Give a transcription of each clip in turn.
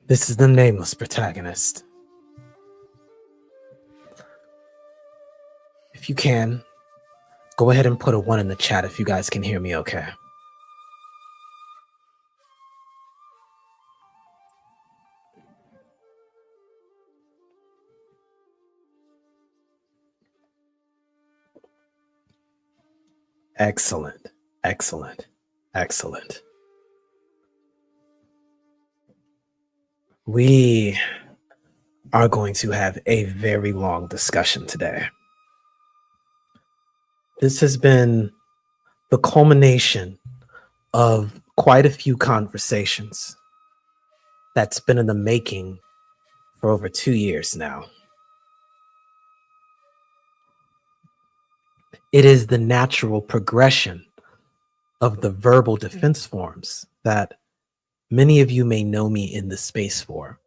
This is the nameless protagonist. If you can, go ahead and put a 1 in the chat if you guys can hear me okay. Excellent, excellent, excellent. We are going to have a very long discussion today. This has been the culmination of quite a few conversations that's been in the making for over 2 years now. It is the natural progression of the verbal defense forms that many of you may know me in this space for.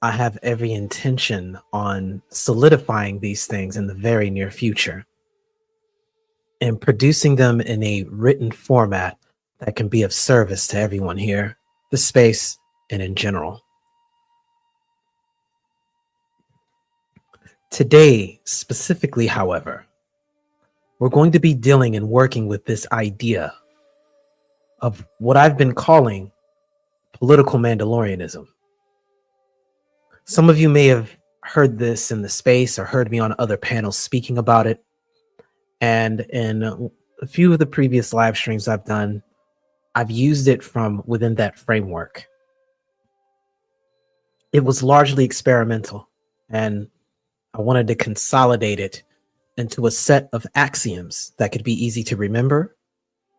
I have every intention on solidifying these things in the very near future and producing them in a written format that can be of service to everyone here, the space, and in general. Today, specifically, however, we're going to be dealing and working with this idea of what I've been calling political Mandalorianism. Some of you may have heard this in the space or heard me on other panels speaking about it. And in a few of the previous live streams I've done, I've used it from within that framework. It was largely experimental, and I wanted to consolidate it into a set of axioms that could be easy to remember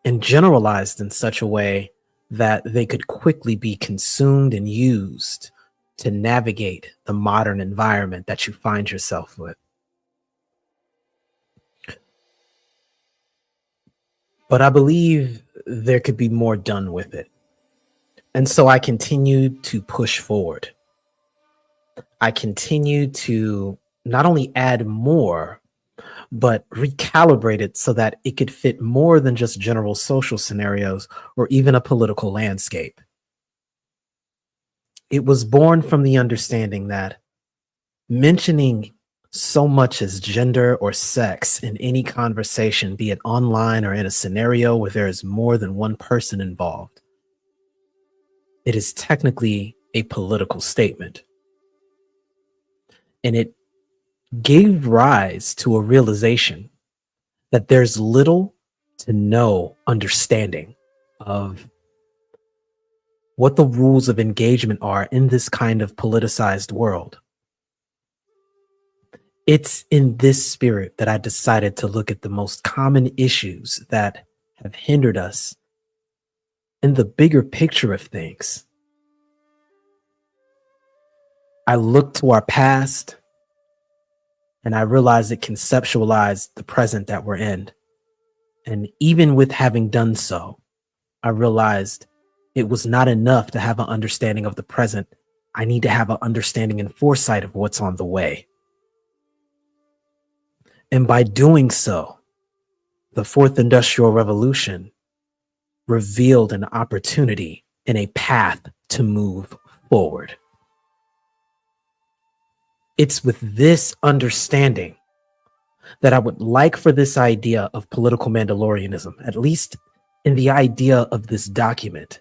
and generalized in such a way that they could quickly be consumed and used to navigate the modern environment that you find yourself with. But I believe there could be more done with it. And so I continued to push forward. I continued to not only add more, but recalibrate it so that it could fit more than just general social scenarios or even a political landscape. It was born from the understanding that mentioning so much as gender or sex in any conversation, be it online or in a scenario where there is more than one person involved, it is technically a political statement. And it gave rise to a realization that there's little to no understanding of what the rules of engagement are in this kind of politicized world. It's in this spirit that I decided to look at the most common issues that have hindered us in the bigger picture of things. I looked to our past and I realized it conceptualized the present that we're in. And even with having done so, I realized it was not enough to have an understanding of the present. I need to have an understanding and foresight of what's on the way. And by doing so, the Fourth Industrial Revolution revealed an opportunity and a path to move forward. It's with this understanding that I would like for this idea of political Mandalorianism, at least in the idea of this document,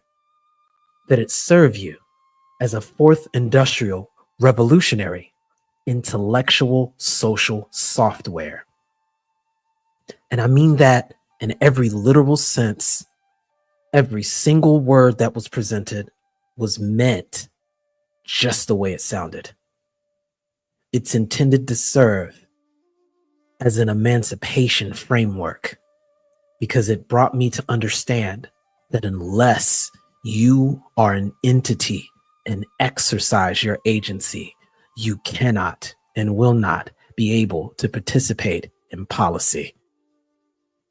that it serve you as a fourth industrial revolutionary intellectual social software. And I mean that in every literal sense. Every single word that was presented was meant just the way it sounded. It's intended to serve as an emancipation framework because it brought me to understand that unless you are an entity and exercise your agency, you cannot and will not be able to participate in policy.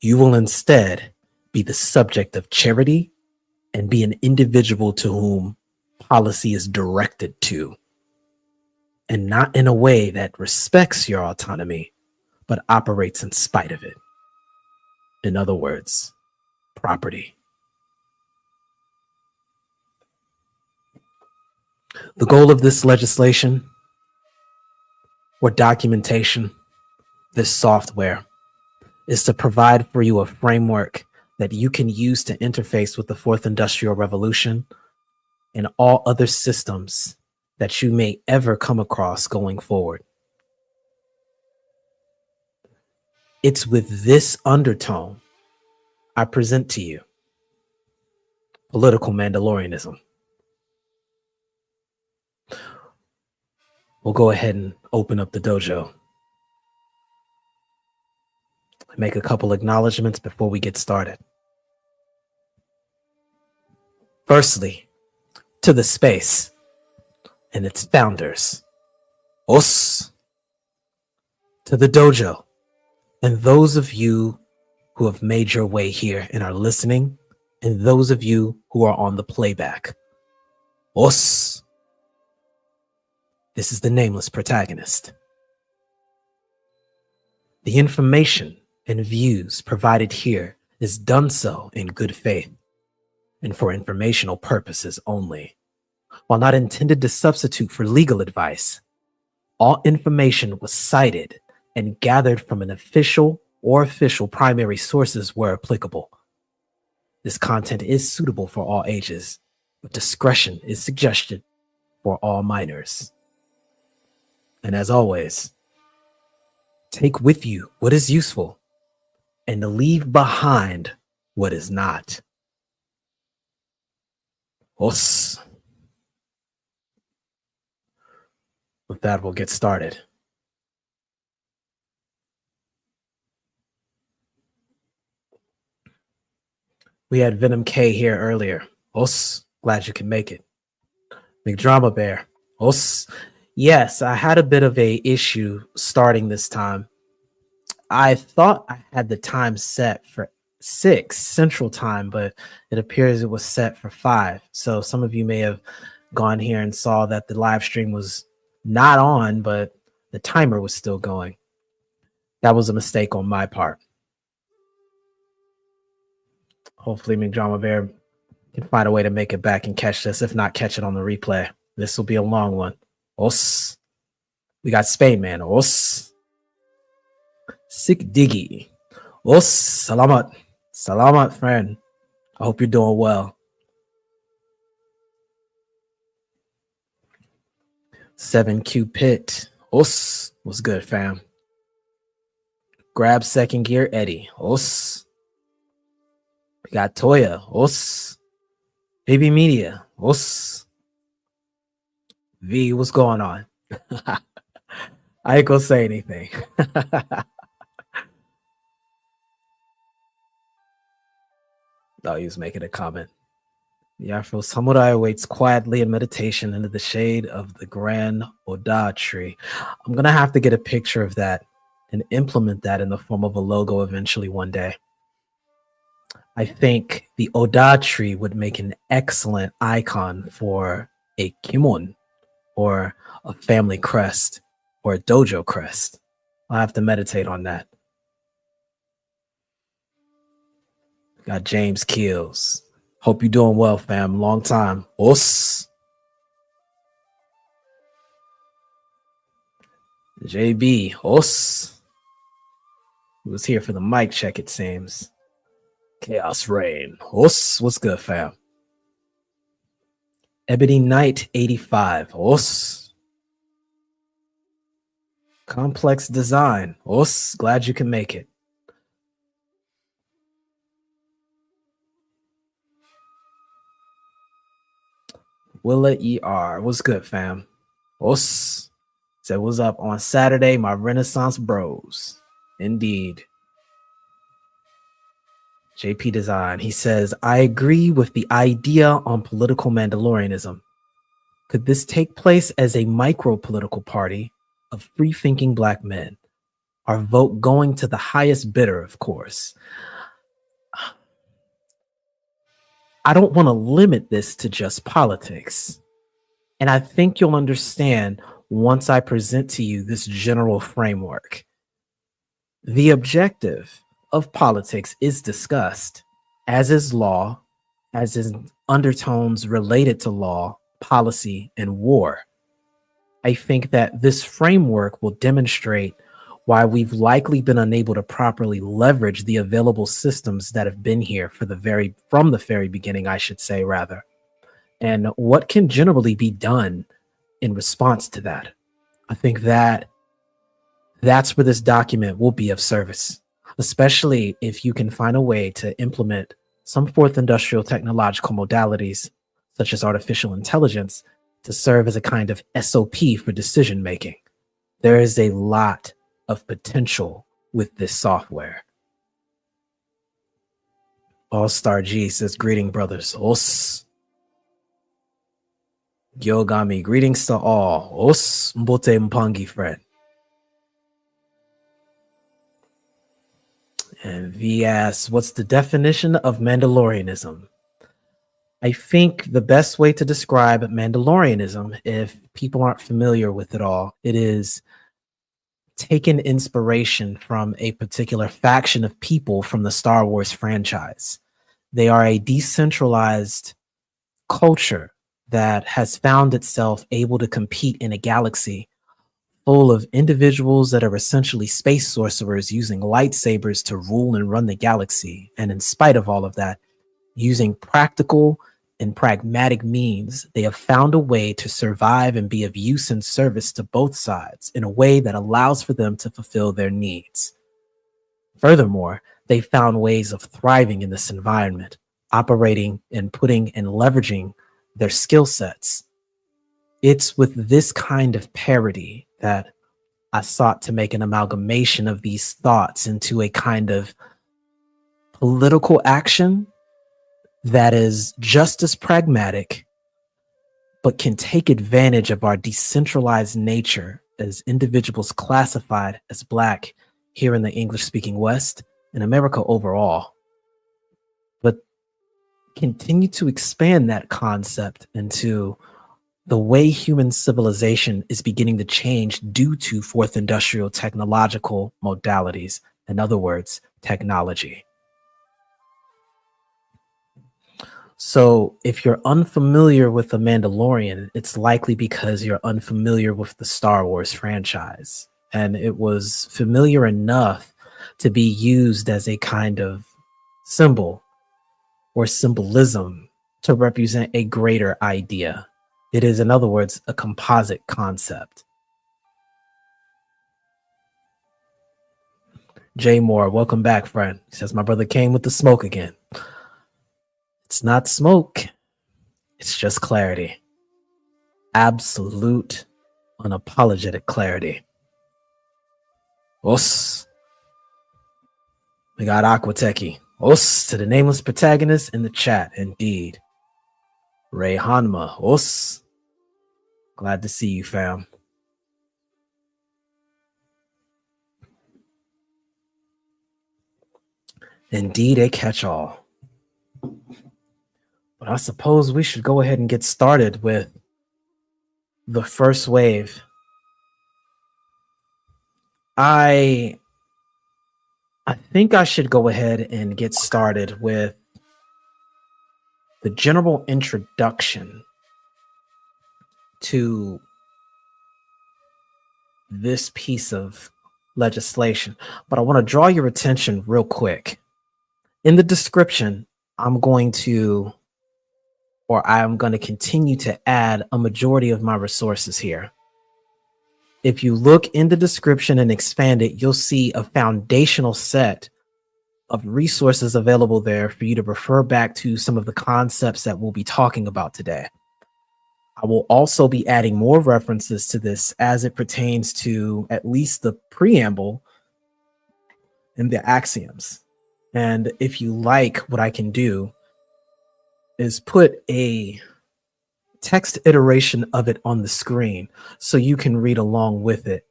You will instead be the subject of charity and be an individual to whom policy is directed to, and not in a way that respects your autonomy, but operates in spite of it. In other words, property. The goal of this legislation or documentation, this software, is to provide for you a framework that you can use to interface with the Fourth Industrial Revolution and all other systems that you may ever come across going forward. It's with this undertone I present to you political Mandalorianism. We'll go ahead and open up the dojo. Make a couple acknowledgements before we get started. Firstly, to the space and its founders, us, to the dojo, and those of you who have made your way here and are listening, and those of you who are on the playback, us. This is the nameless protagonist. The information and views provided here is done so in good faith and for informational purposes only. While not intended to substitute for legal advice, all information was cited and gathered from an official or official primary sources where applicable. This content is suitable for all ages, but discretion is suggested for all minors. And as always, take with you what is useful and leave behind what is not. Os. With that, we'll get started. We had Venom K here earlier. Os, glad you can make it. McDrama Bear. Os. Yes, I had a bit of a issue starting this time. I thought I had the time set for 6 Central Time, but it appears it was set for 5. So some of you may have gone here and saw that the live stream was not on, but the timer was still going. That was a mistake on my part. Hopefully McDrama Bear can find a way to make it back and catch this. If not, catch it on the replay. This will be a long one. Os. We got Spain Man. Os. Sick Diggy. Os. Salamat. Salamat, friend. I hope you're doing well. 7Q Pit. Os. What's good, fam? Grab Second Gear Eddie. Os. We got Toya. Os. Baby Media. Os. V, what's going on? I ain't gonna say anything. Oh, he was making a comment. The Afro Samurai waits quietly in meditation under the shade of the grand Oda tree. I'm gonna have to get a picture of that and implement that in the form of a logo eventually one day. I think the Oda tree would make an excellent icon for a kimon, or a family crest, or a dojo crest. I'll have to meditate on that. Got James Keels. Hope you're doing well, fam. Long time. Os. JB. Os. He was here for the mic check, it seems. Chaos Rain. Os. What's good, fam? Ebony Knight 85. Os. Complex Design. Os. Glad you can make it. Willa ER. What's good, fam? Os. Said, what's up on Saturday, my Renaissance bros. Indeed. JP Design. He says, I agree with the idea on political Mandalorianism. Could this take place as a micro-political party of free-thinking black men? Our vote going to the highest bidder, of course. I don't want to limit this to just politics. And I think you'll understand once I present to you this general framework. The objective of politics is discussed, as is law, as is undertones related to law, policy, and war. I think that this framework will demonstrate why we've likely been unable to properly leverage the available systems that have been here from the very beginning, I should say, rather, and what can generally be done in response to that. I think that that's where this document will be of service, especially if you can find a way to implement some fourth industrial technological modalities, such as artificial intelligence, to serve as a kind of SOP for decision making. There is a lot of potential with this software. All-Star G says, greeting, brothers. Os. Gyogami, greetings to all. Os mbote mpangi, friend. And V asks, what's the definition of Mandalorianism? I think the best way to describe Mandalorianism, if people aren't familiar with it all, it is taken inspiration from a particular faction of people from the Star Wars franchise. They are a decentralized culture that has found itself able to compete in a galaxy full of individuals that are essentially space sorcerers using lightsabers to rule and run the galaxy. And in spite of all of that, using practical and pragmatic means, they have found a way to survive and be of use and service to both sides in a way that allows for them to fulfill their needs. Furthermore, they found ways of thriving in this environment, operating and putting and leveraging their skill sets. It's with this kind of parity that I sought to make an amalgamation of these thoughts into a kind of political action that is just as pragmatic, but can take advantage of our decentralized nature as individuals classified as Black here in the English-speaking West and America overall, but continue to expand that concept into the way human civilization is beginning to change due to fourth industrial technological modalities. In other words, technology. So if you're unfamiliar with The Mandalorian, it's likely because you're unfamiliar with the Star Wars franchise. And it was familiar enough to be used as a kind of symbol or symbolism to represent a greater idea. It is, in other words, a composite concept. Jay Moore, welcome back, friend. He says, my brother came with the smoke again. It's not smoke. It's just clarity. Absolute, unapologetic clarity. Os. We got Aquateki. Os to the nameless protagonist in the chat, indeed. Ray Hanma. Os. Glad to see you, fam. Indeed, a catch-all. But I suppose we should go ahead and get started with the first wave. I think I should go ahead and get started with the general introduction to this piece of legislation. But I want to draw your attention real quick. In the description, I'm going to continue to add a majority of my resources here. If you look in the description and expand it, you'll see a foundational set of resources available there for you to refer back to some of the concepts that we'll be talking about today. I will also be adding more references to this as it pertains to at least the preamble and the axioms. And if you like, what I can do is put a text iteration of it on the screen so you can read along with it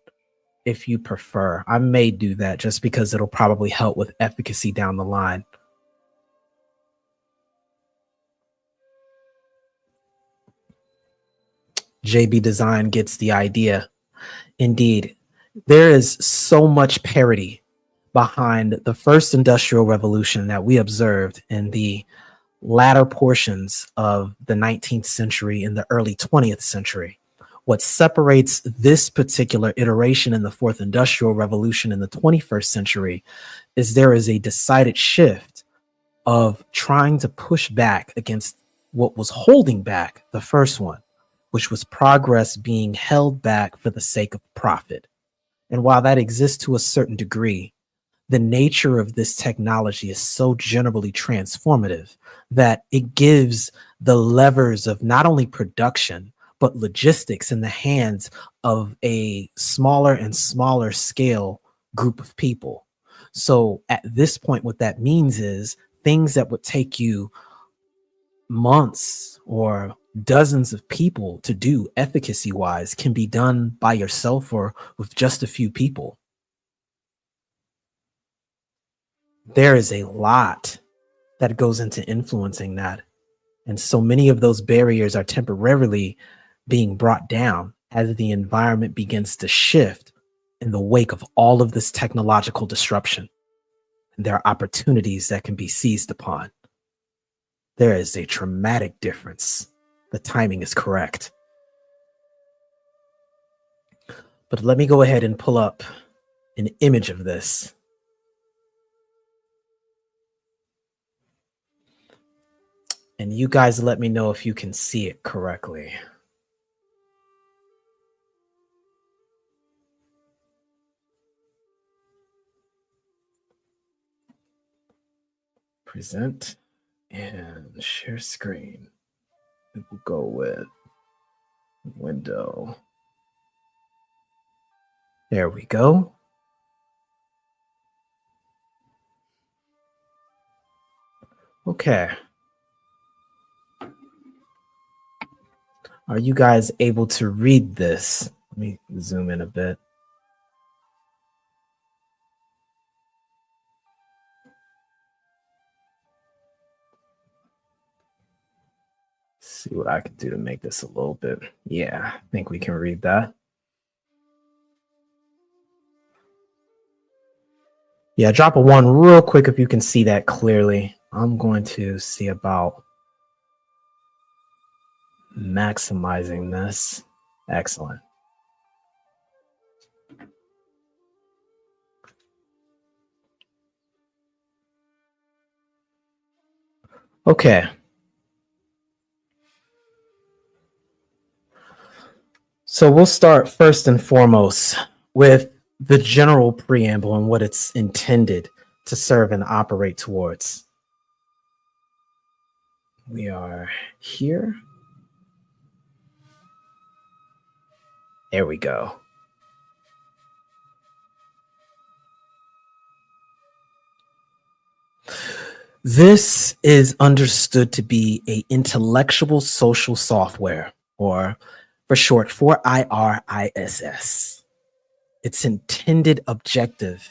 if you prefer. I may do that just because it'll probably help with efficacy down the line. JB Design gets the idea. Indeed, there is so much parity behind the first industrial revolution that we observed in the latter portions of the 19th century and the early 20th century. What separates this particular iteration in the fourth industrial revolution in the 21st century is there is a decided shift of trying to push back against what was holding back the first one, which was progress being held back for the sake of profit. And while that exists to a certain degree, the nature of this technology is so generally transformative that it gives the levers of not only production, but logistics in the hands of a smaller and smaller scale group of people. So at this point, what that means is things that would take you months or dozens of people to do efficacy wise can be done by yourself or with just a few people. There is a lot that goes into influencing that. And so many of those barriers are temporarily being brought down as the environment begins to shift in the wake of all of this technological disruption. And there are opportunities that can be seized upon. There is a dramatic difference. The timing is correct. But let me go ahead and pull up an image of this. And you guys let me know if you can see it correctly. Present and share screen. It will go with window. There we go. Okay. Are you guys able to read this? Let me zoom in a bit. See what I can do to make this a little bit. Yeah, I think we can read that. Yeah, drop a 1 real quick if you can see that clearly. I'm going to see about maximizing this. Excellent. Okay. So we'll start first and foremost with the general preamble and what it's intended to serve and operate towards. We are here. There we go. This is understood to be an intellectual social software, or for short, for IRISS. Its intended objective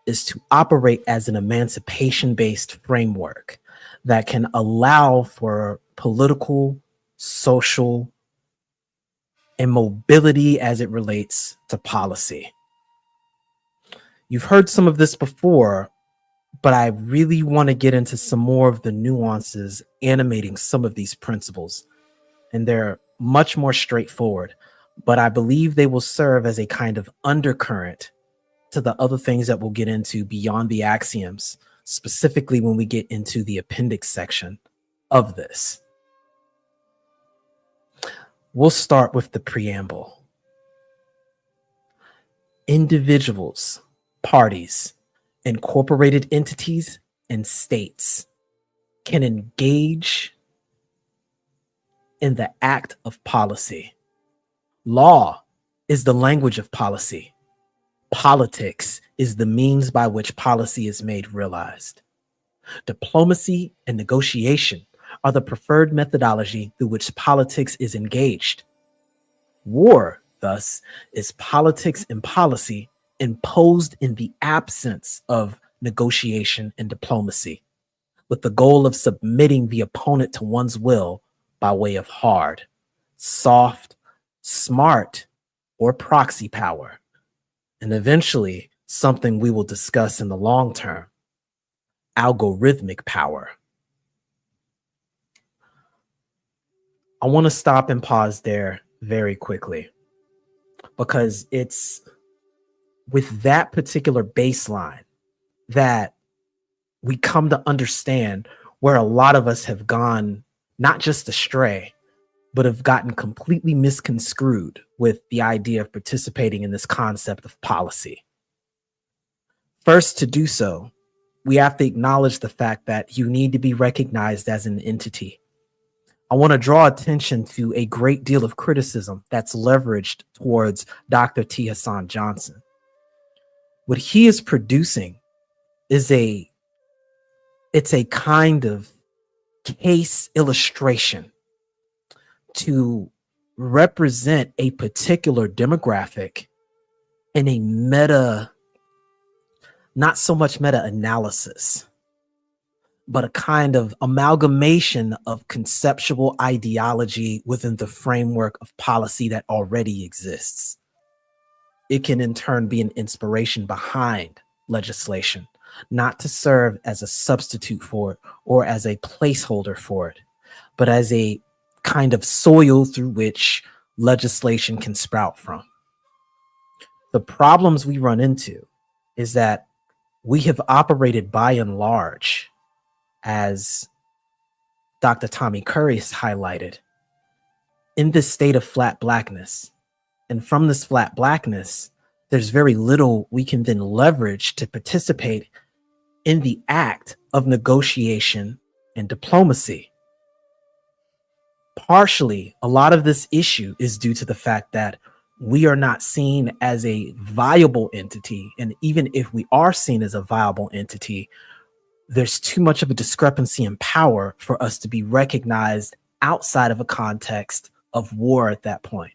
is to operate as an emancipation-based framework that can allow for political, social, and mobility as it relates to policy. You've heard some of this before, but I really want to get into some more of the nuances animating some of these principles. And they're much more straightforward, but I believe they will serve as a kind of undercurrent to the other things that we'll get into beyond the axioms, specifically when we get into the appendix section of this. We'll start with the preamble. Individuals, parties, incorporated entities, and states can engage in the act of policy. Law is the language of policy. Politics is the means by which policy is made realized. Diplomacy and negotiation are the preferred methodology through which politics is engaged. War, thus, is politics and policy imposed in the absence of negotiation and diplomacy, with the goal of submitting the opponent to one's will by way of hard, soft, smart, or proxy power, and eventually something we will discuss in the long term, algorithmic power. I want to stop and pause there very quickly, because it's with that particular baseline that we come to understand where a lot of us have gone, not just astray, but have gotten completely misconstrued with the idea of participating in this concept of policy. First, to do so, we have to acknowledge the fact that you need to be recognized as an entity. I want to draw attention to a great deal of criticism that's leveraged towards Dr. T. Hassan Johnson. What he is producing is it's a kind of case illustration to represent a particular demographic in a not so much meta analysis, but a kind of amalgamation of conceptual ideology within the framework of policy that already exists. It can in turn be an inspiration behind legislation, not to serve as a substitute for it or as a placeholder for it, but as a kind of soil through which legislation can sprout from. The problems we run into is that we have operated by and large, as Dr. Tommy Curry has highlighted, in this state of flat blackness. And from this flat blackness, there's very little we can then leverage to participate in the act of negotiation and diplomacy. Partially, a lot of this issue is due to the fact that we are not seen as a viable entity. And even if we are seen as a viable entity, there's too much of a discrepancy in power for us to be recognized outside of a context of war at that point.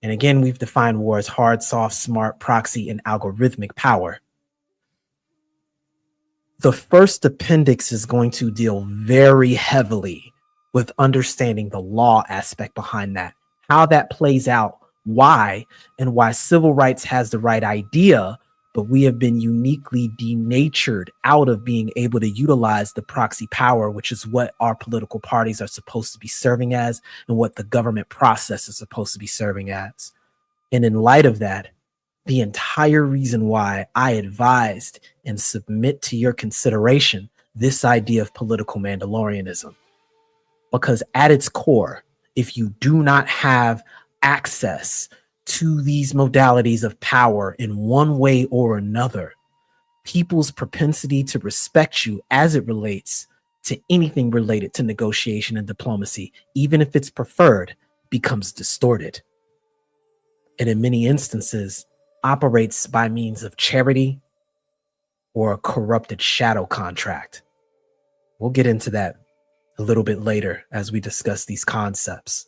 And again, we've defined war as hard, soft, smart, proxy, and algorithmic power. The first appendix is going to deal very heavily with understanding the law aspect behind that, how that plays out, why, and why civil rights has the right idea, but we have been uniquely denatured out of being able to utilize the proxy power, which is what our political parties are supposed to be serving as and what the government process is supposed to be serving as. And in light of that, the entire reason why I advised and submit to your consideration this idea of political Mandalorianism, because at its core, if you do not have access to these modalities of power in one way or another, people's propensity to respect you as it relates to anything related to negotiation and diplomacy, even if it's preferred, becomes distorted. And in many instances, operates by means of charity or a corrupted shadow contract. We'll get into that a little bit later as we discuss these concepts.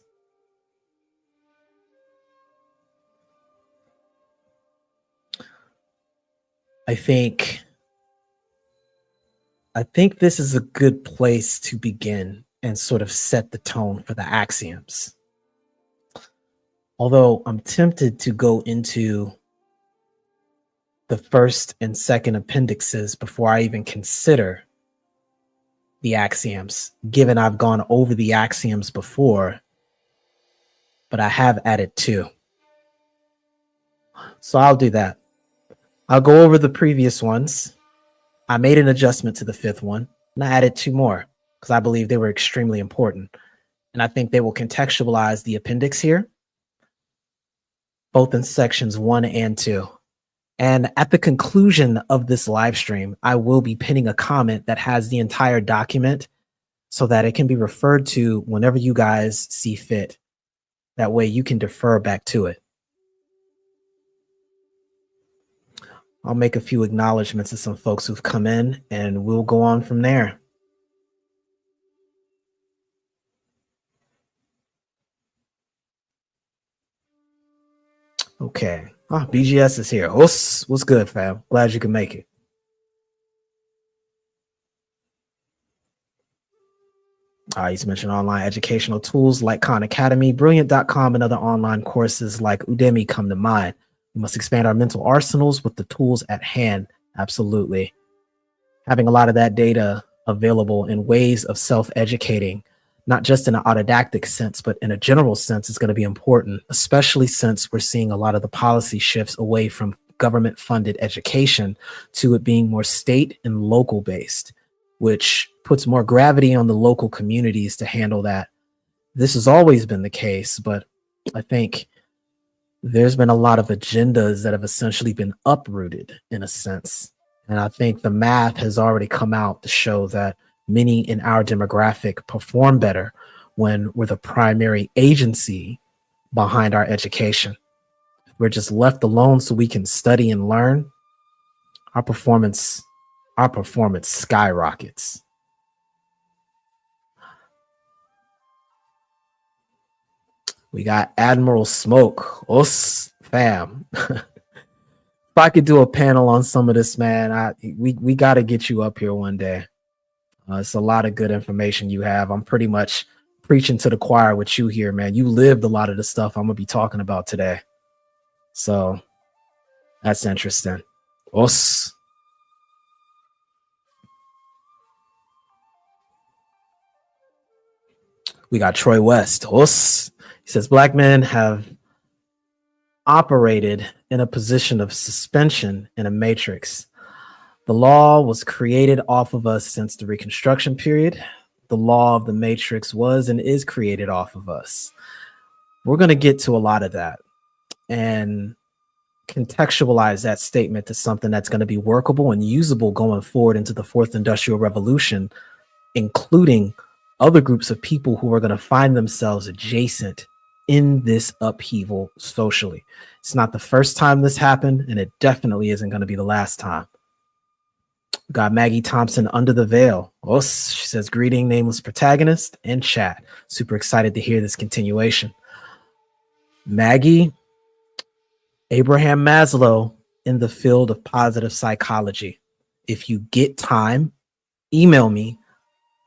I think this is a good place to begin and sort of set the tone for the axioms. Although I'm tempted to go into the first and second appendixes before I even consider the axioms, given I've gone over the axioms before, but I have added 2. So I'll do that. I'll go over the previous ones. I made an adjustment to the 5th one, and I added 2 more because I believe they were extremely important. And I think they will contextualize the appendix here, both in sections 1 and 2. And at the conclusion of this live stream, I will be pinning a comment that has the entire document so that it can be referred to whenever you guys see fit. That way you can defer back to it. I'll make a few acknowledgements to some folks who've come in, and we'll go on from there. Okay. BGS is here. What's good, fam? Glad you can make it. He's mentioned online educational tools like Khan Academy, Brilliant.com, and other online courses like Udemy come to mind. We must expand our mental arsenals with the tools at hand. Absolutely. Having a lot of that data available in ways of self-educating, not just in an autodactic sense, but in a general sense, is going to be important, especially since we're seeing a lot of the policy shifts away from government funded education to it being more state and local based, which puts more gravity on the local communities to handle that. This has always been the case, but I think there's been a lot of agendas that have essentially been uprooted in a sense. And I think the math has already come out to show that many in our demographic perform better when we're the primary agency behind our education. We're just left alone so we can study and learn. Our performance skyrockets. We got Admiral Smoke. Us, fam. If I could do a panel on some of this, man, we got to get you up here one day. It's a lot of good information you have. I'm pretty much preaching to the choir with you here, man. You lived a lot of the stuff I'm going to be talking about today. So that's interesting. Us. We got Troy West. Us. He says, Black men have operated in a position of suspension in a matrix. The law was created off of us since the Reconstruction period. The law of the matrix was and is created off of us. We're going to get to a lot of that and contextualize that statement to something that's going to be workable and usable going forward into the fourth industrial revolution, including other groups of people who are going to find themselves adjacent in this upheaval socially. It's not the first time this happened, and it definitely isn't going to be the last time. We got Maggie Thompson under the veil. Oh, she says, greeting, nameless protagonist and chat. Super excited to hear this continuation. Maggie, Abraham Maslow in the field of positive psychology. If you get time, email me.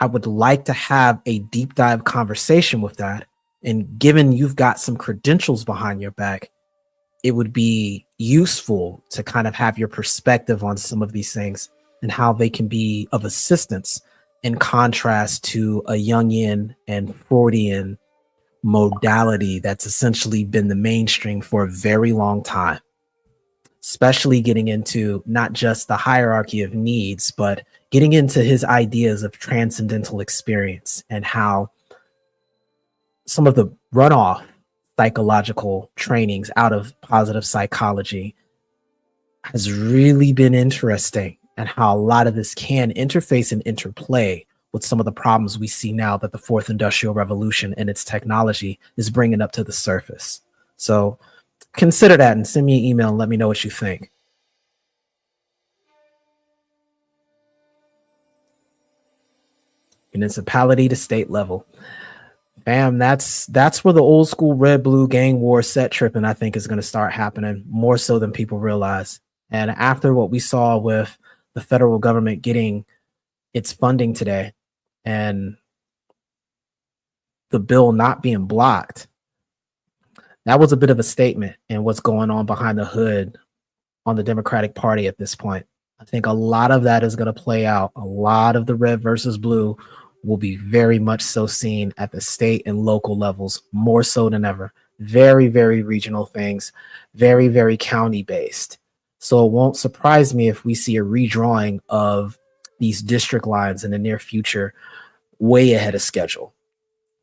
I would like to have a deep dive conversation with that. And given you've got some credentials behind your back, it would be useful to kind of have your perspective on some of these things and how they can be of assistance in contrast to a Jungian and Freudian modality that's essentially been the mainstream for a very long time, especially getting into not just the hierarchy of needs, but getting into his ideas of transcendental experience and how some of the runoff psychological trainings out of positive psychology has really been interesting, and how a lot of this can interface and interplay with some of the problems we see now that the fourth industrial revolution and its technology is bringing up to the surface. So consider that and send me an email and let me know what you think. Municipality to state level. Bam, that's where the old school red blue gang war set tripping, I think, is going to start happening more so than people realize. And after what we saw with the federal government getting its funding today and the bill not being blocked, that was a bit of a statement in what's going on behind the hood on the Democratic Party at this point. I think a lot of that is going to play out. A lot of the red versus blue will be very much so seen at the state and local levels, more so than ever. Very, very regional things, very, very county based. So it won't surprise me if we see a redrawing of these district lines in the near future, way ahead of schedule,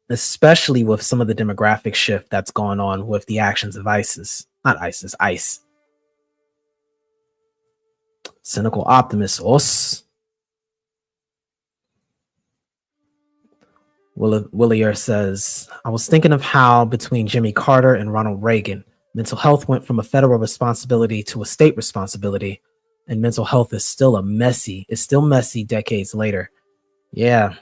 especially with some of the demographic shift that's going on with the actions of ISIS. Cynical optimist, us. Willier says, I was thinking of how between Jimmy Carter and Ronald Reagan, mental health went from a federal responsibility to a state responsibility, and mental health is still messy decades later. Yeah.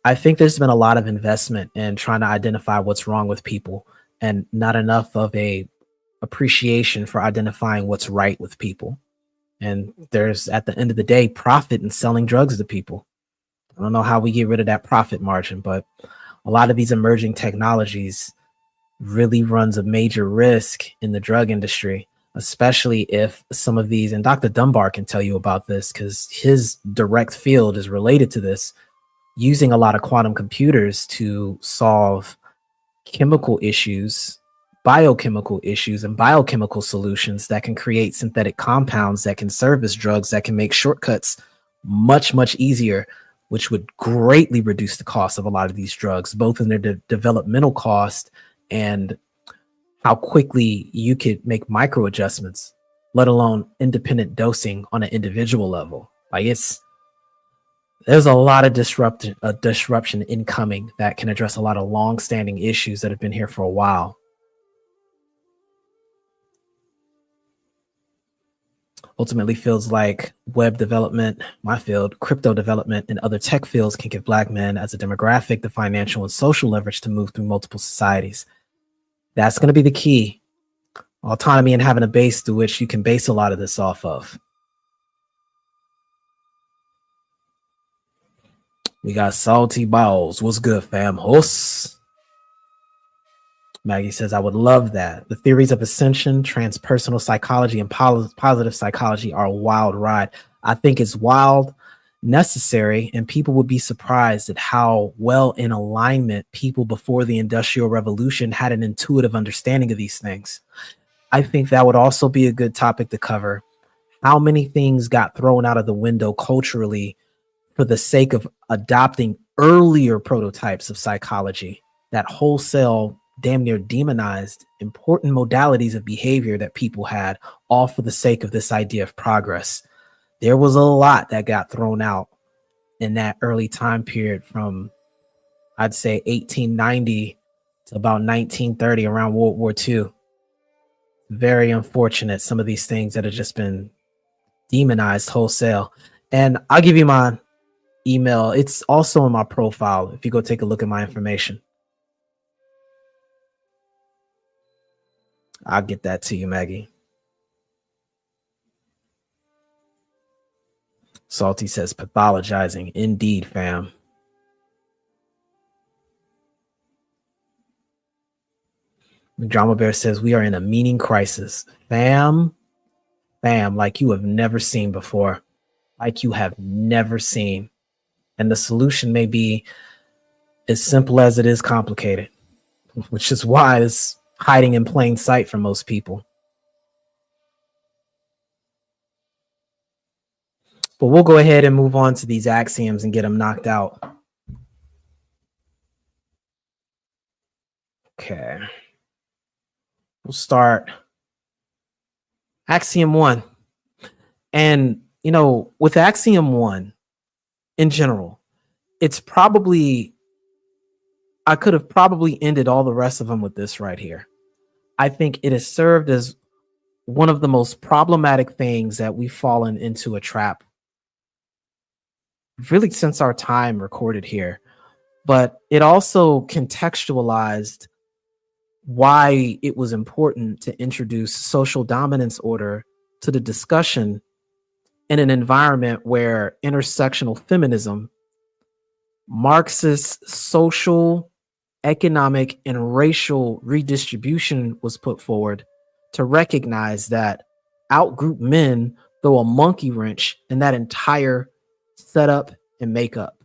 I think there's been a lot of investment in trying to identify what's wrong with people and not enough of a appreciation for identifying what's right with people. And there's, at the end of the day, profit in selling drugs to people. I don't know how we get rid of that profit margin, but a lot of these emerging technologies really runs a major risk in the drug industry, especially if some of these, and Dr. Dunbar can tell you about this because his direct field is related to this. using a lot of quantum computers to solve chemical issues, biochemical issues, and biochemical solutions that can create synthetic compounds that can serve as drugs, that can make shortcuts much, much easier, which would greatly reduce the cost of a lot of these drugs, both in their developmental cost and how quickly you could make micro adjustments, let alone independent dosing on an individual level. Like there's a lot of disruption incoming that can address a lot of long-standing issues that have been here for a while. Ultimately feels like web development, my field, crypto development, and other tech fields can give Black men as a demographic the financial and social leverage to move through multiple societies. That's going to be the key. Autonomy and having a base through which you can base a lot of this off of. We got Salty Balls. What's good, fam? Hoss. Maggie says, I would love that. The theories of ascension, transpersonal psychology, and positive psychology are a wild ride. I think it's wild, necessary, and people would be surprised at how well in alignment people before the Industrial Revolution had an intuitive understanding of these things. I think that would also be a good topic to cover. How many things got thrown out of the window culturally for the sake of adopting earlier prototypes of psychology that wholesale, damn near demonized important modalities of behavior that people had, all for the sake of this idea of progress. There was a lot that got thrown out in that early time period from, I'd say, 1890 to about 1930, around World War II. Very unfortunate, some of these things that have just been demonized wholesale. And I'll give you my email. It's also in my profile if you go take a look at my information. I'll get that to you, Maggie. Salty says pathologizing. Indeed, fam. Drama Bear says we are in a meaning crisis. Fam, like you have never seen before. Like you have never seen. And the solution may be as simple as it is complicated, which is why it's hiding in plain sight for most people. But we'll go ahead and move on to these axioms and get them knocked out. Okay. We'll start Axiom 1. And, with Axiom 1 in general, it's probably, I could have probably ended all the rest of them with this right here. I think it has served as one of the most problematic things that we've fallen into a trap really since our time recorded here. But it also contextualized why it was important to introduce social dominance order to the discussion in an environment where intersectional feminism, Marxist social, economic, and racial redistribution was put forward to recognize that outgroup men throw a monkey wrench in that entire setup and makeup.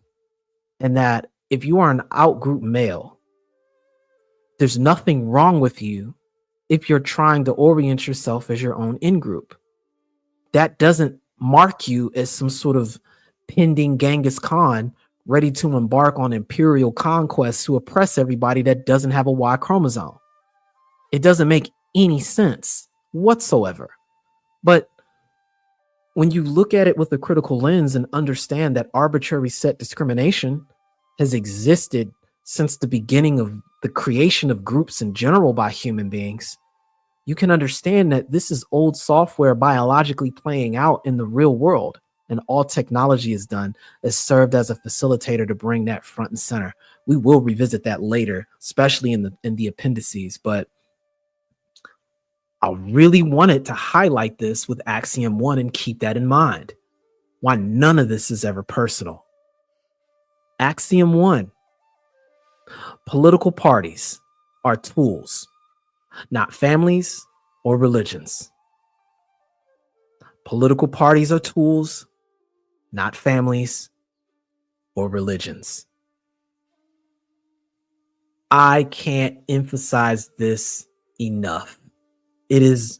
And that if you are an outgroup male, there's nothing wrong with you if you're trying to orient yourself as your own in-group. That doesn't mark you as some sort of pending Genghis Khan ready to embark on imperial conquest to oppress everybody that doesn't have a Y chromosome. It doesn't make any sense whatsoever. But when you look at it with a critical lens and understand that arbitrary set discrimination has existed since the beginning of the creation of groups in general by human beings, you can understand that this is old software biologically playing out in the real world. And all technology has done is served as a facilitator to bring that front and center. We will revisit that later, especially in the appendices. But I really wanted to highlight this with Axiom 1 and keep that in mind. Why none of this is ever personal. Axiom 1. Political parties are tools, not families or religions. Political parties are tools, not families or religions. I can't emphasize this enough. It is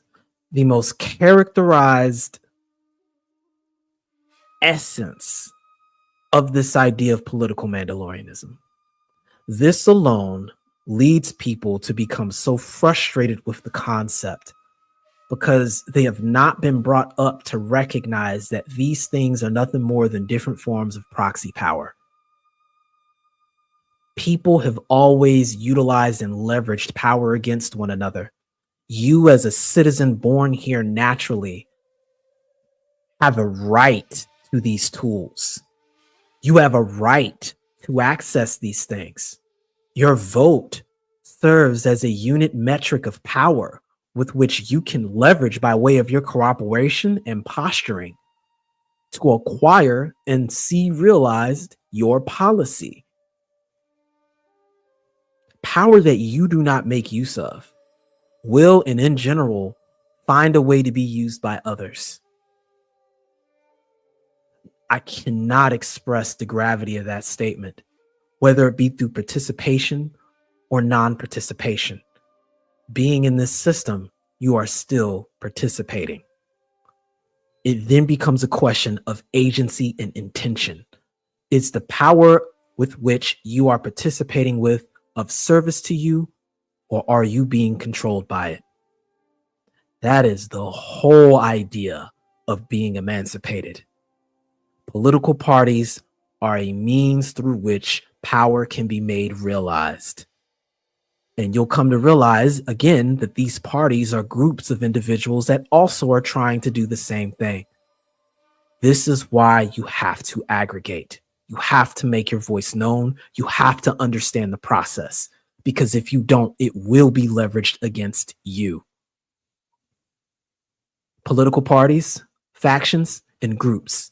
the most characterized essence of this idea of political Mandalorianism. This alone leads people to become so frustrated with the concept because they have not been brought up to recognize that these things are nothing more than different forms of proxy power. People have always utilized and leveraged power against one another. You, as a citizen born here naturally, have a right to these tools. You have a right to access these things. Your vote serves as a unit metric of power with which you can leverage by way of your cooperation and posturing to acquire and see realized your policy. Power that you do not make use of will, and in general, find a way to be used by others. I cannot express the gravity of that statement, whether it be through participation or non-participation. Being in this system, you are still participating. It then becomes a question of agency and intention. It's the power with which you are participating with of service to you, or are you being controlled by it? That is the whole idea of being emancipated. Political parties are a means through which power can be made realized. And you'll come to realize, again, that these parties are groups of individuals that also are trying to do the same thing. This is why you have to aggregate. You have to make your voice known. You have to understand the process, because if you don't, it will be leveraged against you. Political parties, factions, and groups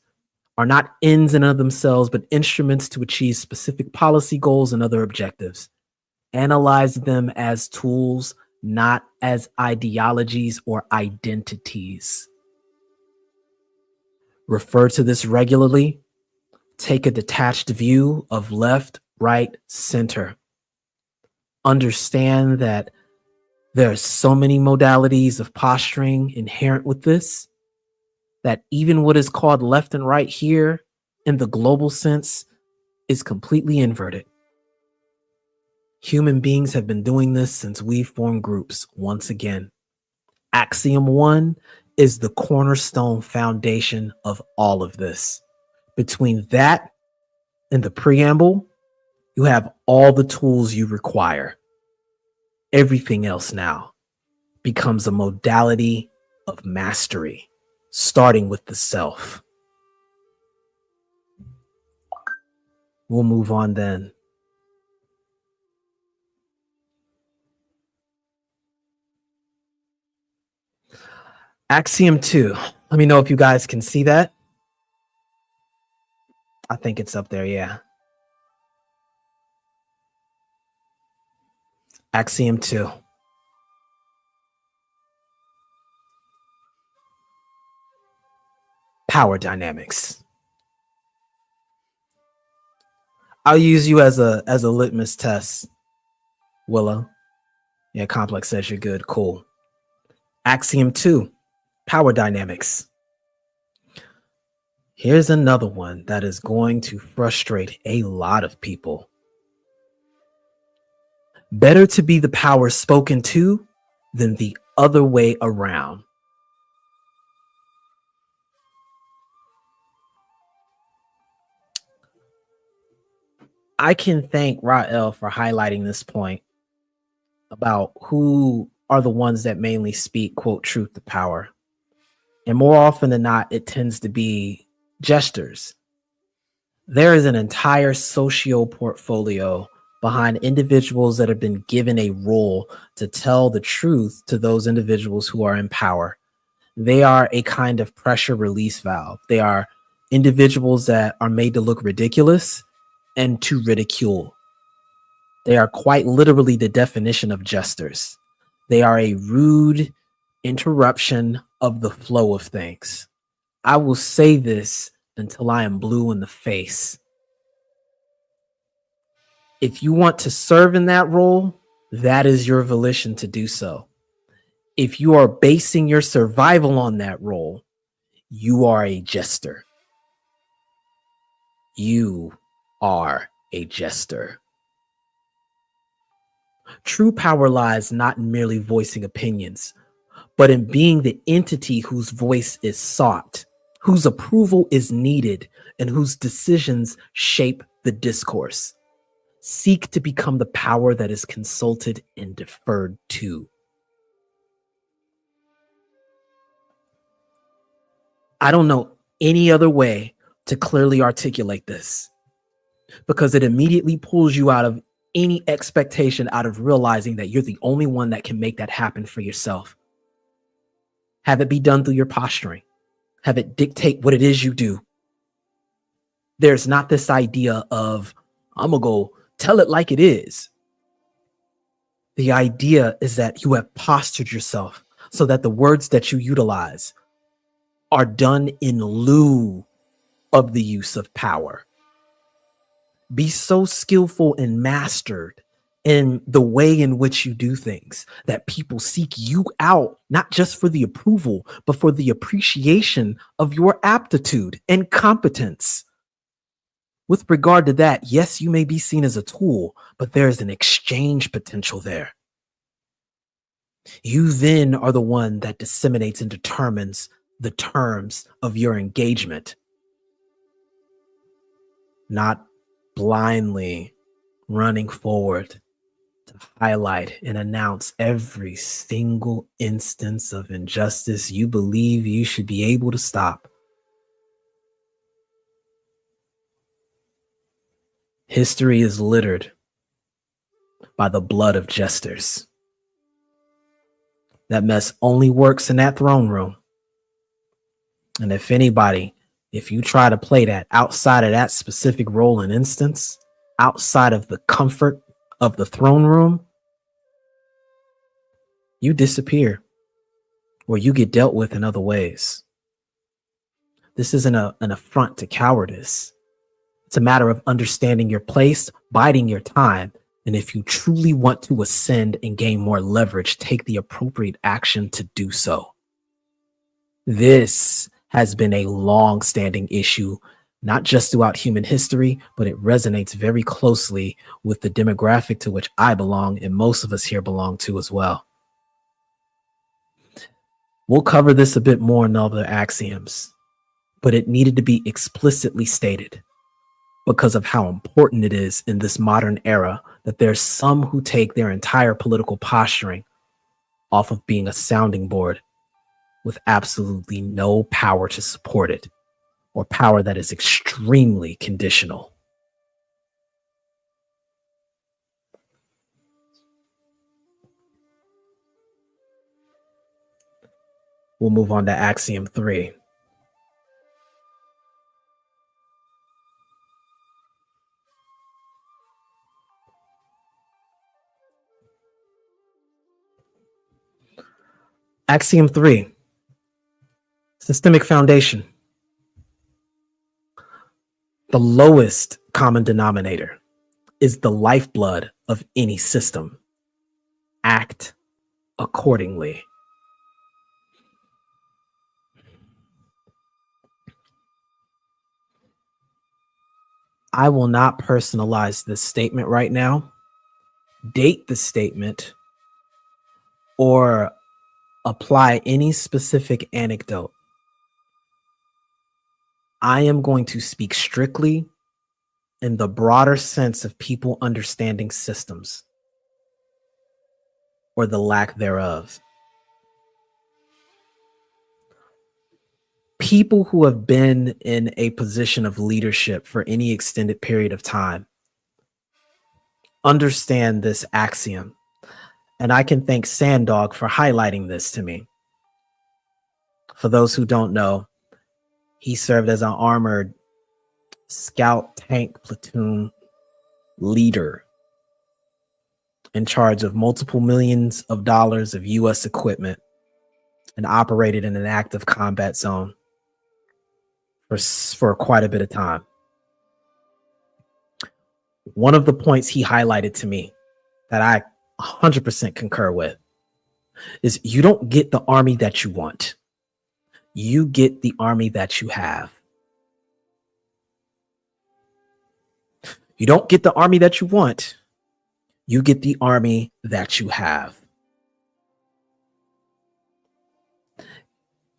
are not ends in and of themselves, but instruments to achieve specific policy goals and other objectives. Analyze them as tools, not as ideologies or identities. Refer to this regularly. Take a detached view of left, right, center. Understand that there are so many modalities of posturing inherent with this, that even what is called left and right here in the global sense is completely inverted. Human beings have been doing this since we formed groups. Once again, Axiom 1 is the cornerstone foundation of all of this. Between that and the preamble, you have all the tools you require. Everything else now becomes a modality of mastery, starting with the self. We'll move on then. Axiom 2. Let me know if you guys can see that. I think it's up there, yeah. Axiom 2. Power dynamics. I'll use you as a litmus test, Willow. Yeah, Complex says you're good. Cool. Axiom 2, power dynamics. Here's another one that is going to frustrate a lot of people. Better to be the power spoken to than the other way around. I can thank Rael for highlighting this point about who are the ones that mainly speak, quote, truth to power. And more often than not, it tends to be gestures. There is an entire socio portfolio behind individuals that have been given a role to tell the truth to those individuals who are in power. They are a kind of pressure release valve. They are individuals that are made to look ridiculous and to ridicule. They are quite literally the definition of jesters. They are a rude interruption of the flow of things. I will say this until I am blue in the face. If you want to serve in that role, that is your volition to do so. If you are basing your survival on that role, you are a jester. You are a jester. True power lies not in merely voicing opinions, but in being the entity whose voice is sought, whose approval is needed, and whose decisions shape the discourse. Seek to become the power that is consulted and deferred to. I don't know any other way to clearly articulate this, because it immediately pulls you out of any expectation out of realizing that you're the only one that can make that happen for yourself. Have it be done through your posturing. Have it dictate what it is you do. There's not this idea of, I'm going to go tell it like it is. The idea is that you have postured yourself so that the words that you utilize are done in lieu of the use of power. Be so skillful and mastered in the way in which you do things that people seek you out, not just for the approval, but for the appreciation of your aptitude and competence. With regard to that, yes, you may be seen as a tool, but there's an exchange potential there. You then are the one that disseminates and determines the terms of your engagement, not blindly running forward to highlight and announce every single instance of injustice you believe you should be able to stop. History is littered by the blood of jesters. That mess only works in that throne room. And if you try to play that outside of that specific role and instance, outside of the comfort of the throne room, you disappear or you get dealt with in other ways. This isn't an affront to cowardice. It's a matter of understanding your place, biding your time, and if you truly want to ascend and gain more leverage, take the appropriate action to do so. This has been a long-standing issue, not just throughout human history, but it resonates very closely with the demographic to which I belong, and most of us here belong to as well. We'll cover this a bit more in other axioms, but it needed to be explicitly stated because of how important it is in this modern era that there's some who take their entire political posturing off of being a sounding board with absolutely no power to support it, or power that is extremely conditional. We'll move on to Axiom 3. Axiom 3. Systemic foundation. The lowest common denominator is the lifeblood of any system. Act accordingly. I will not personalize this statement right now, date the statement, or apply any specific anecdote. I am going to speak strictly in the broader sense of people understanding systems, or the lack thereof. People who have been in a position of leadership for any extended period of time understand this axiom. And I can thank Sanddog for highlighting this to me. For those who don't know, he served as an armored scout tank platoon leader in charge of multiple millions of dollars of U.S. equipment and operated in an active combat zone for quite a bit of time. one of the points he highlighted to me that I 100% concur with is you don't get the army that you want. You get the army that you have. You don't get the army that you want. You get the army that you have.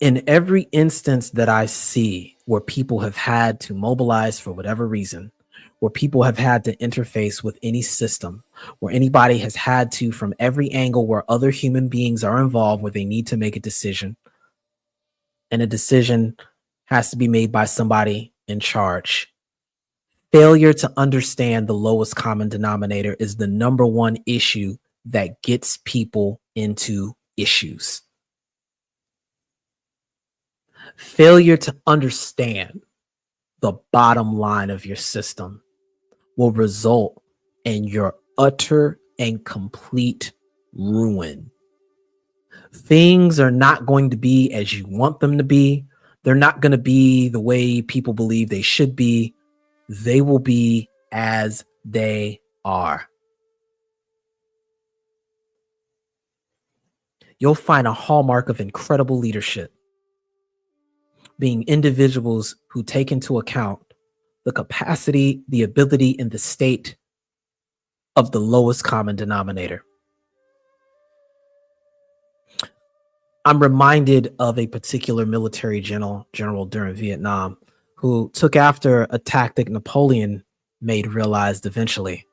In every instance that I see where people have had to mobilize for whatever reason, where people have had to interface with any system, where anybody has had to, from every angle where other human beings are involved, where they need to make a decision, and a decision has to be made by somebody in charge. Failure to understand the lowest common denominator is the number one issue that gets people into issues. Failure to understand the bottom line of your system will result in your utter and complete ruin. Things are not going to be as you want them to be. They're not going to be the way people believe they should be. They will be as they are. You'll find a hallmark of incredible leadership being individuals who take into account the capacity, the ability, and the state of the lowest common denominator. I'm reminded of a particular military general during Vietnam who took after a tactic Napoleon made realized eventually.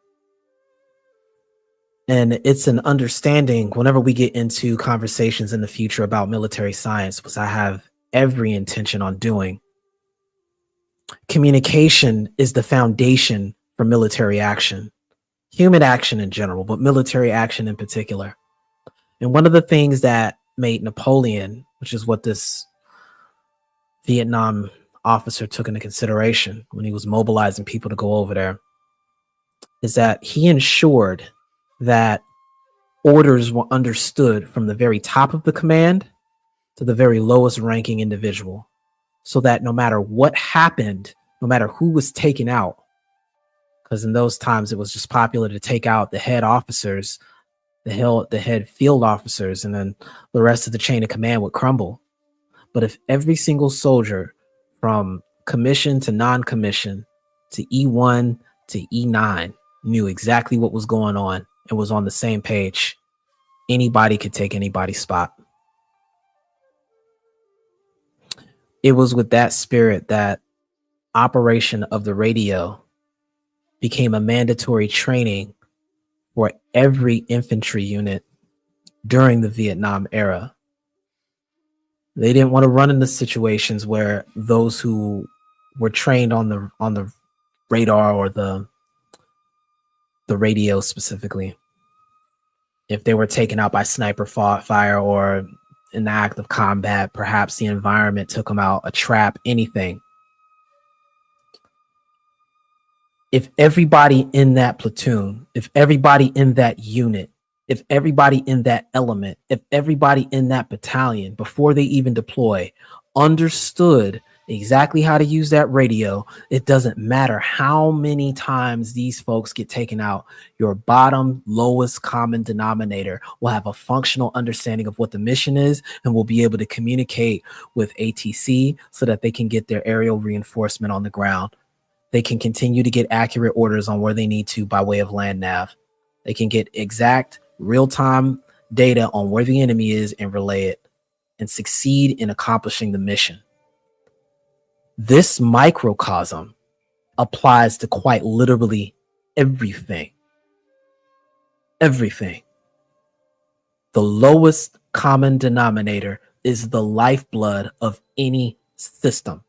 And it's an understanding whenever we get into conversations in the future about military science, which I have every intention on doing. Communication is the foundation for military action, human action in general, but military action in particular. And one of the things that made Napoleon, which is what this Vietnam officer took into consideration when he was mobilizing people to go over there, is that he ensured that orders were understood from the very top of the command to the very lowest ranking individual, so that no matter what happened, no matter who was taken out, because in those times it was just popular to take out the head officers, the head field officers, and then the rest of the chain of command would crumble. But if every single soldier from commission to non-commission to E1 to E9 knew exactly what was going on and was on the same page, anybody could take anybody's spot. It was with that spirit that operation of the radio became a mandatory training for every infantry unit during the Vietnam era. They didn't want to run into situations where those who were trained on the radar or the radio specifically, if they were taken out by sniper fire or in the act of combat, perhaps the environment took them out, a trap, anything. If everybody in that platoon, if everybody in that unit, if everybody in that element, if everybody in that battalion, before they even deploy, understood exactly how to use that radio, it doesn't matter how many times these folks get taken out, your bottom lowest common denominator will have a functional understanding of what the mission is and will be able to communicate with ATC so that they can get their aerial reinforcement on the ground. They can continue to get accurate orders on where they need to by way of land nav. They can get exact real-time data on where the enemy is and relay it and succeed in accomplishing the mission. This microcosm applies to quite literally everything. Everything. The lowest common denominator is the lifeblood of any system.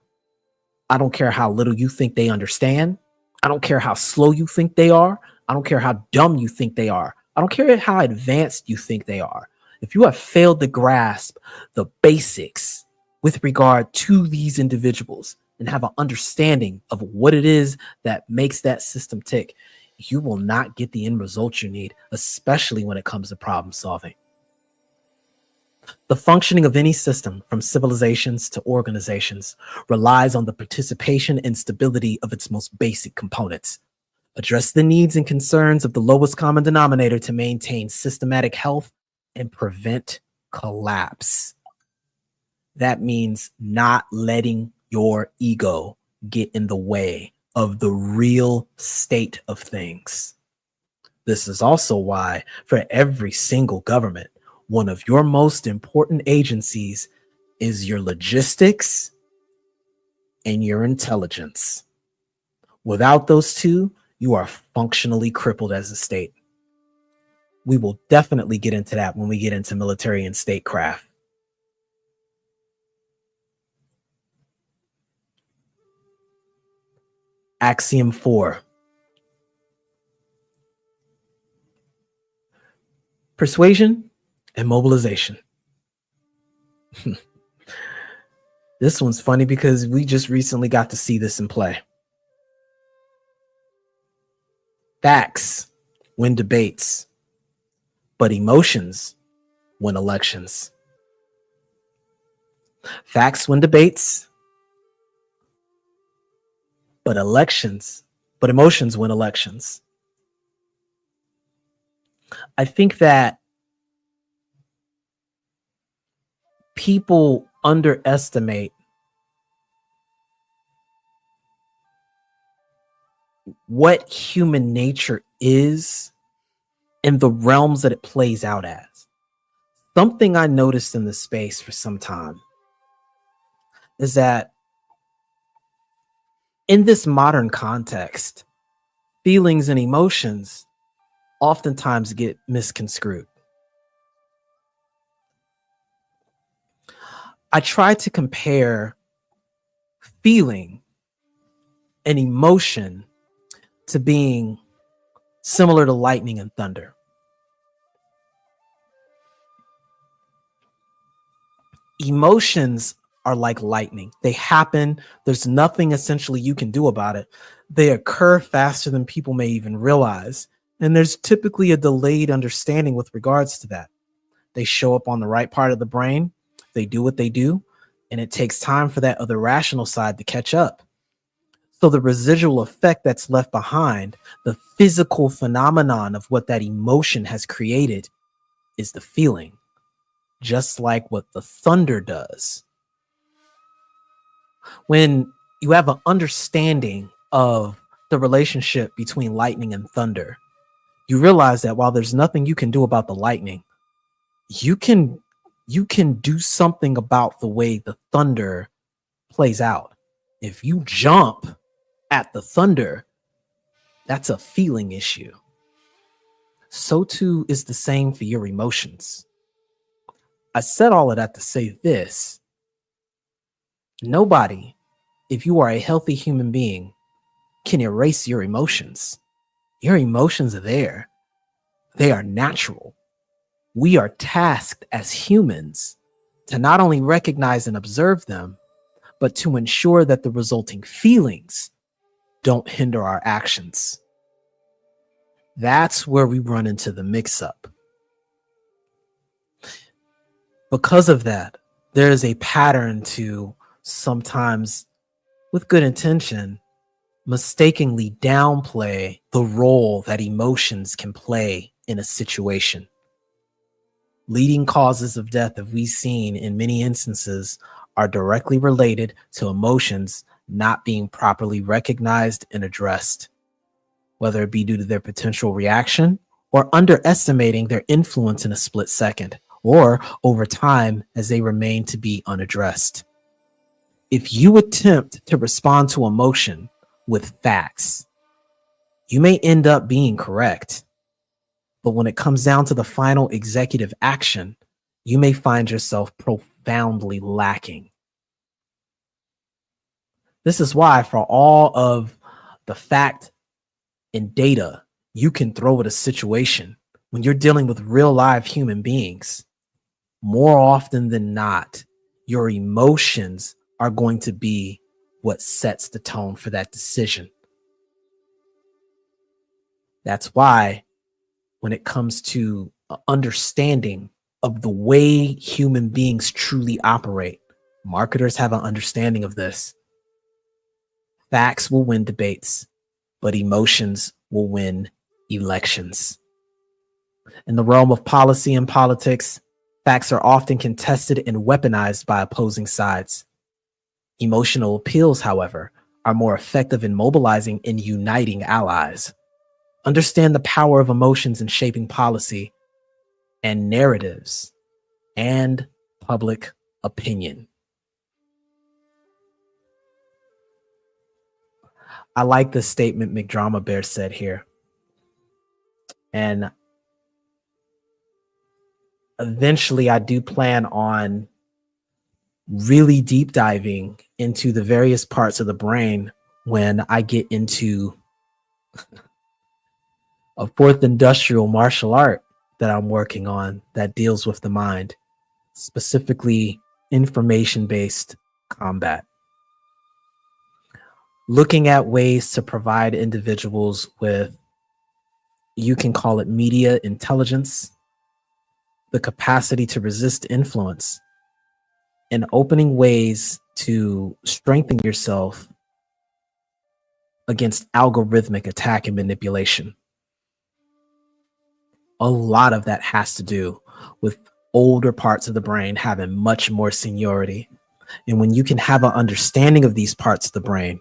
I don't care how little you think they understand. I don't care how slow you think they are. I don't care how dumb you think they are. I don't care how advanced you think they are. If you have failed to grasp the basics with regard to these individuals and have an understanding of what it is that makes that system tick, you will not get the end result you need, especially when it comes to problem solving. The functioning of any system, from civilizations to organizations, relies on the participation and stability of its most basic components. Address the needs and concerns of the lowest common denominator to maintain systematic health and prevent collapse. That means not letting your ego get in the way of the real state of things. This is also why, for every single government, one of your most important agencies is your logistics and your intelligence. Without those two, you are functionally crippled as a state. We will definitely get into that when we get into military and statecraft. Axiom 4. Persuasion and mobilization. This one's funny because we just recently got to see this in play. Facts win debates, but emotions win elections. Facts win debates, but emotions win elections. I think that people underestimate what human nature is and the realms that it plays out as. Something I noticed in the space for some time is that in this modern context, feelings and emotions oftentimes get misconstrued. I try to compare feeling and emotion to being similar to lightning and thunder. Emotions are like lightning. They happen. There's nothing essentially you can do about it. They occur faster than people may even realize. And there's typically a delayed understanding with regards to that. They show up on the right part of the brain. They do what they do. And it takes time for that other rational side to catch up. So the residual effect that's left behind, the physical phenomenon of what that emotion has created, is the feeling, just like what the thunder does. When you have an understanding of the relationship between lightning and thunder, you realize that while there's nothing you can do about the lightning, you can do something about the way the thunder plays out. If you jump at the thunder, that's a feeling issue. So too is the same for your emotions. I said all of that to say this. Nobody, if you are a healthy human being, can erase your emotions. Your emotions are there. They are natural. We are tasked as humans to not only recognize and observe them, but to ensure that the resulting feelings don't hinder our actions. That's where we run into the mix-up. Because of that, there is a pattern to sometimes, with good intention, mistakenly downplay the role that emotions can play in a situation. Leading causes of death, as we've seen in many instances, are directly related to emotions not being properly recognized and addressed, whether it be due to their potential reaction or underestimating their influence in a split second, or over time as they remain to be unaddressed. If you attempt to respond to emotion with facts, you may end up being correct. But when it comes down to the final executive action, you may find yourself profoundly lacking. This is why, for all of the fact and data you can throw at a situation, when you're dealing with real live human beings, more often than not, your emotions are going to be what sets the tone for that decision. That's why when it comes to understanding of the way human beings truly operate, marketers have an understanding of this. Facts will win debates, but emotions will win elections. In the realm of policy and politics, facts are often contested and weaponized by opposing sides. Emotional appeals, however, are more effective in mobilizing and uniting allies. Understand the power of emotions in shaping policy and narratives and public opinion. I like the statement McDrama Bear said here. And eventually I do plan on really deep diving into the various parts of the brain when I get into a fourth industrial martial art that I'm working on that deals with the mind, specifically information-based combat. Looking at ways to provide individuals with, you can call it media intelligence, the capacity to resist influence, and opening ways to strengthen yourself against algorithmic attack and manipulation. A lot of that has to do with older parts of the brain having much more seniority. And when you can have an understanding of these parts of the brain,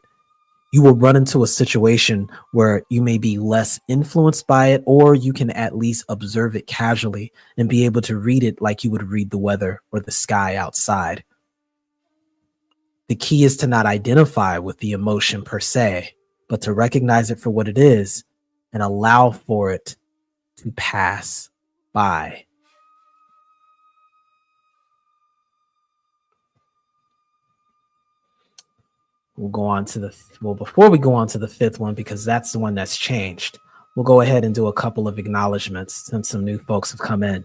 you will run into a situation where you may be less influenced by it, or you can at least observe it casually and be able to read it like you would read the weather or the sky outside. The key is to not identify with the emotion per se, but to recognize it for what it is and allow for it to pass by. We'll go on to before we go on to the fifth one, because that's the one that's changed, we'll go ahead and do a couple of acknowledgements since some new folks have come in.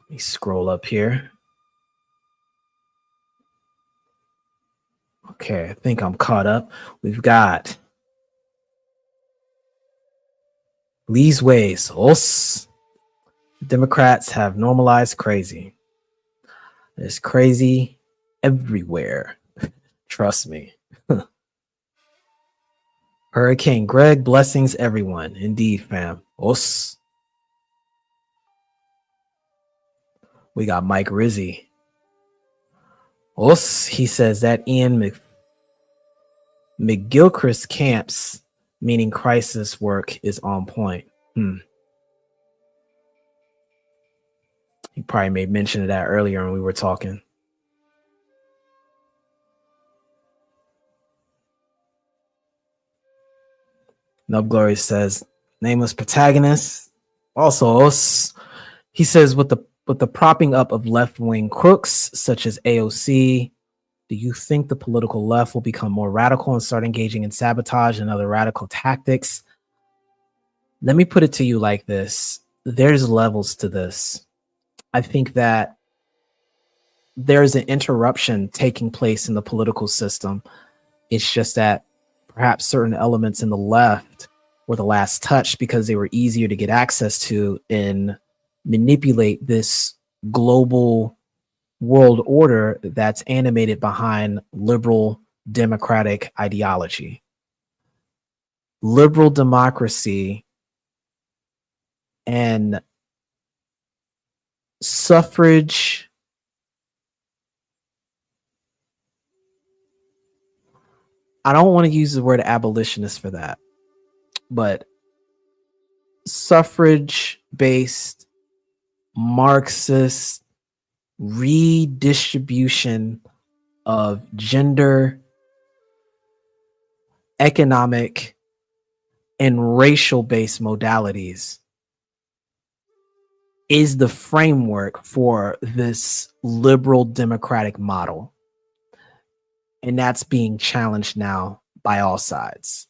Let me scroll up here. Okay, I think I'm caught up. We've got Lee's Ways. Us. Democrats have normalized crazy. There's crazy everywhere. Trust me. Hurricane Greg, blessings everyone. Indeed, fam. Us. We got Mike Rizzi. Us. He says that Ian McGilchrist camps, meaning crisis work, is on point. He probably made mention of that earlier when we were talking. Nub Glory says nameless protagonist. Also us. He says with the propping up of left-wing crooks such as AOC, do you think the political left will become more radical and start engaging in sabotage and other radical tactics? Let me put it to you like this. There's levels to this. I think that there's an interruption taking place in the political system. It's just that perhaps certain elements in the left were the last touch because they were easier to get access to and manipulate this global world order that's animated behind liberal democratic ideology. Liberal democracy and suffrage I don't want to use the word abolitionist for that, but suffrage-based Marxist redistribution of gender, economic, and racial-based modalities is the framework for this liberal democratic model. And that's being challenged now by all sides.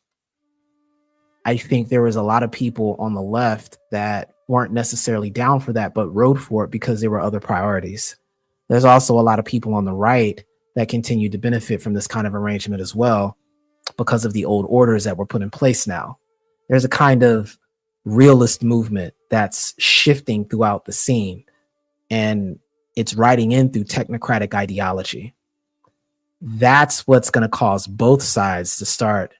I think there was a lot of people on the left that weren't necessarily down for that, but rode for it because there were other priorities. There's also a lot of people on the right that continue to benefit from this kind of arrangement as well because of the old orders that were put in place now. There's a kind of realist movement that's shifting throughout the scene, and it's riding in through technocratic ideology. that's what's going to cause both sides to start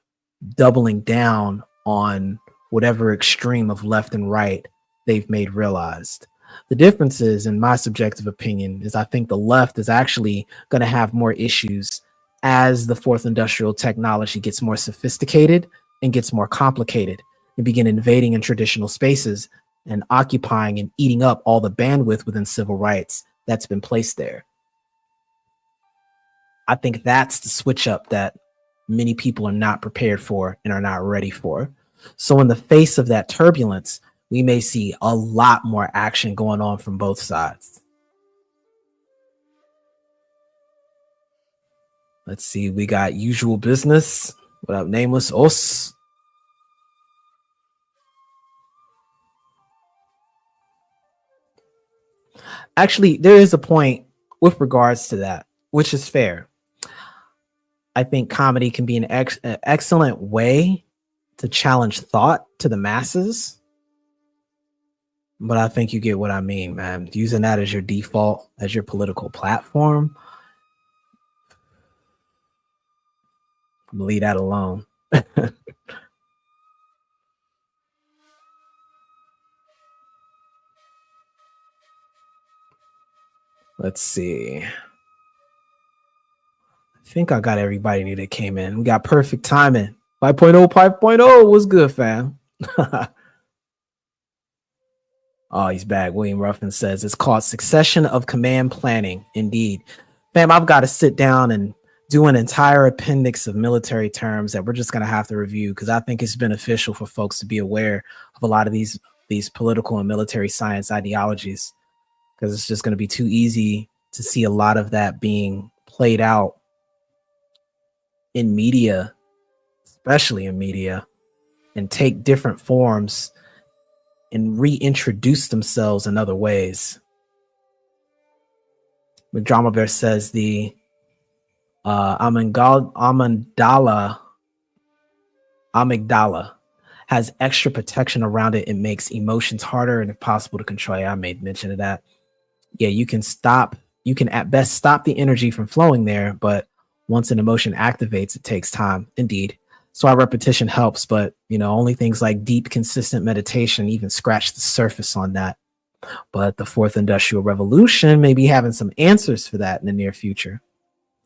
doubling down on whatever extreme of left and right they've made realized. The difference is, in my subjective opinion, is I think the left is actually going to have more issues as the fourth industrial technology gets more sophisticated and gets more complicated and begin invading in traditional spaces and occupying and eating up all the bandwidth within civil rights that's been placed there. I think that's the switch up that many people are not prepared for and are not ready for. So in the face of that turbulence, we may see a lot more action going on from both sides. Let's see, we got usual business. What up, nameless? Os. Actually, there is a point with regards to that, which is fair. I think comedy can be an excellent way to challenge thought to the masses. But I think you get what I mean, man. Using that as your default, as your political platform, leave that alone. Let's see. I think I got everybody new that came in. We got perfect timing. 5.0, 5.0. What's good, fam? Oh, he's back. William Ruffin says it's called succession of command planning. Indeed. Fam, I've got to sit down and do an entire appendix of military terms that we're just going to have to review, because I think it's beneficial for folks to be aware of a lot of these political and military science ideologies, because it's just going to be too easy to see a lot of that being played out in media, especially in media, and take different forms and reintroduce themselves in other ways. McDrama Bear says the amygdala has extra protection around it. It makes emotions harder and if possible to control. I made mention of that. Yeah, you can at best stop the energy from flowing there, but once an emotion activates, it takes time. Indeed. So our repetition helps, but only things like deep, consistent meditation even scratch the surface on that. But the fourth industrial revolution may be having some answers for that in the near future.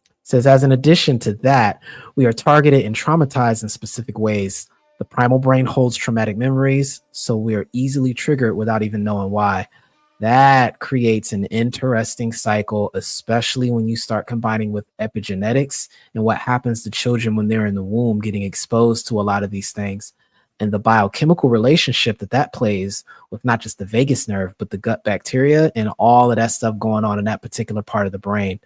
It says, as an addition to that, we are targeted and traumatized in specific ways. The primal brain holds traumatic memories, so we are easily triggered without even knowing why. That creates an interesting cycle, especially when you start combining with epigenetics and what happens to children when they're in the womb getting exposed to a lot of these things, and the biochemical relationship that plays with not just the vagus nerve, but the gut bacteria and all of that stuff going on in that particular part of the brain.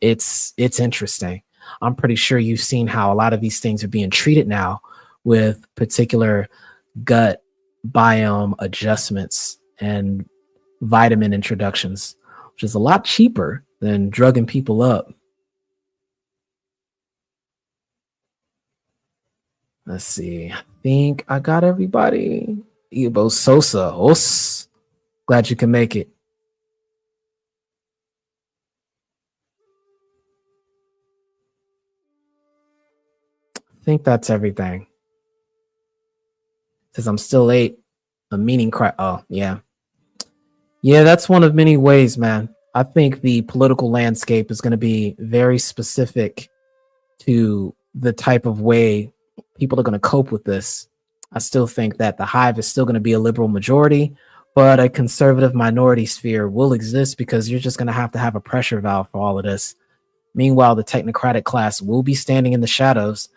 It's interesting. I'm pretty sure you've seen how a lot of these things are being treated now with particular gut biome adjustments and vitamin introductions, which is a lot cheaper than drugging people up. Let's see. I think I got everybody. Ibo Sosa. Os. Glad you can make it. I think that's everything. Says I'm still late. A meaning cry. Oh, yeah. Yeah, that's one of many ways, man. I think the political landscape is going to be very specific to the type of way people are going to cope with this. I still think that the hive is still going to be a liberal majority, but a conservative minority sphere will exist because you're just going to have a pressure valve for all of this. Meanwhile, the technocratic class will be standing in the shadows,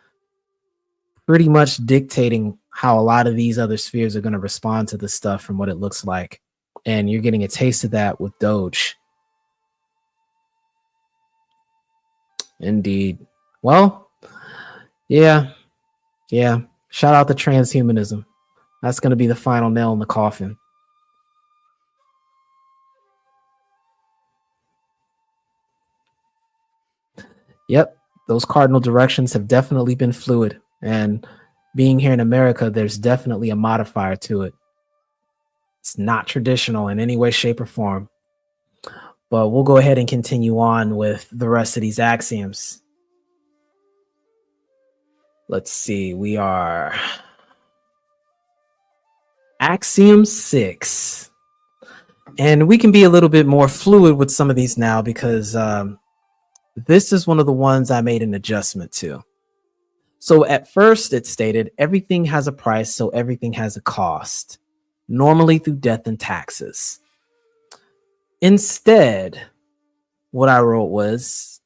pretty much dictating how a lot of these other spheres are going to respond to this stuff from what it looks like. And you're getting a taste of that with Doge. Indeed. Well, yeah. Shout out to transhumanism. That's going to be the final nail in the coffin. Yep. Those cardinal directions have definitely been fluid. And being here in America, there's definitely a modifier to it. It's not traditional in any way, shape, or form. But we'll go ahead and continue on with the rest of these axioms. Let's see. We are Axiom 6. And we can be a little bit more fluid with some of these now because this is one of the ones I made an adjustment to. So at first it stated everything has a price, so everything has a cost, normally through death and taxes. Instead, what I wrote was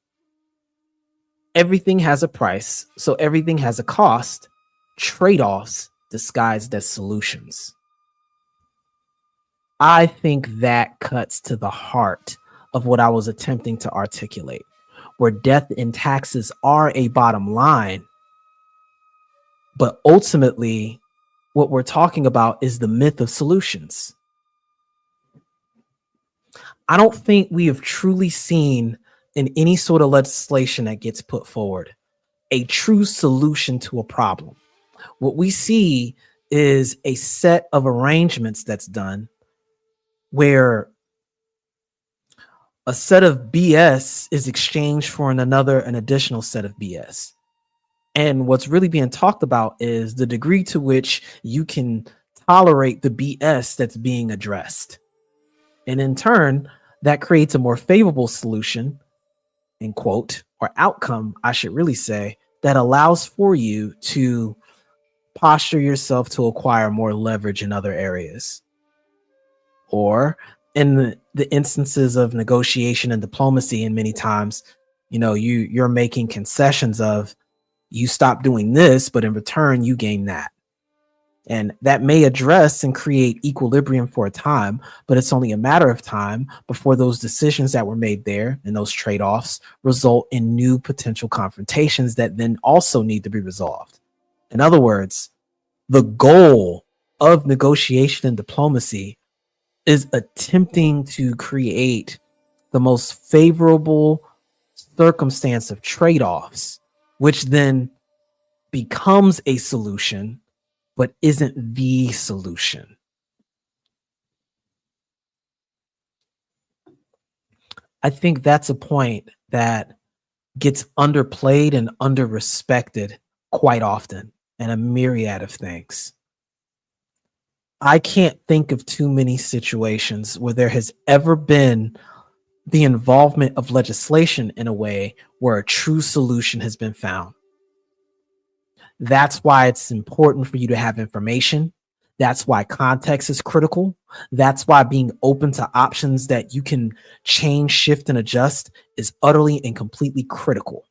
everything has a price, so everything has a cost, trade-offs disguised as solutions. I think that cuts to the heart of what I was attempting to articulate, where death and taxes are a bottom line, but ultimately what we're talking about is the myth of solutions. I don't think we have truly seen in any sort of legislation that gets put forward a true solution to a problem. What we see is a set of arrangements that's done where a set of BS is exchanged for an additional set of BS. And what's really being talked about is the degree to which you can tolerate the BS that's being addressed. And in turn, that creates a more favorable solution, in quote, or outcome, I should really say, that allows for you to posture yourself to acquire more leverage in other areas. Or in the instances of negotiation and diplomacy, and many times, you're making concessions of you stop doing this, but in return, you gain that. And that may address and create equilibrium for a time, but it's only a matter of time before those decisions that were made there and those trade-offs result in new potential confrontations that then also need to be resolved. In other words, the goal of negotiation and diplomacy is attempting to create the most favorable circumstance of trade-offs, which then becomes a solution but isn't the solution. I think that's a point that gets underplayed and underrespected quite often in a myriad of things. I can't think of too many situations where there has ever been the involvement of legislation in a way where a true solution has been found. That's why it's important for you to have information. That's why context is critical. That's why being open to options that you can change, shift, and adjust is utterly and completely critical.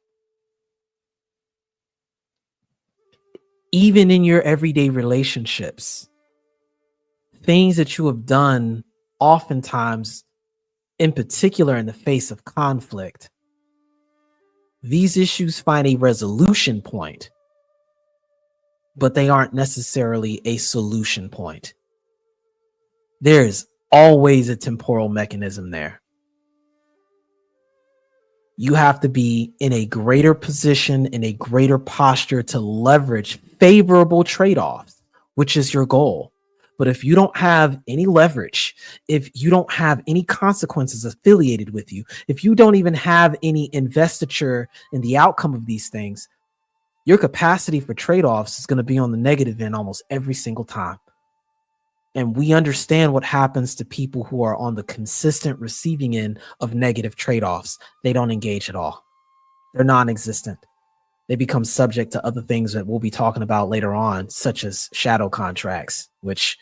Even in your everyday relationships, things that you have done oftentimes, in particular in the face of conflict, these issues find a resolution point, but they aren't necessarily a solution point. There's always a temporal mechanism there. You have to be in a greater position, in a greater posture to leverage favorable trade-offs, which is your goal. But if you don't have any leverage, if you don't have any consequences affiliated with you, if you don't even have any investiture in the outcome of these things, your capacity for trade-offs is going to be on the negative end almost every single time. And we understand what happens to people who are on the consistent receiving end of negative trade-offs. They don't engage at all. They're non-existent. They become subject to other things that we'll be talking about later on, such as shadow contracts, which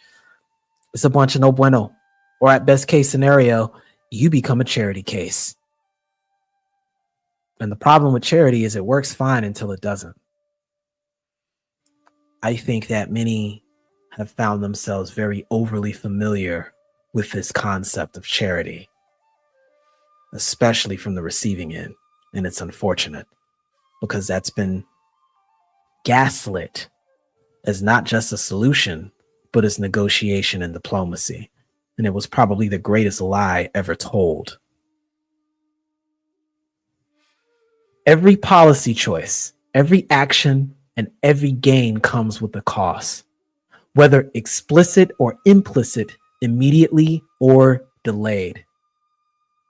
is a bunch of no bueno. Or at best case scenario, you become a charity case. And the problem with charity is it works fine until it doesn't. I think that many have found themselves very overly familiar with this concept of charity, especially from the receiving end. And it's unfortunate because that's been gaslit as not just a solution, but as negotiation and diplomacy. And it was probably the greatest lie ever told. Every policy choice, every action, and every gain comes with a cost, whether explicit or implicit, immediately or delayed.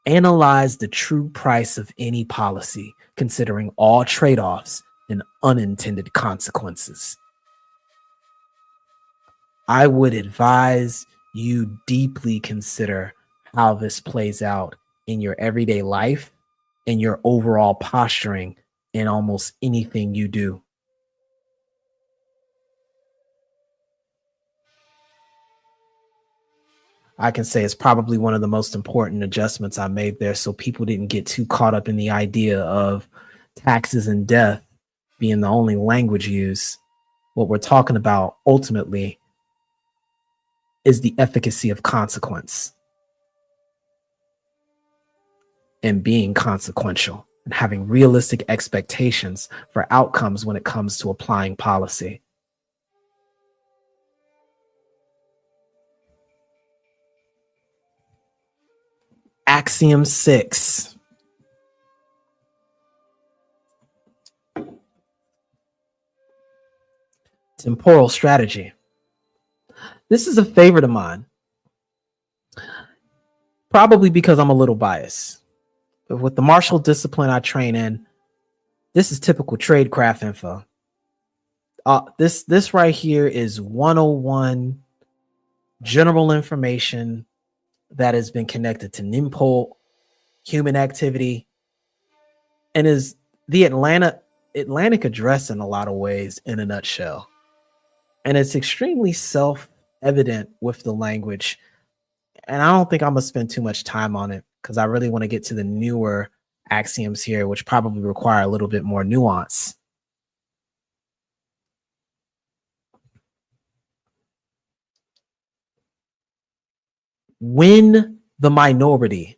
Analyze the true price of any policy, considering all trade-offs, and unintended consequences. I would advise you deeply consider how this plays out in your everyday life and your overall posturing in almost anything you do. I can say it's probably one of the most important adjustments I made there, so people didn't get too caught up in the idea of taxes and death being the only language used. What we're talking about ultimately is the efficacy of consequence and being consequential and having realistic expectations for outcomes when it comes to applying policy. Axiom 6. Temporal strategy. This is a favorite of mine, probably because I'm a little biased. But with the martial discipline I train in, this is typical tradecraft info. This right here is 101 general information that has been connected to Nimpo, human activity, and is the Atlantic address in a lot of ways in a nutshell. And it's extremely self-evident with the language. And I don't think I'm going to spend too much time on it because I really want to get to the newer axioms here, which probably require a little bit more nuance. When the minority,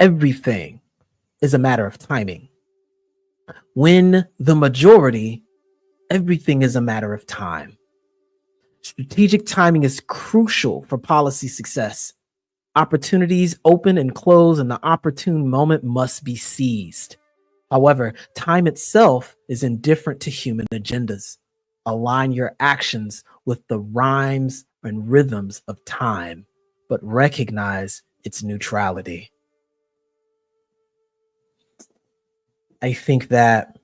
everything is a matter of timing. When the majority, everything is a matter of time. Strategic timing is crucial for policy success. Opportunities open and close, and the opportune moment must be seized. However, time itself is indifferent to human agendas. Align your actions with the rhymes and rhythms of time, but recognize its neutrality. I think that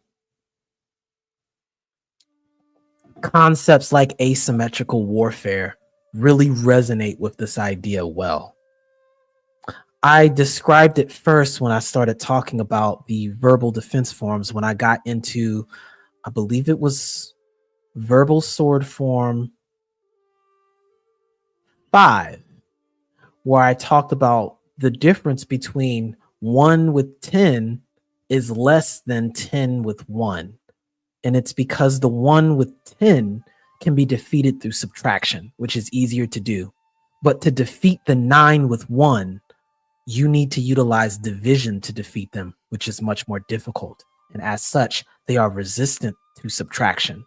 concepts like asymmetrical warfare really resonate with this idea well. I described it first when I started talking about the verbal defense forms when I got into, I believe it was verbal sword form 5, where I talked about the difference between 1 with 10 is less than 10 with 1. And it's because the 1 with 10 can be defeated through subtraction, which is easier to do. But to defeat the 9 with 1, you need to utilize division to defeat them, which is much more difficult. And as such, they are resistant to subtraction.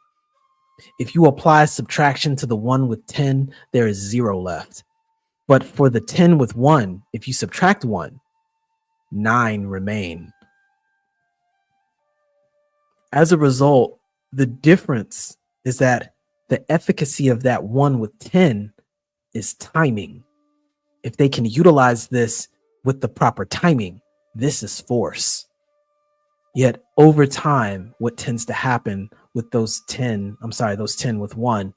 If you apply subtraction to the 1 with 10, there is 0 left. But for the 10 with 1, if you subtract 1, 9 remain. As a result, the difference is that the efficacy of that 1 with 10 is timing. If they can utilize this with the proper timing, this is force. Yet over time, what tends to happen with those 10 with 1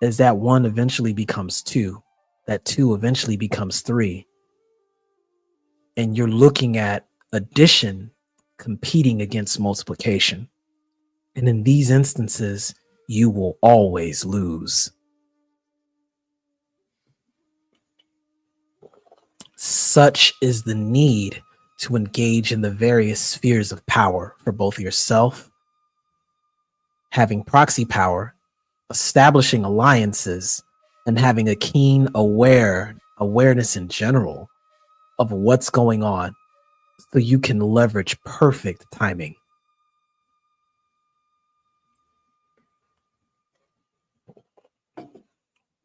is that 1 eventually becomes 2. That 2 eventually becomes 3. And you're looking at addition competing against multiplication. And in these instances, you will always lose. Such is the need to engage in the various spheres of power for both yourself, having proxy power, establishing alliances, and having a keen awareness in general of what's going on so you can leverage perfect timing.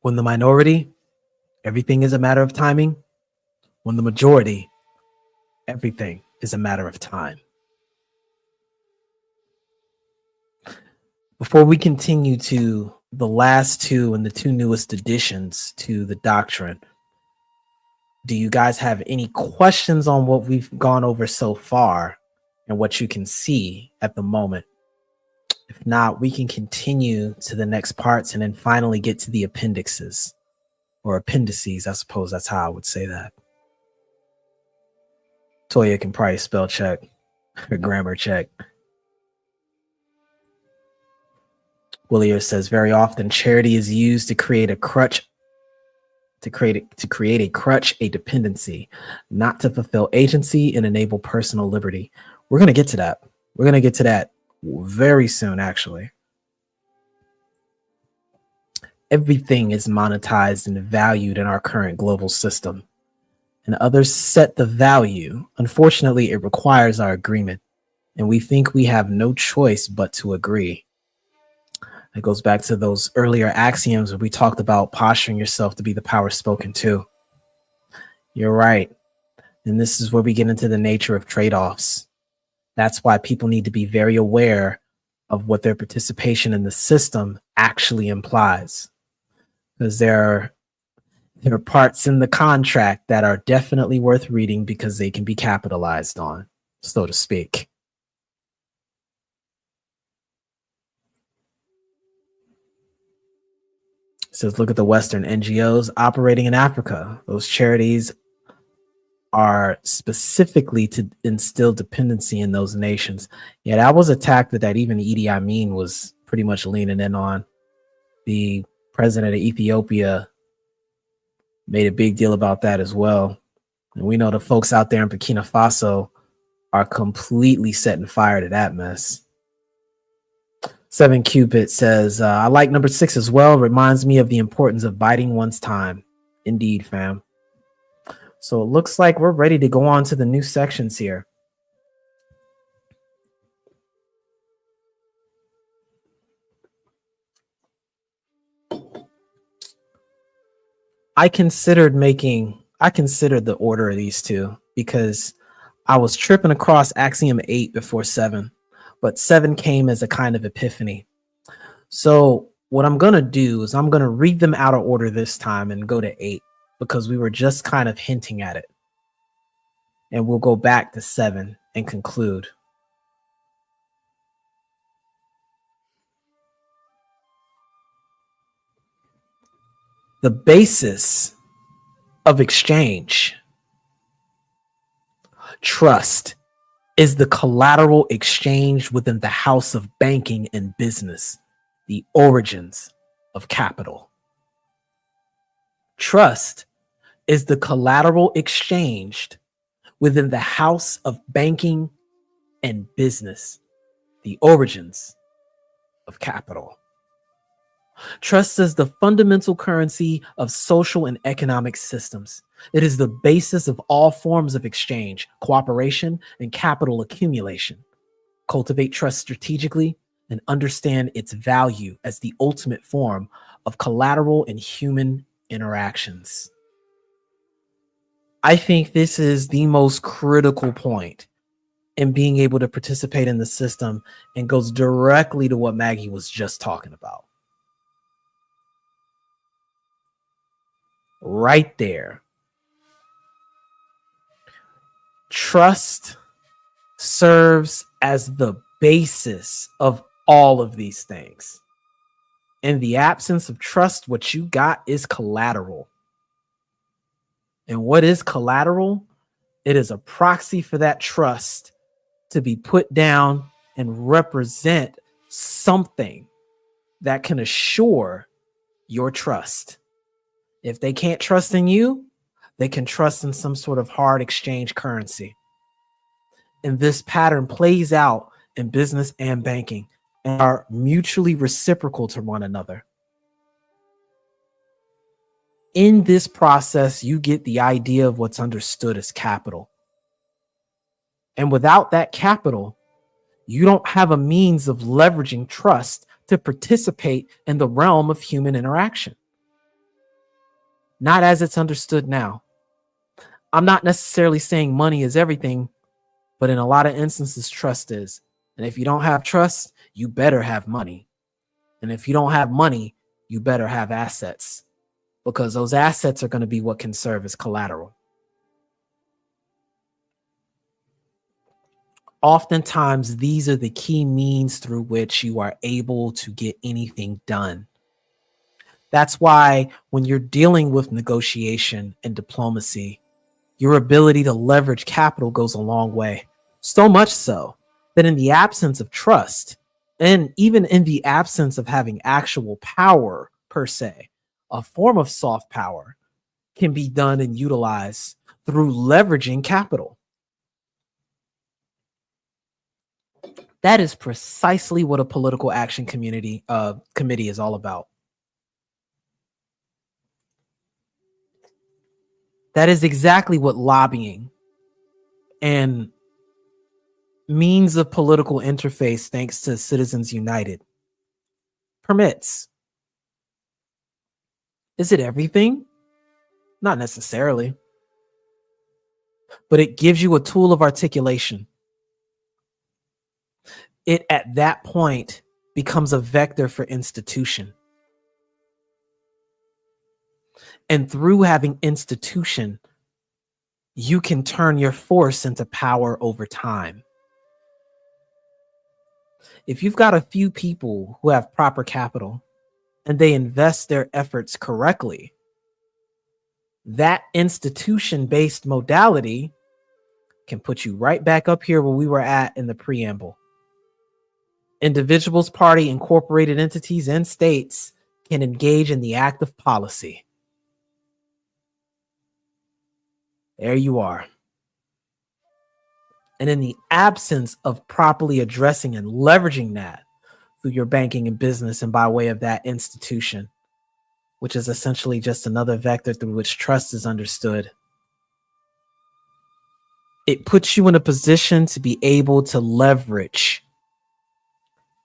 When the minority, everything is a matter of timing. When the majority, everything is a matter of time. Before we continue to the last two and the two newest additions to the doctrine, do you guys have any questions on what we've gone over so far and what you can see at the moment If not, we can continue to the next parts and then finally get to the appendixes or appendices. I suppose that's how I would say that. Toya can probably spell check or grammar check. Willier says very often charity is used to create a crutch, a dependency, not to fulfill agency and enable personal liberty. We're going to get to that. We're going to get to that very soon, actually. Everything is monetized and valued in our current global system, and others set the value. Unfortunately, it requires our agreement, and we think we have no choice but to agree. It goes back to those earlier axioms where we talked about posturing yourself to be the power spoken to. You're right. And this is where we get into the nature of trade-offs. That's why people need to be very aware of what their participation in the system actually implies. Because there are parts in the contract that are definitely worth reading because they can be capitalized on, so to speak. It says, look at the Western NGOs operating in Africa. Those charities are specifically to instill dependency in those nations. Yeah, that was a tactic that even Idi Amin was pretty much leaning in on. The president of Ethiopia made a big deal about that as well. And we know the folks out there in Burkina Faso are completely setting fire to that mess. 7 Cupid says, I like number 6 as well. Reminds me of the importance of biding one's time. Indeed, fam. So it looks like we're ready to go on to the new sections here. I considered the order of these two because I was tripping across Axiom 8 before 7, but 7 came as a kind of epiphany. So what I'm going to do is I'm going to read them out of order this time and go to 8 because we were just kind of hinting at it. And we'll go back to 7 and conclude. The basis of exchange, trust, is the collateral exchange within the house of banking and business, the origins of capital. Trust is the collateral exchanged within the house of banking and business, the origins of capital. Trust is the fundamental currency of social and economic systems. It is the basis of all forms of exchange, cooperation, and capital accumulation. Cultivate trust strategically and understand its value as the ultimate form of collateral in human interactions. I think this is the most critical point in being able to participate in the system and goes directly to what Maggie was just talking about. Right there. Trust serves as the basis of all of these things. In the absence of trust, what you got is collateral. And what is collateral? It is a proxy for that trust to be put down and represent something that can assure your trust. If they can't trust in you, they can trust in some sort of hard exchange currency. And this pattern plays out in business and banking and are mutually reciprocal to one another. In this process, you get the idea of what's understood as capital. And without that capital, you don't have a means of leveraging trust to participate in the realm of human interaction. Not as it's understood now. I'm not necessarily saying money is everything, but in a lot of instances, trust is. And if you don't have trust, you better have money. And if you don't have money, you better have assets, because those assets are going to be what can serve as collateral. Oftentimes, these are the key means through which you are able to get anything done. That's why when you're dealing with negotiation and diplomacy, your ability to leverage capital goes a long way. So much so that in the absence of trust, and even in the absence of having actual power per se, a form of soft power can be done and utilized through leveraging capital. That is precisely what a political action committee is all about. That is exactly what lobbying and means of political interface, thanks to Citizens United, permits. Is it everything? Not necessarily. But it gives you a tool of articulation. It, at that point, becomes a vector for institution. And through having institution, you can turn your force into power over time. If you've got a few people who have proper capital and they invest their efforts correctly, that institution-based modality can put you right back up here where we were at in the preamble. Individuals, party, incorporated entities, and states can engage in the act of policy. There you are. And in the absence of properly addressing and leveraging that through your banking and business and by way of that institution, which is essentially just another vector through which trust is understood, it puts you in a position to be able to leverage.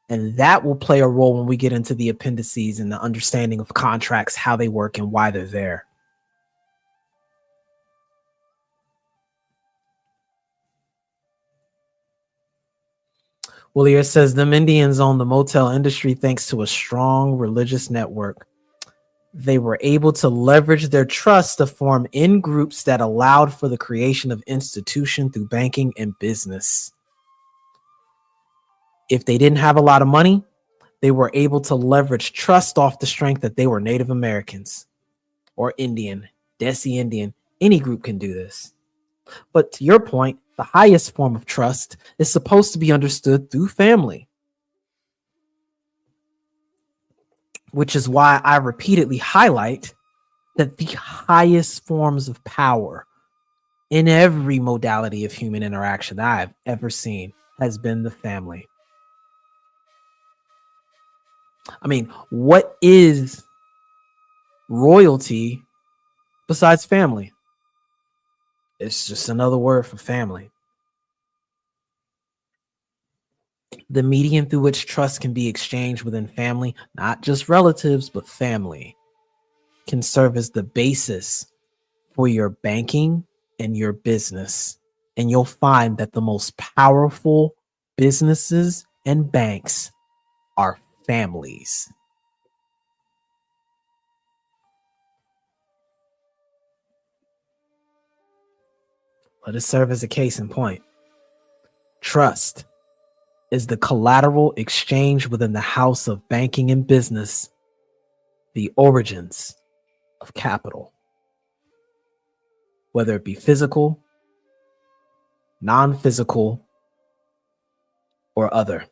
And that will play a role when we get into the appendices and the understanding of contracts, how they work and why they're there. Willier says, them Indians own the motel industry thanks to a strong religious network. They were able to leverage their trust to form in groups that allowed for the creation of institution through banking and business. If they didn't have a lot of money, they were able to leverage trust off the strength that they were Native Americans or Indian, Desi Indian. Any group can do this. But to your point, the highest form of trust is supposed to be understood through family, which is why I repeatedly highlight that the highest forms of power in every modality of human interaction that I've ever seen has been the family. I mean, what is royalty besides family? It's just another word for family. The medium through which trust can be exchanged within family, not just relatives, but family, can serve as the basis for your banking and your business. And you'll find that the most powerful businesses and banks are families. Let it serve as a case in point. Trust is the collateral exchange within the house of banking and business, the origins of capital, whether it be physical, non-physical, or other.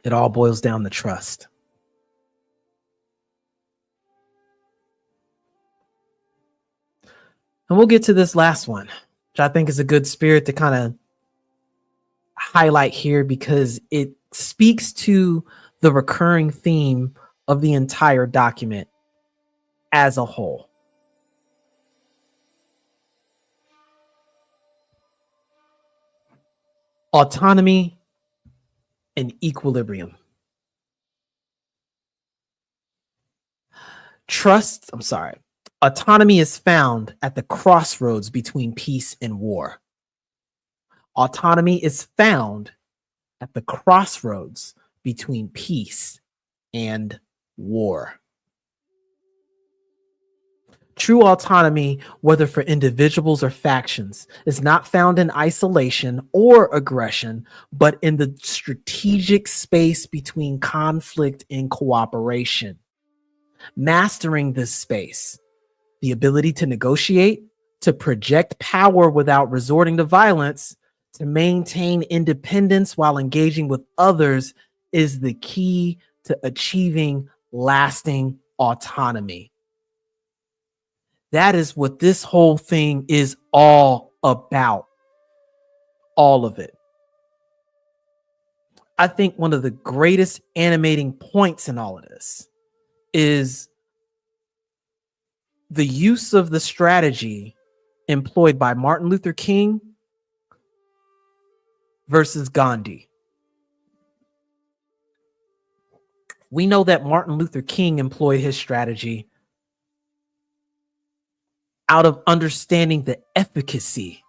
It all boils down to trust. And we'll get to this last one, which I think is a good spirit to kind of highlight here because it speaks to the recurring theme of the entire document as a whole. Autonomy and equilibrium. Autonomy is found at the crossroads between peace and war. Autonomy is found at the crossroads between peace and war. True autonomy, whether for individuals or factions, is not found in isolation or aggression, but in the strategic space between conflict and cooperation. Mastering this space, the ability to negotiate, to project power without resorting to violence, to maintain independence while engaging with others, is the key to achieving lasting autonomy. That is what this whole thing is all about. All of it. I think one of the greatest animating points in all of this is the use of the strategy employed by Martin Luther King versus Gandhi. We know that Martin Luther King employed his strategy out of understanding the efficacy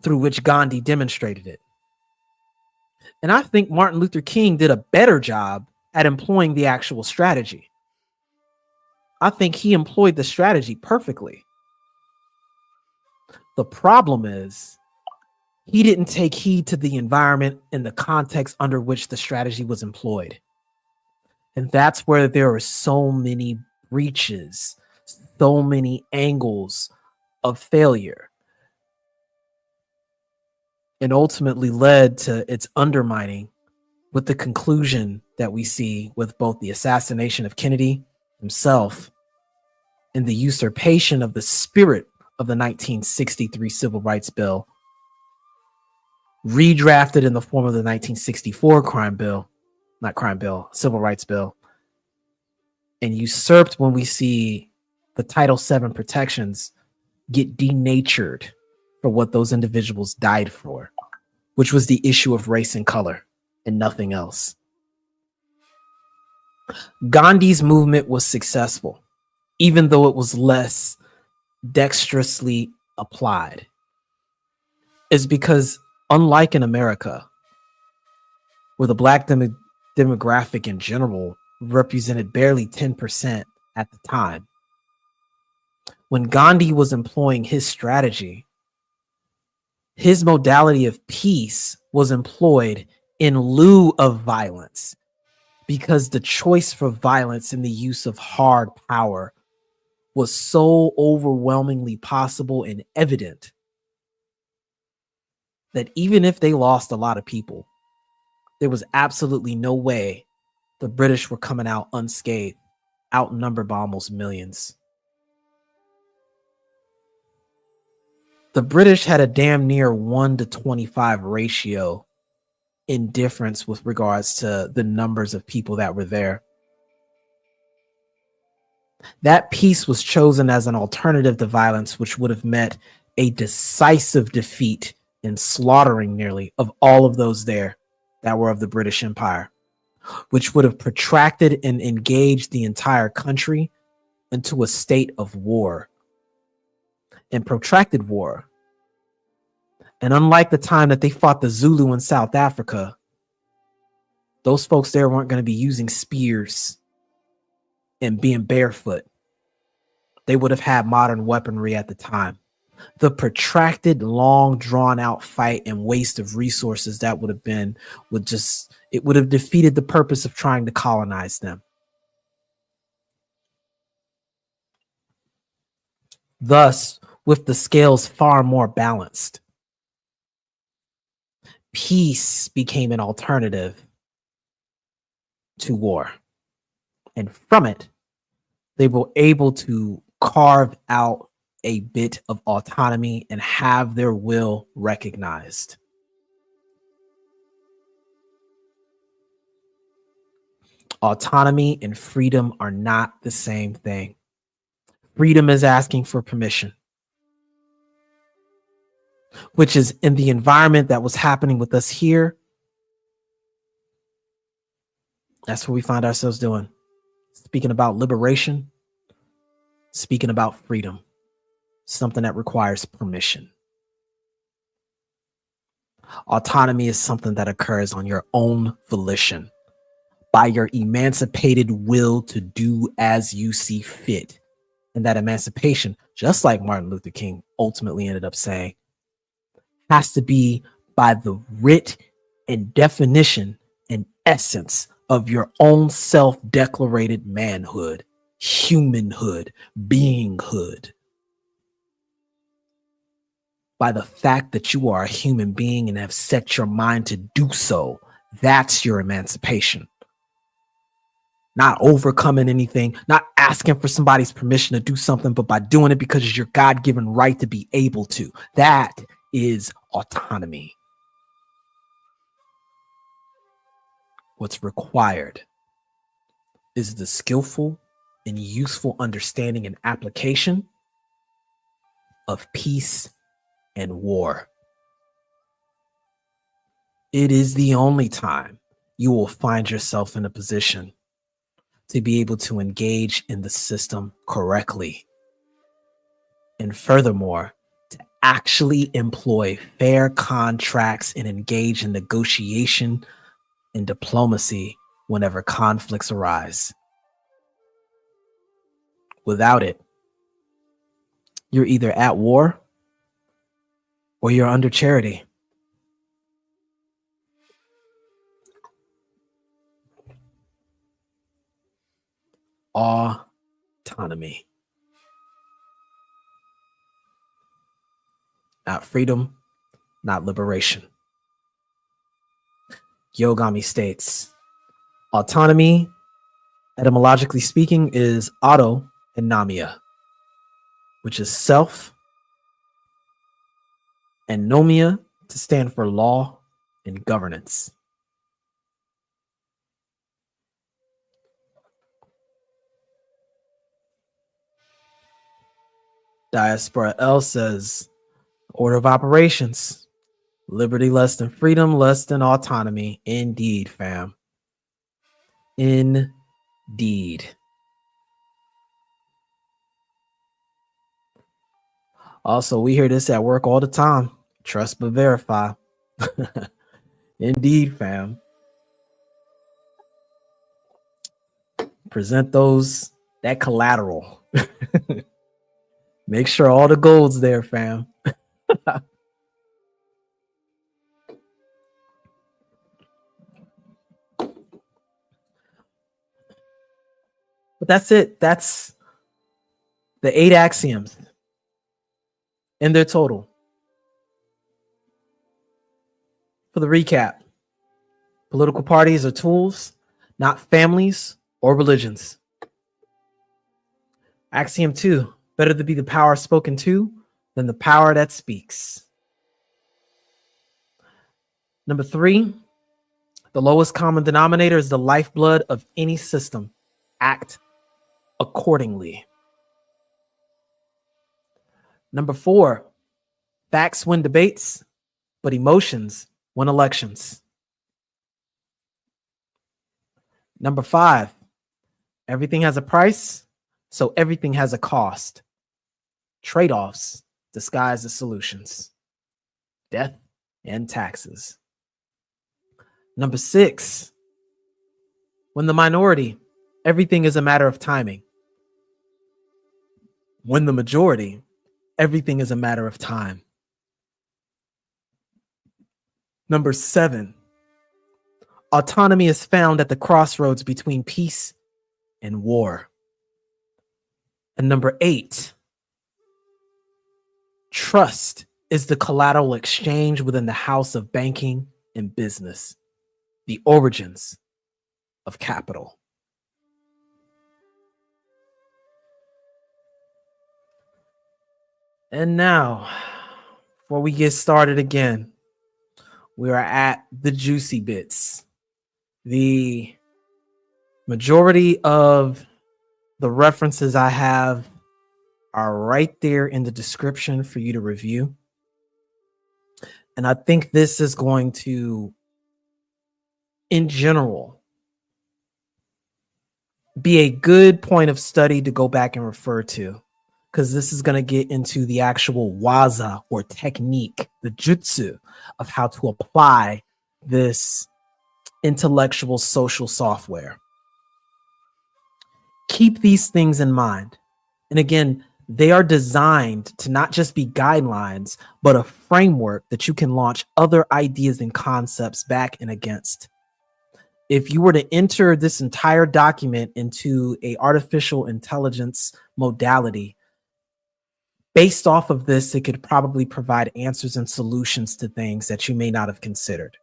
through which Gandhi demonstrated it. And I think Martin Luther King did a better job at employing the actual strategy. I think he employed the strategy perfectly. The problem is he didn't take heed to the environment and the context under which the strategy was employed. And that's where there are so many breaches, so many angles of failure, and ultimately led to its undermining, with the conclusion that we see with both the assassination of Kennedy himself and the usurpation of the spirit of the 1963 Civil Rights Bill, redrafted in the form of the 1964 Civil Rights Bill, and usurped when we see the Title VII protections get denatured for what those individuals died for, which was the issue of race and color and nothing else. Gandhi's movement was successful, even though it was less dexterously applied, is because unlike in America, where the Black demographic in general represented barely 10% at the time, when Gandhi was employing his strategy, his modality of peace was employed in lieu of violence, because the choice for violence and the use of hard power was so overwhelmingly possible and evident that even if they lost a lot of people, there was absolutely no way the British were coming out unscathed, outnumbered by almost millions. The British had a damn near 1 to 25 ratio in difference with regards to the numbers of people that were there. That peace was chosen as an alternative to violence, which would have met a decisive defeat and slaughtering nearly of all of those there that were of the British Empire, which would have protracted and engaged the entire country into a state of war and protracted war. And unlike the time that they fought the Zulu in South Africa, those folks there weren't going to be using spears and being barefoot. They would have had modern weaponry at the time. The protracted, long, drawn-out fight and waste of resources that would have been it would have defeated the purpose of trying to colonize them. Thus, with the scales far more balanced, peace became an alternative to war. And from it, they were able to carve out a bit of autonomy and have their will recognized. Autonomy and freedom are not the same thing. Freedom is asking for permission, which is in the environment that was happening with us here. That's what we find ourselves doing. Speaking about liberation, speaking about freedom, something that requires permission. Autonomy is something that occurs on your own volition, by your emancipated will to do as you see fit. And that emancipation, just like Martin Luther King ultimately ended up saying, has to be by the writ and definition and essence of your own self-declarated manhood, humanhood, beinghood. By the fact that you are a human being and have set your mind to do so, that's your emancipation. Not overcoming anything, not asking for somebody's permission to do something, but by doing it because it's your God-given right to be able to. That is autonomy. What's required is the skillful and useful understanding and application of peace and war. It is the only time you will find yourself in a position to be able to engage in the system correctly. And furthermore, to actually employ fair contracts and engage in negotiation and diplomacy whenever conflicts arise. Without it, you're either at war or you're under charity. Autonomy. Not freedom, not liberation. Yogami states, autonomy, etymologically speaking, is auto and nomia, which is self, and nomia to stand for law and governance. Diaspora L says, order of operations, liberty less than freedom, less than autonomy. Indeed, fam. Indeed. Also, we hear this at work all the time. Trust but verify. Indeed, fam. Present that collateral. Make sure all the gold's there, fam. But that's it. That's the 8 axioms in their total. For the recap, political parties are tools, not families or religions. Axiom 2, better to be the power spoken to than the power that speaks. Number 3, the lowest common denominator is the lifeblood of any system. Act accordingly. Number 4, facts win debates, but emotions win elections. Number 5, everything has a price, so everything has a cost. Trade-offs disguise as solutions. Death and taxes. Number 6, when the minority, everything is a matter of timing. When the majority, everything is a matter of time. Number 7, autonomy is found at the crossroads between peace and war. And number 8, trust is the collateral exchange within the house of banking and business, the origins of capital. And now, before we get started again, we are at the juicy bits. The majority of the references I have are right there in the description for you to review. And I think this is going to, in general, be a good point of study to go back and refer to, because this is going to get into the actual waza or technique, the jutsu of how to apply this intellectual social software. Keep these things in mind. And again, they are designed to not just be guidelines, but a framework that you can launch other ideas and concepts back and against. If you were to enter this entire document into a artificial intelligence modality, based off of this, it could probably provide answers and solutions to things that you may not have considered.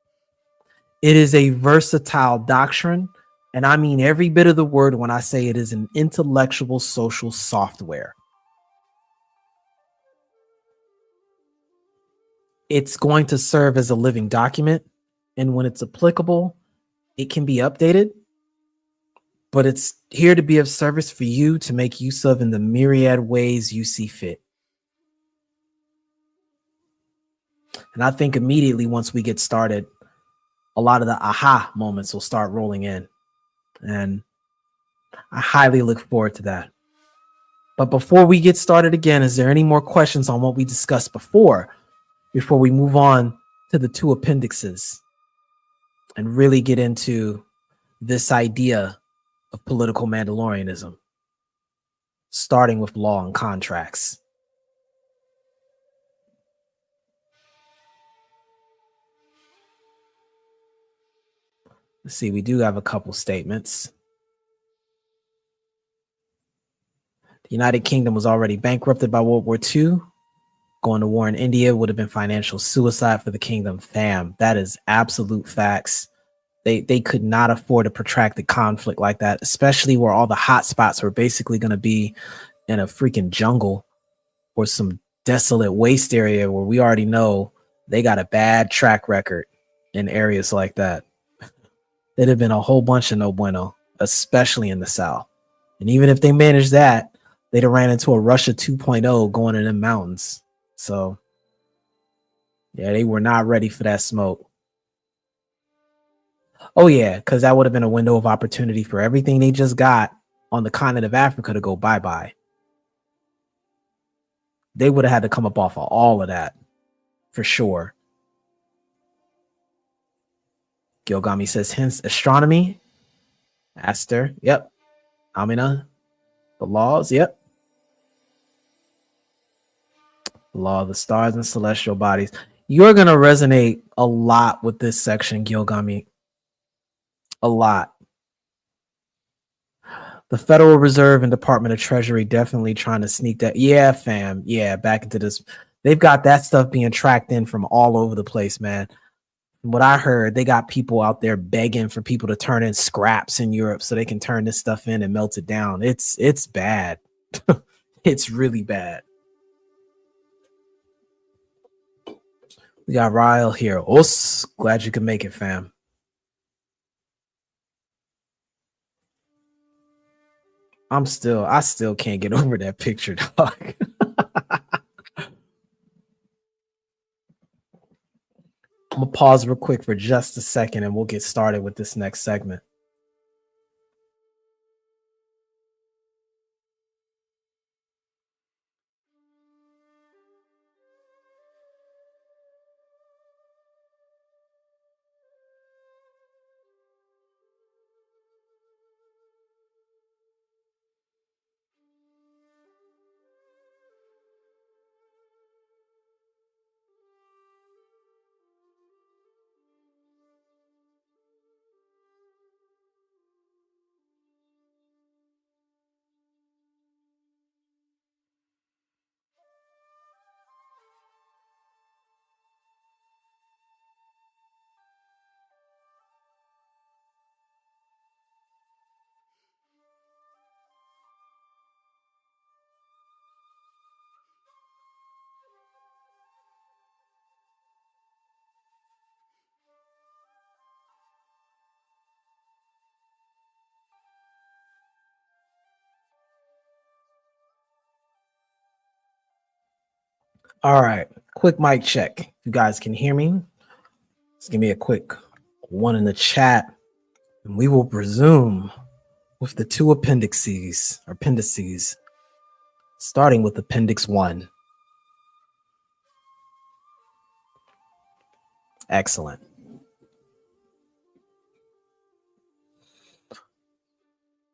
It is a versatile doctrine, and I mean every bit of the word when I say it is an intellectual social software. It's going to serve as a living document, and when it's applicable, it can be updated, but it's here to be of service for you to make use of in the myriad ways you see fit. And I think immediately once we get started, a lot of the aha moments will start rolling in. And I highly look forward to that. But before we get started again, is there any more questions on what we discussed before we move on to the two appendixes and really get into this idea of political Mandalorianism, starting with law and contracts? Let's see, we do have a couple statements. The United Kingdom was already bankrupted by World War II. Going to war in India would have been financial suicide for the kingdom. Fam, that is absolute facts. They could not afford a protracted conflict like that, especially where all the hot spots were basically going to be in a freaking jungle or some desolate waste area where we already know they got a bad track record in areas like that. There'd have been a whole bunch of no bueno, especially in the South. And even if they managed that, they'd have ran into a Russia 2.0 going in the mountains. So, yeah, they were not ready for that smoke. Oh, yeah, because that would have been a window of opportunity for everything they just got on the continent of Africa to go bye-bye. They would have had to come up off of all of that, for sure. Gilgami says, hence astronomy. Aster, yep. Amina, the laws, yep. The law of the stars and celestial bodies. You're going to resonate a lot with this section, Gilgami. A lot. The Federal Reserve and Department of Treasury definitely trying to sneak that. Yeah, fam. Yeah, back into this. They've got that stuff being tracked in from all over the place, man. What I heard, they got people out there begging for people to turn in scraps in Europe so they can turn this stuff in and melt it down. It's bad. It's really bad. We got Ryle here. Os, glad you could make it, fam. I still can't get over that picture, dog. I'm gonna pause real quick for just a second and we'll get started with this next segment. All right, quick mic check. You guys can hear me? Just give me a quick one in the chat, and we will resume with the two appendices, starting with Appendix 1. Excellent.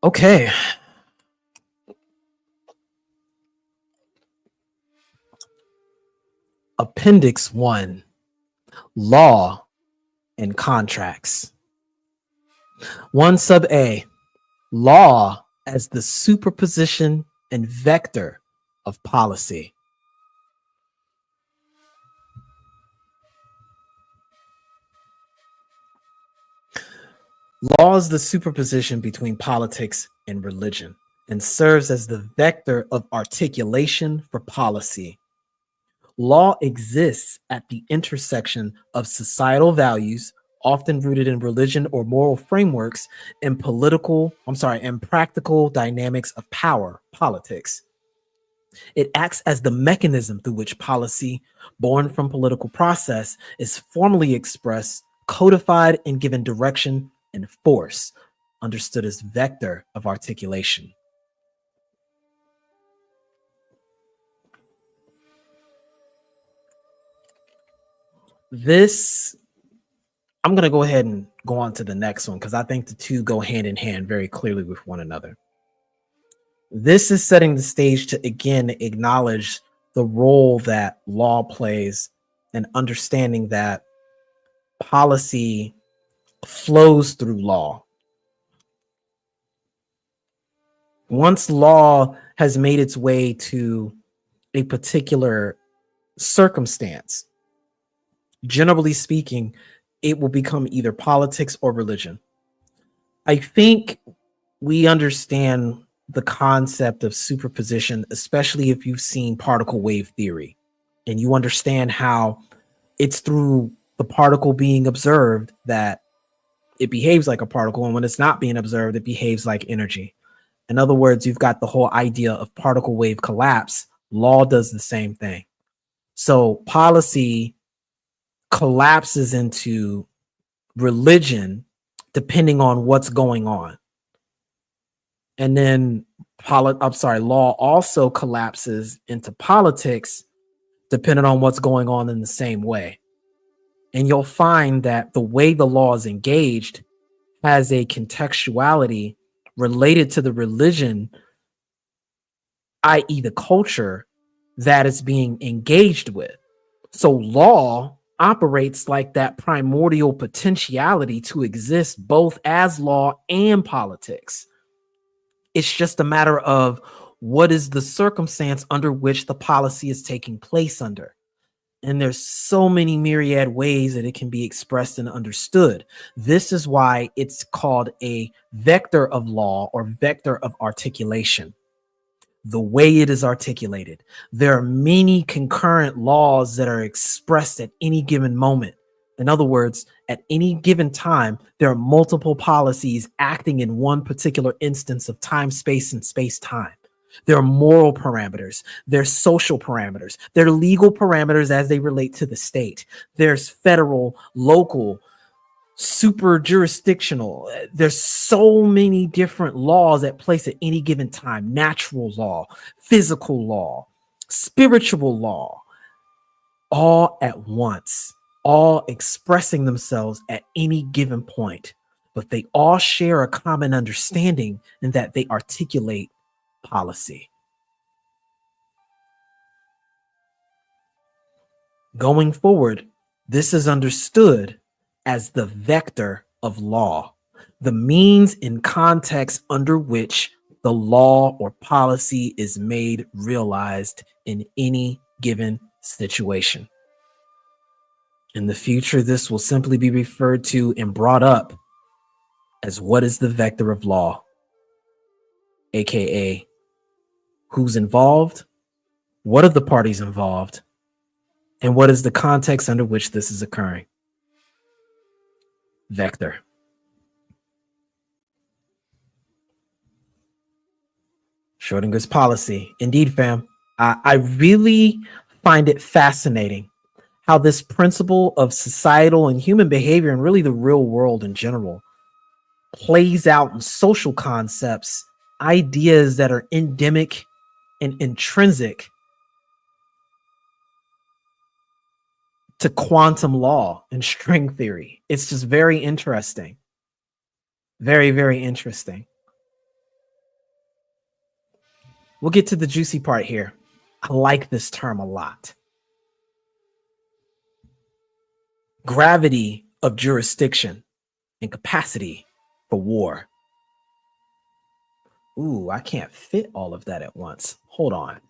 Okay. Appendix 1, Law and Contracts. 1 sub A, law as the superposition and vector of policy. Law is the superposition between politics and religion and serves as the vector of articulation for policy. Law exists at the intersection of societal values, often rooted in religion or moral frameworks, and practical dynamics of power, politics. It acts as the mechanism through which policy, born from political process, is formally expressed, codified, and given direction and force, understood as vector of articulation. This, I'm going to go ahead and go on to the next one because I think the two go hand in hand very clearly with one another. This is setting the stage to again acknowledge the role that law plays and understanding that policy flows through law. Once law has made its way to a particular circumstance, generally speaking, it will become either politics or religion. I think we understand the concept of superposition, especially if you've seen particle wave theory and you understand how it's through the particle being observed that it behaves like a particle, and when it's not being observed, it behaves like energy. In other words, you've got the whole idea of particle wave collapse. Law does the same thing. So policy collapses into religion depending on what's going on. And then law also collapses into politics depending on what's going on in the same way. And you'll find that the way the law is engaged has a contextuality related to the religion, i.e. the culture that is being engaged with. So law operates like that primordial potentiality to exist both as law and politics. It's just a matter of what is the circumstance under which the policy is taking place under. And there's so many myriad ways that it can be expressed and understood. This is why it's called a vector of law or vector of articulation. The way it is articulated. There are many concurrent laws that are expressed at any given moment. In other words, at any given time, there are multiple policies acting in one particular instance of time, space, and space-time. There are moral parameters. There's social parameters. There are legal parameters as they relate to the state. There's federal, local, super jurisdictional. There's so many different laws at place at any given time. Natural law, physical law, spiritual law, all at once, all expressing themselves at any given point. But they all share a common understanding in that they articulate policy. Going forward, this is understood as the vector of law, the means and context under which the law or policy is made realized in any given situation. In the future, this will simply be referred to and brought up as what is the vector of law, aka who's involved, what are the parties involved, and what is the context under which this is occurring. Vector. Schrodinger's policy. Indeed, fam. I really find it fascinating how this principle of societal and human behavior and really the real world in general plays out in social concepts, ideas that are endemic and intrinsic to quantum law and string theory. It's just very interesting. Very, very interesting. We'll get to the juicy part here. I like this term a lot. gravity of jurisdiction and capacity for war. Ooh, I can't fit all of that at once. Hold on.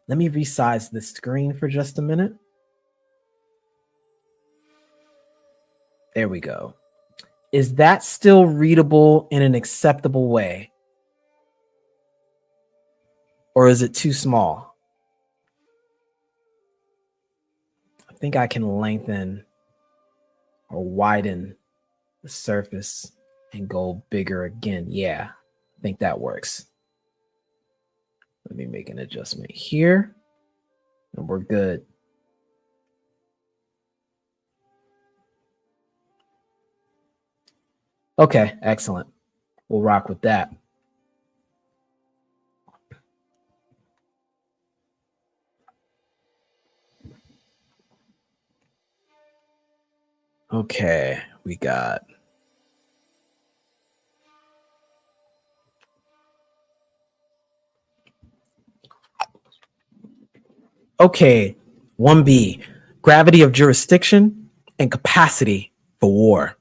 Let me resize the screen for just a minute. There we go. Is that still readable in an acceptable way? Or is it too small? I think I can lengthen or widen the surface and go bigger again. Yeah, I think that works. Let me make an adjustment here and we're good. Okay, excellent. We'll rock with that. Okay, we got okay, 1B, gravity of jurisdiction and capacity for war.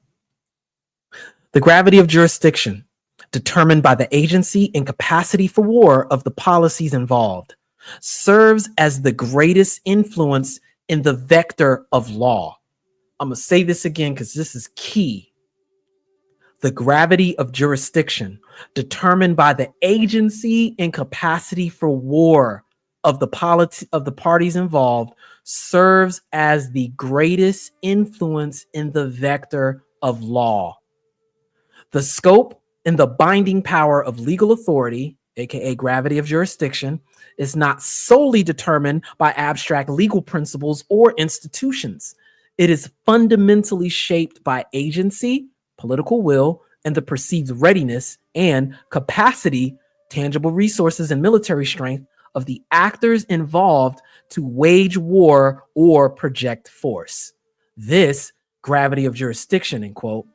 The gravity of jurisdiction, determined by the agency and capacity for war of the policies involved, serves as the greatest influence in the vector of law. I'm going to say this again because this is key. The gravity of jurisdiction, determined by the agency and capacity for war of the parties involved, serves as the greatest influence in the vector of law. The scope and the binding power of legal authority, aka gravity of jurisdiction, is not solely determined by abstract legal principles or institutions. It is fundamentally shaped by agency, political will, and the perceived readiness and capacity, tangible resources, and military strength of the actors involved to wage war or project force. This gravity of jurisdiction, end quote,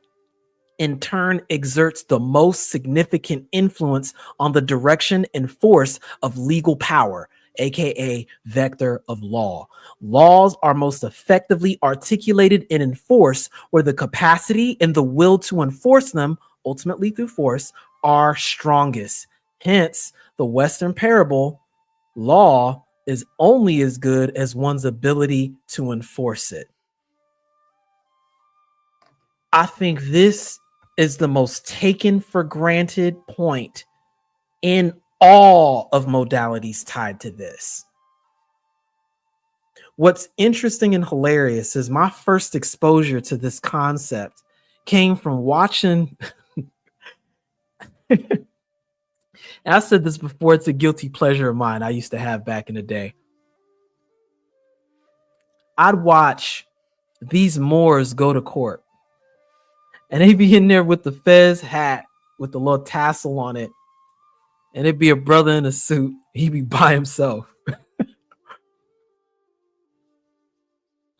in turn exerts the most significant influence on the direction and force of legal power, aka vector of law. Laws are most effectively articulated and enforced where the capacity and the will to enforce them, ultimately through force, are strongest. Hence, the Western parable, law is only as good as one's ability to enforce it. I think this is the most taken for granted point in all of modalities tied to this. What's interesting and hilarious is my first exposure to this concept came from watching. I said this before, it's a guilty pleasure of mine I used to have back in the day. I'd watch these Moors go to court. And they'd be in there with the fez hat with the little tassel on it. And it'd be a brother in a suit. He'd be by himself.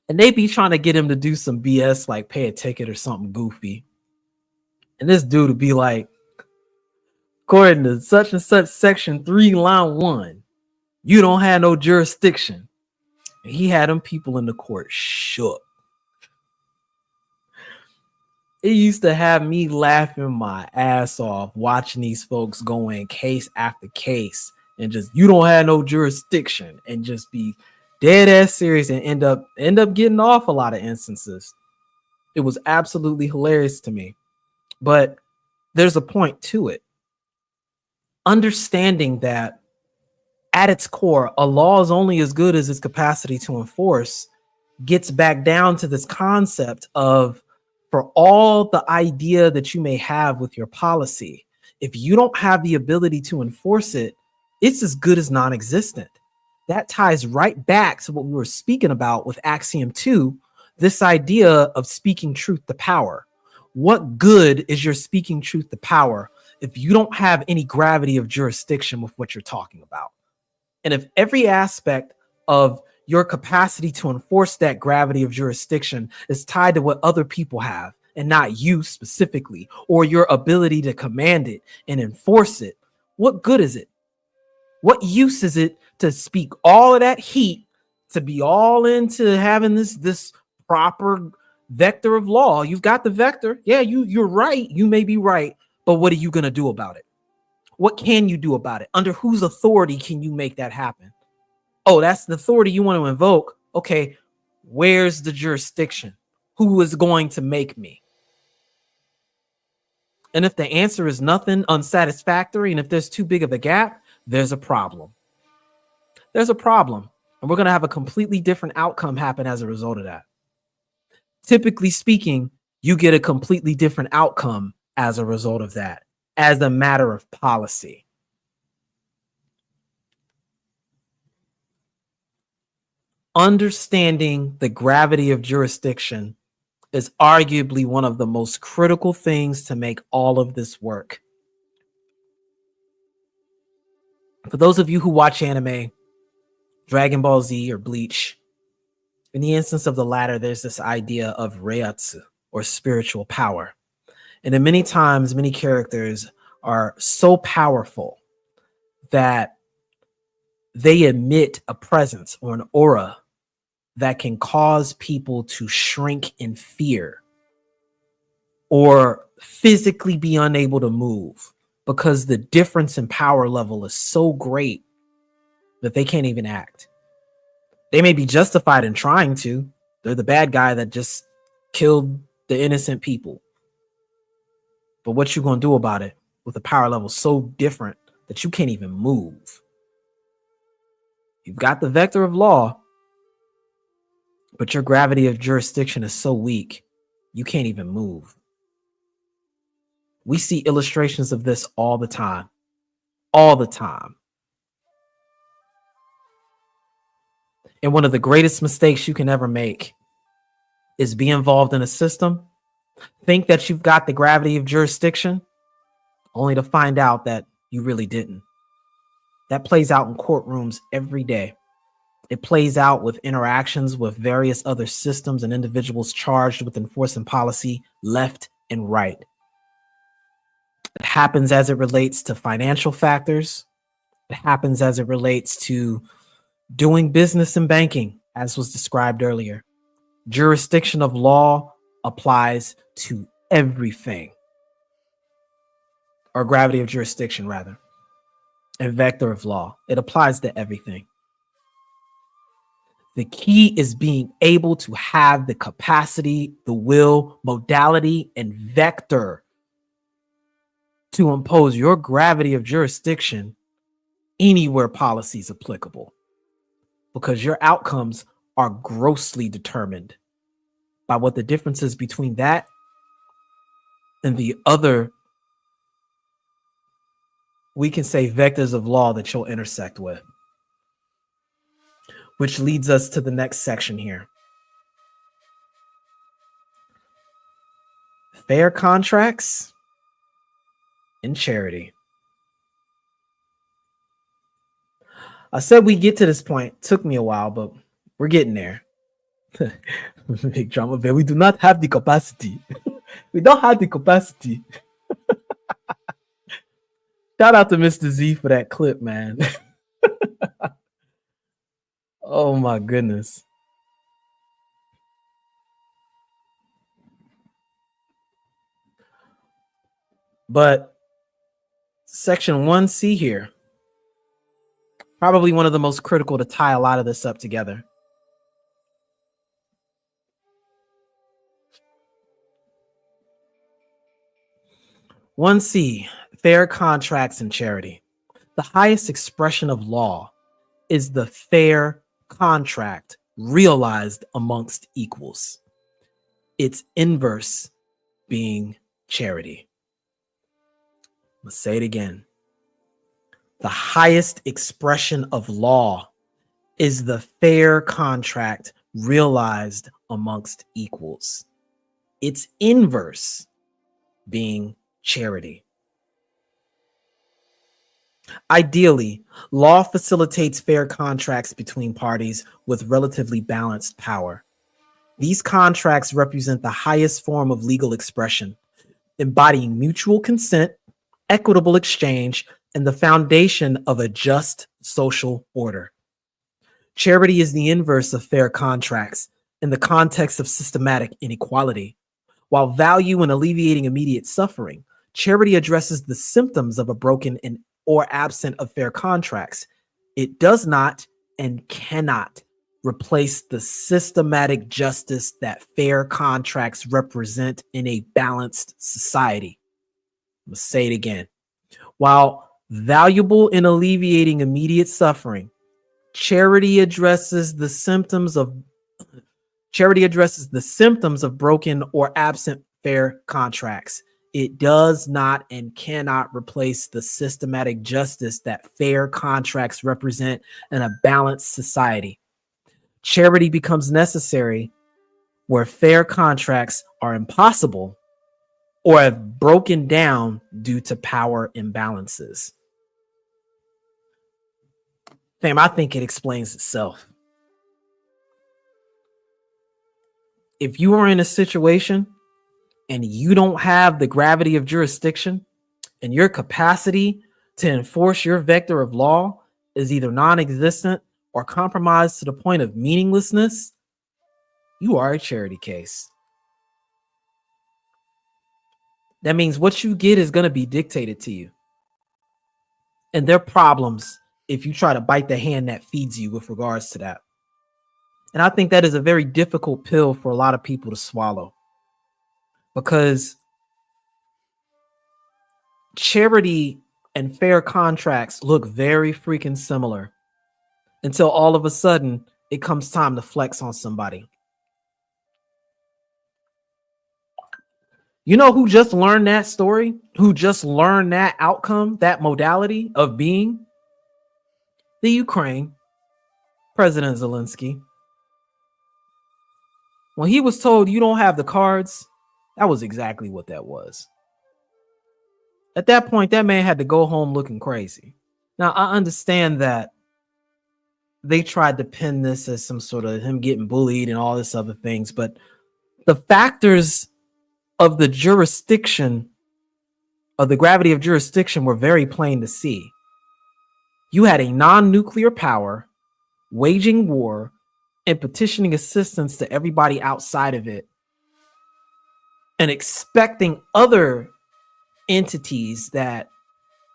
And they'd be trying to get him to do some BS, like pay a ticket or something goofy. And this dude would be like, according to such and such section 3, line 1, you don't have no jurisdiction. And he had them people in the court shook. It used to have me laughing my ass off watching these folks go in case after case and just, you don't have no jurisdiction, and just be dead ass serious and end up getting off a lot of instances. It was absolutely hilarious to me. But there's a point to it. Understanding that at its core, a law is only as good as its capacity to enforce gets back down to this concept of, for all the idea that you may have with your policy, if you don't have the ability to enforce it, it's as good as non-existent. That ties right back to what we were speaking about with Axiom 2, this idea of speaking truth to power. What good is your speaking truth to power if you don't have any gravity of jurisdiction with what you're talking about? And if every aspect of your capacity to enforce that gravity of jurisdiction is tied to what other people have and not you specifically, or your ability to command it and enforce it, what good is it? What use is it to speak all of that heat, to be all into having this proper vector of law. You've got the vector. Yeah, you're right. You may be right, but what are you going to do about it? What can you do about it? Under whose authority can you make that happen? Oh, that's the authority you want to invoke. Okay, where's the jurisdiction? Who is going to make me? And if the answer is nothing, unsatisfactory, and if there's too big of a gap, there's a problem. There's a problem. And we're going to have a completely different outcome happen as a result of that. Typically speaking, you get a completely different outcome as a result of that, as a matter of policy. Understanding the gravity of jurisdiction is arguably one of the most critical things to make all of this work. For those of you who watch anime, Dragon Ball Z or Bleach, in the instance of the latter, there's this idea of Reiatsu, or spiritual power. And then many times, many characters are so powerful that they emit a presence or an aura that can cause people to shrink in fear or physically be unable to move because the difference in power level is so great that they can't even act. They may be justified in trying to. They're the bad guy that just killed the innocent people. But what you gonna do about it with a power level so different that you can't even move? You've got the vector of law, but your gravity of jurisdiction is so weak, you can't even move. We see illustrations of this all the time. All the time. And one of the greatest mistakes you can ever make is be involved in a system, think that you've got the gravity of jurisdiction, only to find out that you really didn't. That plays out in courtrooms every day. It plays out with interactions with various other systems and individuals charged with enforcing policy left and right. It happens as it relates to financial factors. It happens as it relates to doing business and banking, as was described earlier. Jurisdiction of law applies to everything, or gravity of jurisdiction, rather, and vector of law. It applies to everything. The key is being able to have the capacity, the will, modality, and vector to impose your gravity of jurisdiction anywhere policy is applicable, because your outcomes are grossly determined by what the difference is between that and the other, we can say, vectors of law that you'll intersect with. Which leads us to the next section here. Fair contracts and charity. I said we get to this point. Took me a while, but we're getting there. Big drama bear. We do not have the capacity. We don't have the capacity. Shout out to Mr. Z for that clip, man. Oh my goodness. But section 1C here, probably one of the most critical to tie a lot of this up together. One C, fair contracts and charity. The highest expression of law is the fair contract realized amongst equals. Its inverse being charity. Let's say it again. The highest expression of law is the fair contract realized amongst equals. Its inverse being charity. Ideally, law facilitates fair contracts between parties with relatively balanced power. These contracts represent the highest form of legal expression, embodying mutual consent, equitable exchange, and the foundation of a just social order. Charity is the inverse of fair contracts, in the context of systematic inequality. While value in alleviating immediate suffering, charity addresses the symptoms of a broken and or absent of fair contracts. It does not and cannot replace the systematic justice that fair contracts represent in a balanced society. I'm going to say it again. While valuable in alleviating immediate suffering, charity addresses the symptoms of broken or absent fair contracts. It does not and cannot replace the systematic justice that fair contracts represent in a balanced society. Charity becomes necessary where fair contracts are impossible or have broken down due to power imbalances. Fam, I think it explains itself. If you are in a situation and you don't have the gravity of jurisdiction and your capacity to enforce your vector of law is either non-existent or compromised to the point of meaninglessness, you are a charity case. That means what you get is going to be dictated to you. And there are problems if you try to bite the hand that feeds you with regards to that. And I think that is a very difficult pill for a lot of people to swallow, because charity and fair contracts look very freaking similar until all of a sudden it comes time to flex on somebody. You know who just learned that story? Who just learned that outcome, that modality of being? The Ukraine, President Zelensky. When he was told you don't have the cards, that was exactly what that was. At that point, that man had to go home looking crazy. Now, I understand that they tried to pin this as some sort of him getting bullied and all this other things, but the factors of the jurisdiction, of the gravity of jurisdiction, were very plain to see. You had a non-nuclear power waging war and petitioning assistance to everybody outside of it, and expecting other entities that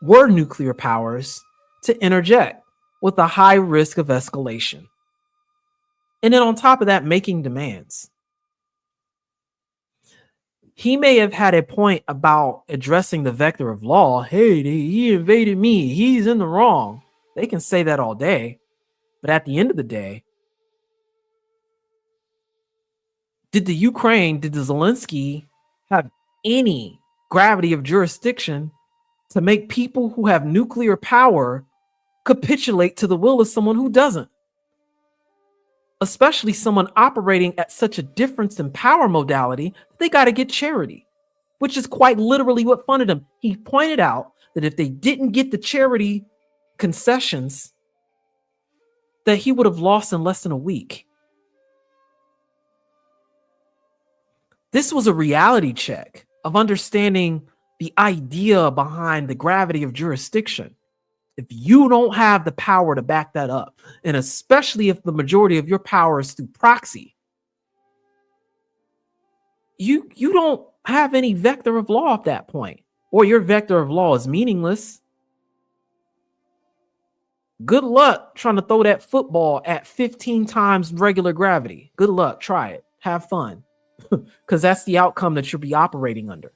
were nuclear powers to interject with a high risk of escalation. And then on top of that, making demands. He may have had a point about addressing the vector of law. Hey, he invaded me. He's in the wrong. They can say that all day. But at the end of the day, did the Zelensky have any gravity of jurisdiction to make people who have nuclear power capitulate to the will of someone who doesn't? Especially someone operating at such a difference in power modality, they got to get charity, which is quite literally what funded him. He pointed out that if they didn't get the charity concessions, that he would have lost in less than a week. This was a reality check of understanding the idea behind the gravity of jurisdiction. If you don't have the power to back that up, and especially if the majority of your power is through proxy, you don't have any vector of law at that point, or your vector of law is meaningless. Good luck trying to throw that football at 15 times regular gravity. Good luck. Try it. Have fun. Because that's the outcome that you'll be operating under.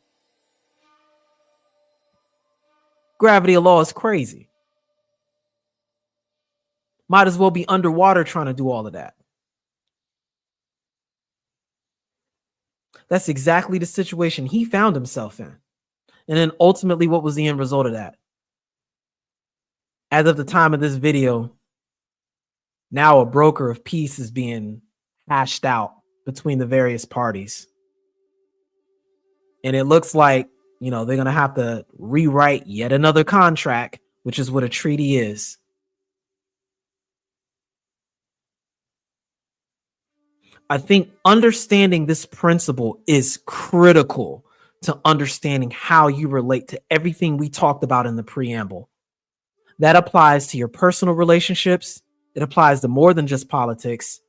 Gravity of law is crazy. Might as well be underwater trying to do all of that. That's exactly the situation he found himself in. And then ultimately, what was the end result of that? As of the time of this video, now a broker of peace is being hashed out between the various parties. And it looks like, they're going to have to rewrite yet another contract, which is what a treaty is. I think understanding this principle is critical to understanding how you relate to everything we talked about in the preamble. That applies to your personal relationships. It applies to more than just politics.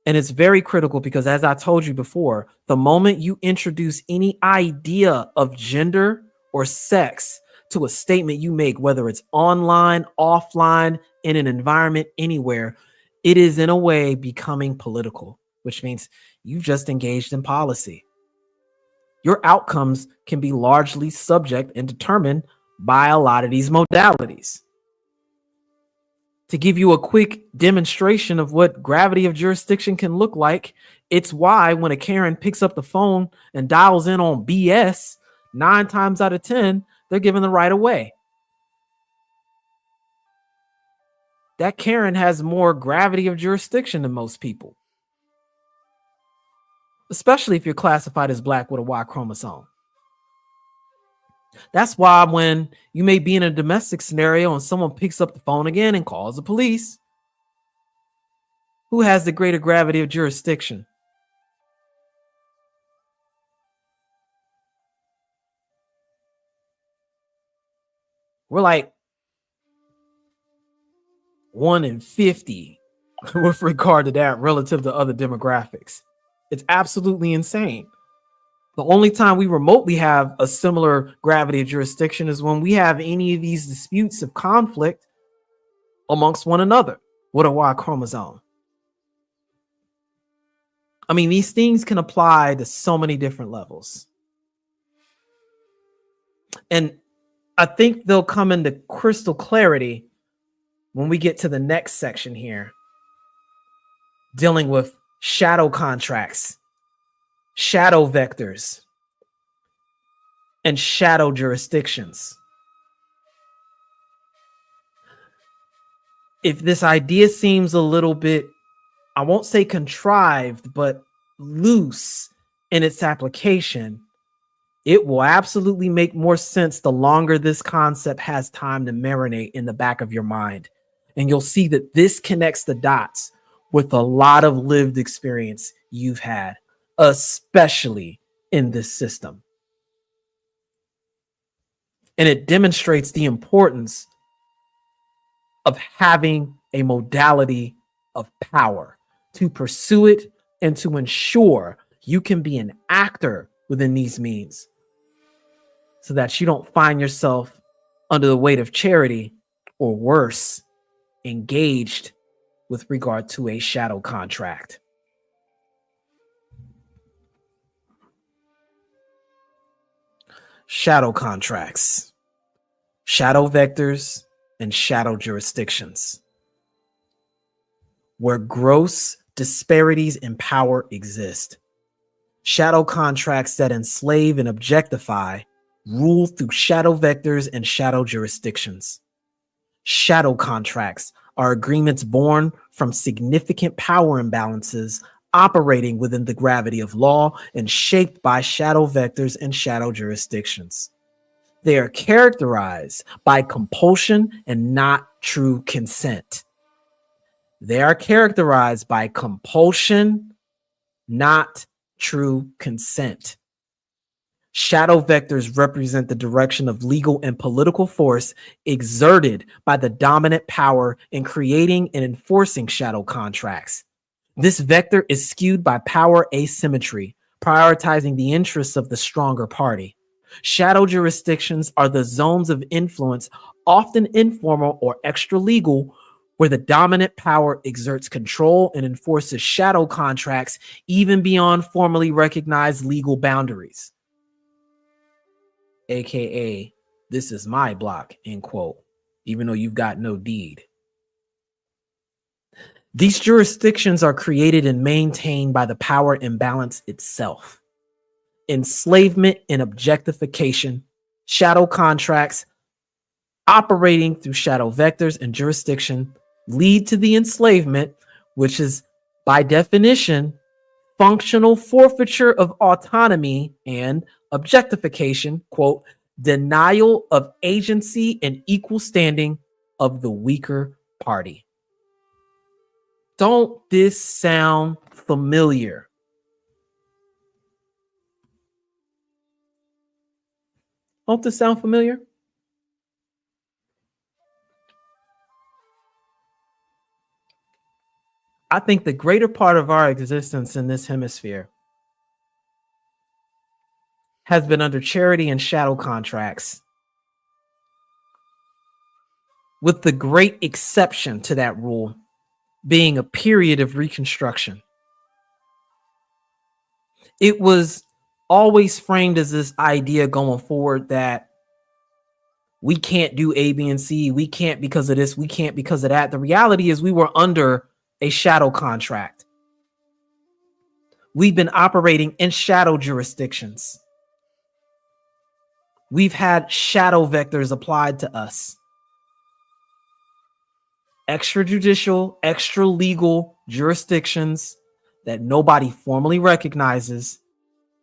And it's very critical because, as I told you before, the moment you introduce any idea of gender or sex to a statement you make, whether it's online, offline, in an environment, anywhere, it is in a way becoming political, which means you've just engaged in policy. Your outcomes can be largely subject and determined by a lot of these modalities. To give you a quick demonstration of what gravity of jurisdiction can look like, it's why when a Karen picks up the phone and dials in on BS, 9 times out of 10, they're given the right of way. That Karen has more gravity of jurisdiction than most people, especially if you're classified as black with a Y chromosome. That's why when you may be in a domestic scenario and someone picks up the phone again and calls the police, who has the greater gravity of jurisdiction? We're like 1 in 50 with regard to that relative to other demographics. It's absolutely insane. The only time we remotely have a similar gravity of jurisdiction is when we have any of these disputes of conflict amongst one another with a Y chromosome. I mean, these things can apply to so many different levels. And I think they'll come into crystal clarity when we get to the next section here, dealing with shadow contracts, shadow vectors, and shadow jurisdictions. If this idea seems a little bit, I won't say contrived, but loose in its application, it will absolutely make more sense the longer this concept has time to marinate in the back of your mind. And you'll see that this connects the dots with a lot of lived experience you've had, especially in this system. And it demonstrates the importance of having a modality of power to pursue it and to ensure you can be an actor within these means so that you don't find yourself under the weight of charity or worse, engaged with regard to a shadow contract. Shadow contracts, shadow vectors, and shadow jurisdictions, where gross disparities in power exist. Shadow contracts that enslave and objectify rule through shadow vectors and shadow jurisdictions. Shadow contracts are agreements born from significant power imbalances operating within the gravity of law and shaped by shadow vectors and shadow jurisdictions. They are characterized by compulsion and not true consent. They are characterized by compulsion, not true consent. Shadow vectors represent the direction of legal and political force exerted by the dominant power in creating and enforcing shadow contracts. This vector is skewed by power asymmetry, prioritizing the interests of the stronger party. Shadow jurisdictions are the zones of influence, often informal or extra-legal, where the dominant power exerts control and enforces shadow contracts even beyond formally recognized legal boundaries. AKA, this is my block, end quote, even though you've got no deed. These jurisdictions are created and maintained by the power imbalance itself. Enslavement and objectification, shadow contracts operating through shadow vectors and jurisdiction lead to the enslavement, which is by definition functional forfeiture of autonomy, and objectification, quote, denial of agency and equal standing of the weaker party. Don't this sound familiar? Don't this sound familiar? I think the greater part of our existence in this hemisphere has been under charity and shadow contracts, with the great exception to that rule being a period of reconstruction. It was always framed as this idea going forward that we can't do A, B, and C. We can't because of this. We can't because of that. The reality is we were under a shadow contract. We've been operating in shadow jurisdictions. We've had shadow vectors applied to us. Extrajudicial, extra legal jurisdictions that nobody formally recognizes.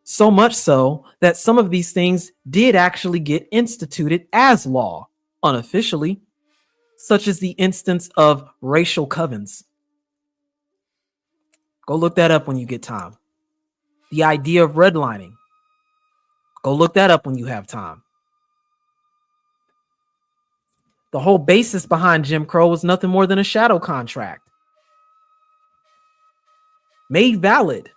So much so that some of these things did actually get instituted as law unofficially, such as the instance of racial covens. Go look that up when you get time. The idea of redlining. Go look that up when you have time. The whole basis behind Jim Crow was nothing more than a shadow contract made valid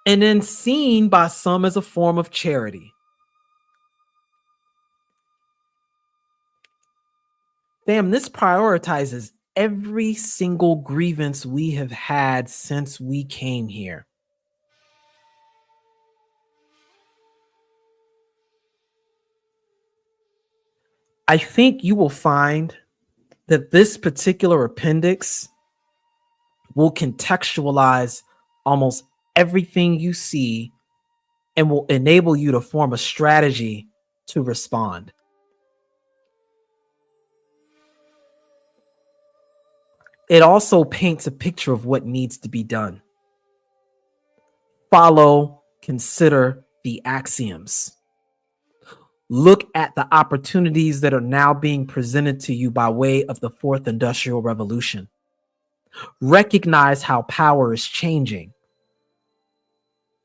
and then seen by some as a form of charity. Damn, this prioritizes every single grievance we have had since we came here. I think you will find that this particular appendix will contextualize almost everything you see and will enable you to form a strategy to respond. It also paints a picture of what needs to be done. Follow, consider the axioms. Look at the opportunities that are now being presented to you by way of the Fourth Industrial Revolution. Recognize how power is changing.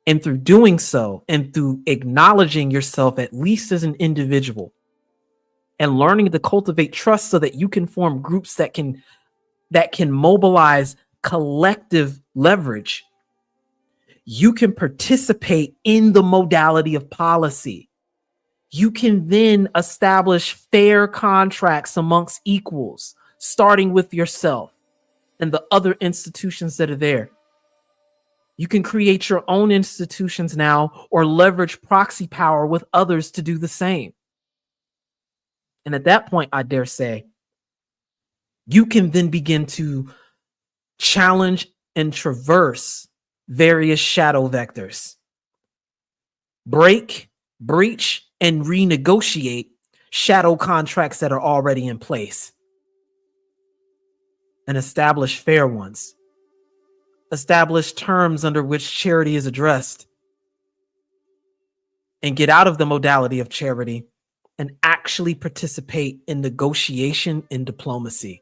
And through doing so, and through acknowledging yourself at least as an individual, and learning to cultivate trust so that you can form groups that can mobilize collective leverage, you can participate in the modality of policy. You can then establish fair contracts amongst equals, starting with yourself and the other institutions that are there. You can create your own institutions now or leverage proxy power with others to do the same. And at that point, I dare say, you can then begin to challenge and traverse various shadow vectors. Break, breach, and renegotiate shadow contracts that are already in place. And establish fair ones. Establish terms under which charity is addressed. And get out of the modality of charity and actually participate in negotiation and diplomacy.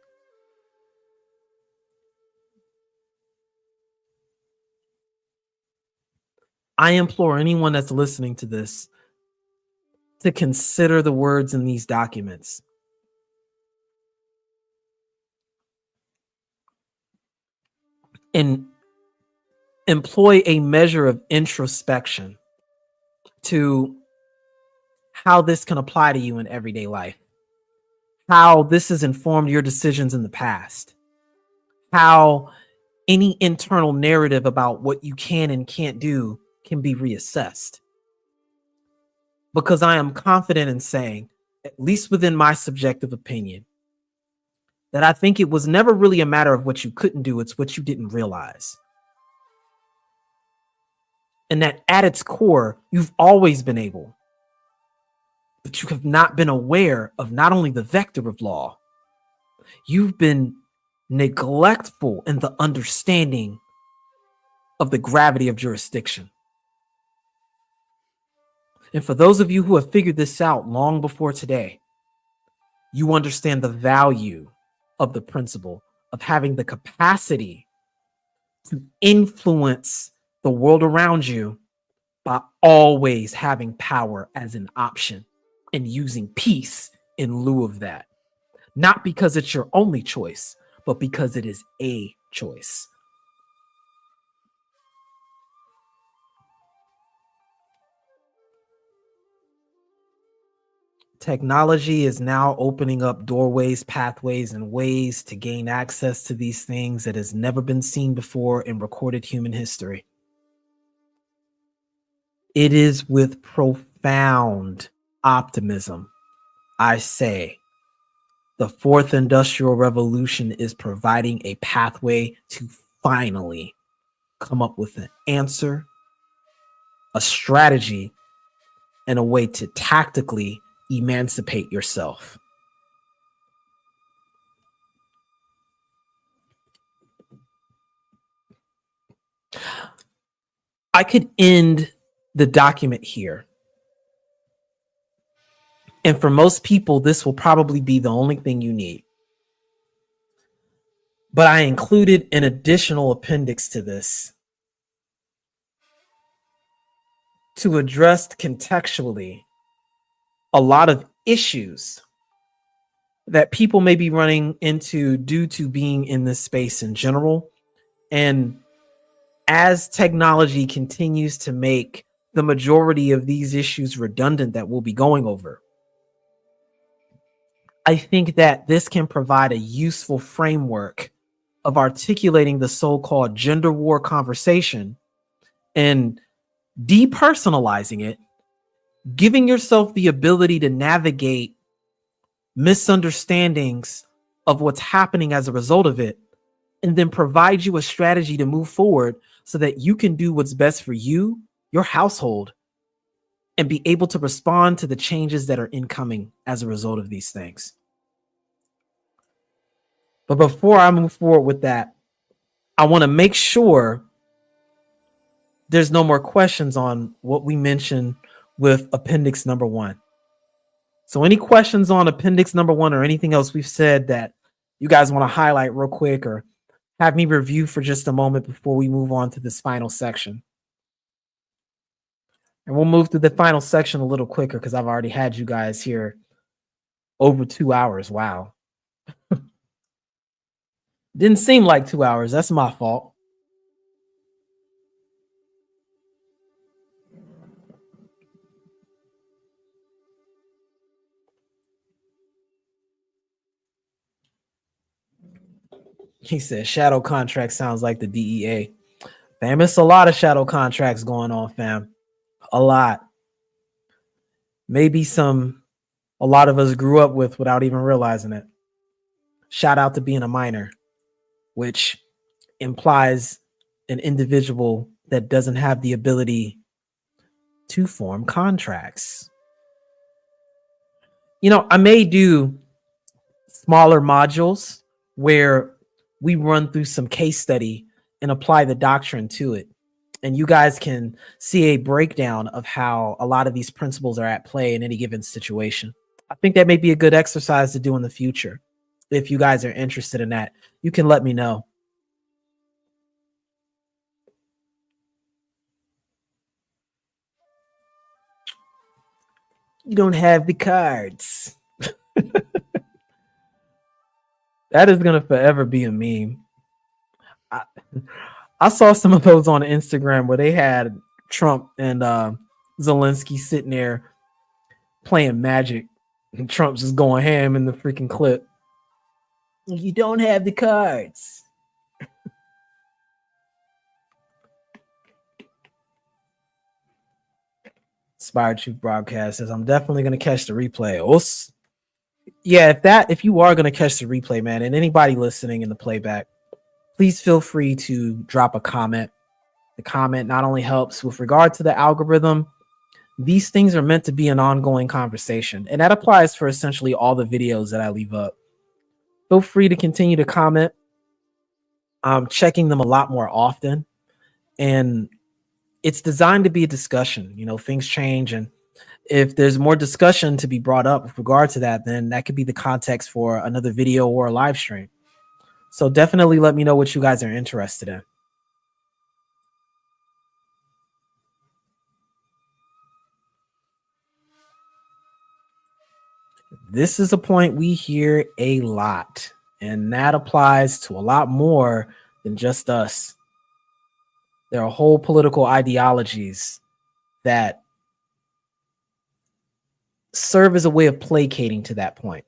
I implore anyone that's listening to this to consider the words in these documents. And employ a measure of introspection to how this can apply to you in everyday life, how this has informed your decisions in the past, how any internal narrative about what you can and can't do can be reassessed. Because I am confident in saying, at least within my subjective opinion, that I think it was never really a matter of what you couldn't do, it's what you didn't realize. And that at its core, you've always been able, but you have not been aware of not only the vector of law, you've been neglectful in the understanding of the gravity of jurisdiction. And for those of you who have figured this out long before today, you understand the value of the principle of having the capacity to influence the world around you by always having power as an option and using peace in lieu of that. Not because it's your only choice, but because it is a choice. Technology is now opening up doorways, pathways, and ways to gain access to these things that has never been seen before in recorded human history. It is with profound optimism I say the fourth industrial revolution is providing a pathway to finally come up with an answer, a strategy, and a way to tactically emancipate yourself. I could end the document here. And for most people, this will probably be the only thing you need. But I included an additional appendix to this to address contextually a lot of issues that people may be running into due to being in this space in general. And as technology continues to make the majority of these issues redundant that we'll be going over, I think that this can provide a useful framework of articulating the so-called gender war conversation and depersonalizing it, giving yourself the ability to navigate misunderstandings of what's happening as a result of it, and then provide you a strategy to move forward so that you can do what's best for you, your household, and be able to respond to the changes that are incoming as a result of these things. But before I move forward with that, I want to make sure there's no more questions on what we mentioned with appendix number 1. So any questions on appendix number 1 or anything else we've said that you guys want to highlight real quick or have me review for just a moment before we move on to this final section? And we'll move through the final section a little quicker because I've already had you guys here over 2 hours. Wow. Didn't seem like 2 hours. That's my fault. He said shadow contract sounds like the DEA. Fam, it's a lot of shadow contracts going on, fam. A lot. Maybe a lot of us grew up with without even realizing it. Shout out to being a minor, which implies an individual that doesn't have the ability to form contracts. You know, I may do smaller modules where we run through some case study and apply the doctrine to it. And you guys can see a breakdown of how a lot of these principles are at play in any given situation. I think that may be a good exercise to do in the future. If you guys are interested in that, you can let me know. You don't have the cards. That is going to forever be a meme. I saw some of those on Instagram where they had Trump and Zelensky sitting there playing Magic, and Trump's just going ham in the freaking clip. You don't have the cards. Inspired Truth Broadcast says, I'm definitely going to catch the replay. Yeah, if you are going to catch the replay, man, and anybody listening in the playback, please feel free to drop a comment. The comment not only helps with regard to the algorithm, these things are meant to be an ongoing conversation. And that applies for essentially all the videos that I leave up. Feel free to continue to comment. I'm checking them a lot more often. And it's designed to be a discussion. You know, things change. And if there's more discussion to be brought up with regard to that, then that could be the context for another video or a live stream. So definitely let me know what you guys are interested in. This is a point we hear a lot, And that applies to a lot more than just us. There are whole political ideologies that serve as a way of placating to that point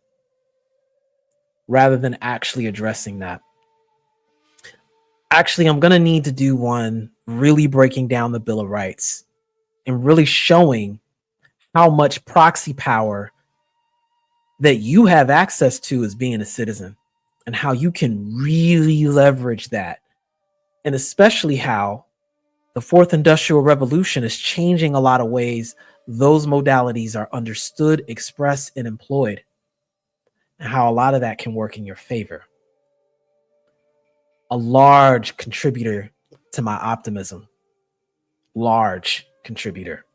rather than actually addressing that. Actually, I'm going to need to do one really breaking down the Bill of Rights and really showing how much proxy power that you have access to as being a citizen and how you can really leverage that. And especially how the fourth industrial revolution is changing a lot of ways those modalities are understood, expressed, and employed, and how a lot of that can work in your favor. A large contributor to my optimism. Large contributor.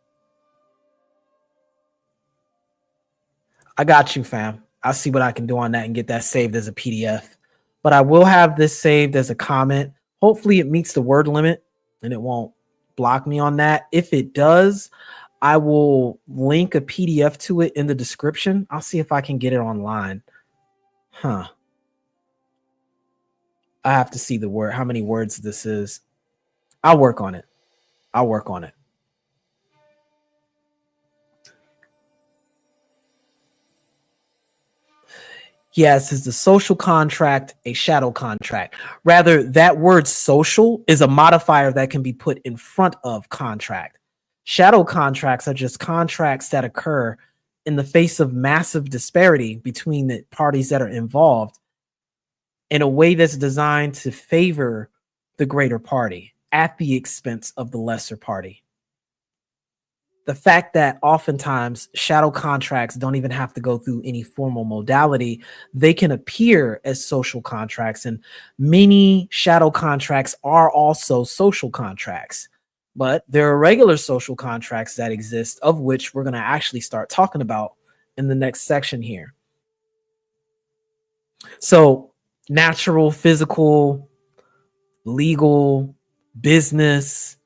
I got you, fam. I'll see what I can do on that and get that saved as a PDF. But I will have this saved as a comment. Hopefully it meets the word limit and it won't block me on that. If it does, I will link a PDF to it in the description. I'll see if I can get it online. I have to see the word, how many words this is. I'll work on it. Yes, is the social contract a shadow contract? Rather, that word social is a modifier that can be put in front of contract. Shadow contracts are just contracts that occur in the face of massive disparity between the parties that are involved in a way that's designed to favor the greater party at the expense of the lesser party. The fact that oftentimes shadow contracts don't even have to go through any formal modality, they can appear as social contracts, and many shadow contracts are also social contracts. But there are regular social contracts that exist, of which we're going to actually start talking about in the next section here. So natural, physical, legal, business,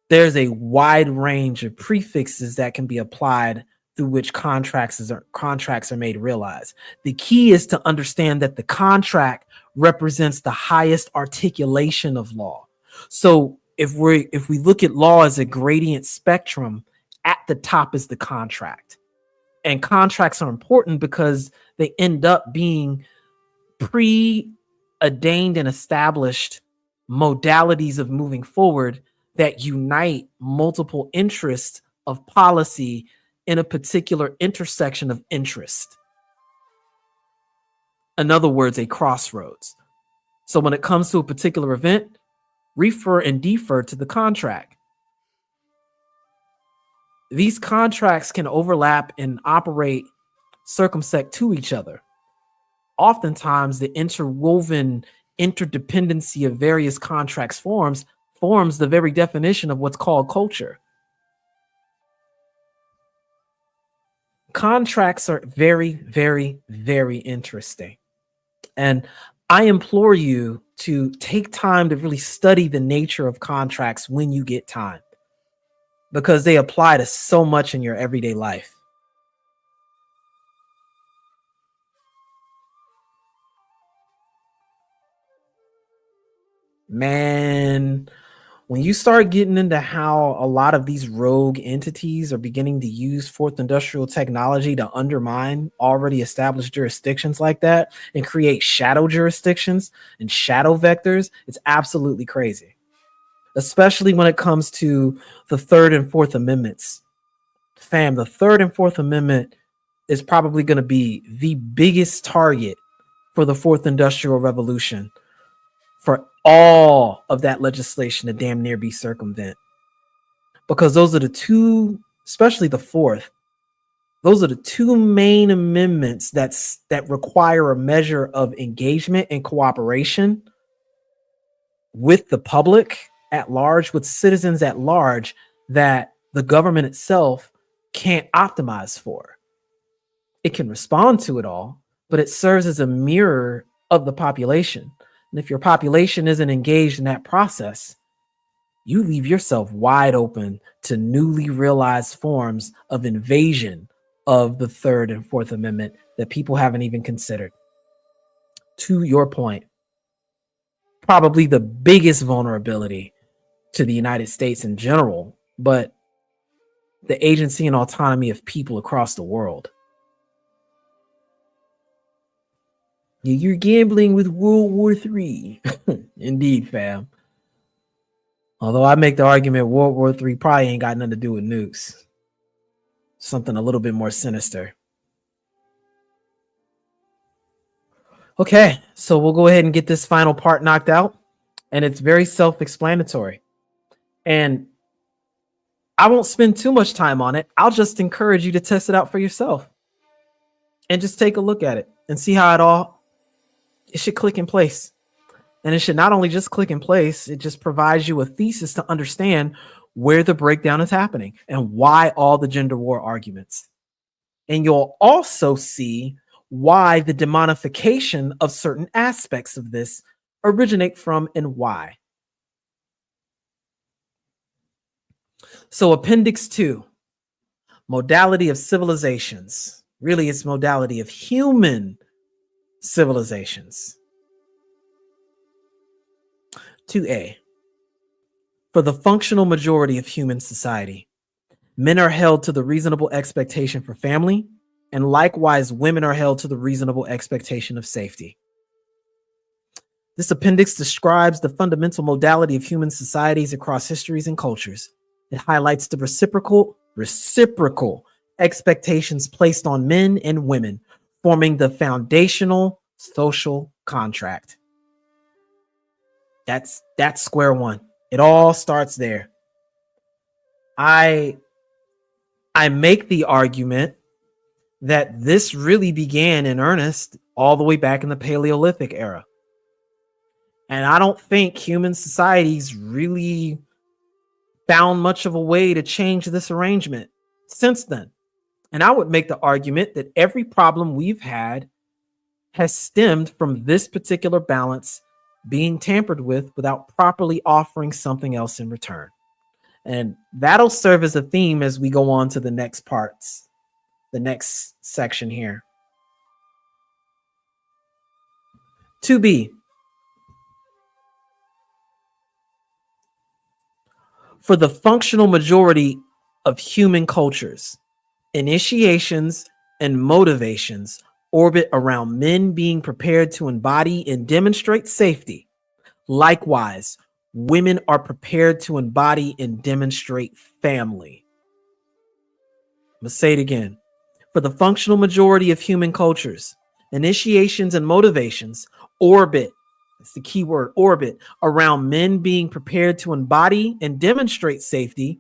there's a wide range of prefixes that can be applied through which contracts are made realized. The key is to understand that the contract represents the highest articulation of law. So if we look at law as a gradient spectrum, at the top is the contract. And contracts are important because they end up being preordained and established modalities of moving forward that unite multiple interests of policy in a particular intersection of interest. In other words, a crossroads. So when it comes to a particular event, refer and defer to the contract. These contracts can overlap and operate circumsect to each other. Oftentimes, the interwoven interdependency of various contracts forms the very definition of what's called culture. Contracts are very, very, very interesting. And I implore you to take time to really study the nature of contracts when you get time, because they apply to so much in your everyday life. Man, when you start getting into how a lot of these rogue entities are beginning to use fourth industrial technology to undermine already established jurisdictions like that and create shadow jurisdictions and shadow vectors, it's absolutely crazy. Especially when it comes to the Third and Fourth Amendments. Fam, the Third and Fourth Amendment is probably going to be the biggest target for the Fourth Industrial Revolution, for all of that legislation to damn near be circumvent. Because those are the two, especially the fourth, those are the two main amendments that require a measure of engagement and cooperation with the public at large, with citizens at large, that the government itself can't optimize for. It can respond to it all, but it serves as a mirror of the population. And if your population isn't engaged in that process, you leave yourself wide open to newly realized forms of invasion of the Third and Fourth Amendment that people haven't even considered. to your point, probably the biggest vulnerability to the United States in general, but the agency and autonomy of people across the world. You're gambling with World War III. Indeed, fam. Although I make the argument World War III probably ain't got nothing to do with nukes. Something a little bit more sinister. Okay, so we'll go ahead and get this final part knocked out. And it's very self-explanatory. And I won't spend too much time on it. I'll just encourage you to test it out for yourself. And just take a look at it and see how it should click in place. And it should not only just click in place, it just provides you a thesis to understand where the breakdown is happening and why all the gender war arguments. And you'll also see why the demonification of certain aspects of this originate from and why. So Appendix 2, modality of civilizations. Really, it's modality of human civilizations. 2A, for the functional majority of human society, men are held to the reasonable expectation for family, and likewise women are held to the reasonable expectation of safety. This appendix describes the fundamental modality of human societies across histories and cultures. It highlights the reciprocal expectations placed on men and women, forming the foundational social contract. That's square one. It all starts there. I make the argument that this really began in earnest all the way back in the Paleolithic era. And I don't think human societies really found much of a way to change this arrangement since then. And I would make the argument that every problem we've had has stemmed from this particular balance being tampered with without properly offering something else in return. And that'll serve as a theme as we go on to the next parts, the next section here. 2B. For the functional majority of human cultures, initiations and motivations orbit around men being prepared to embody and demonstrate safety. Likewise, women are prepared to embody and demonstrate family. I'm going to say it again. For the functional majority of human cultures, initiations and motivations orbit, that's the key word, orbit, around men being prepared to embody and demonstrate safety.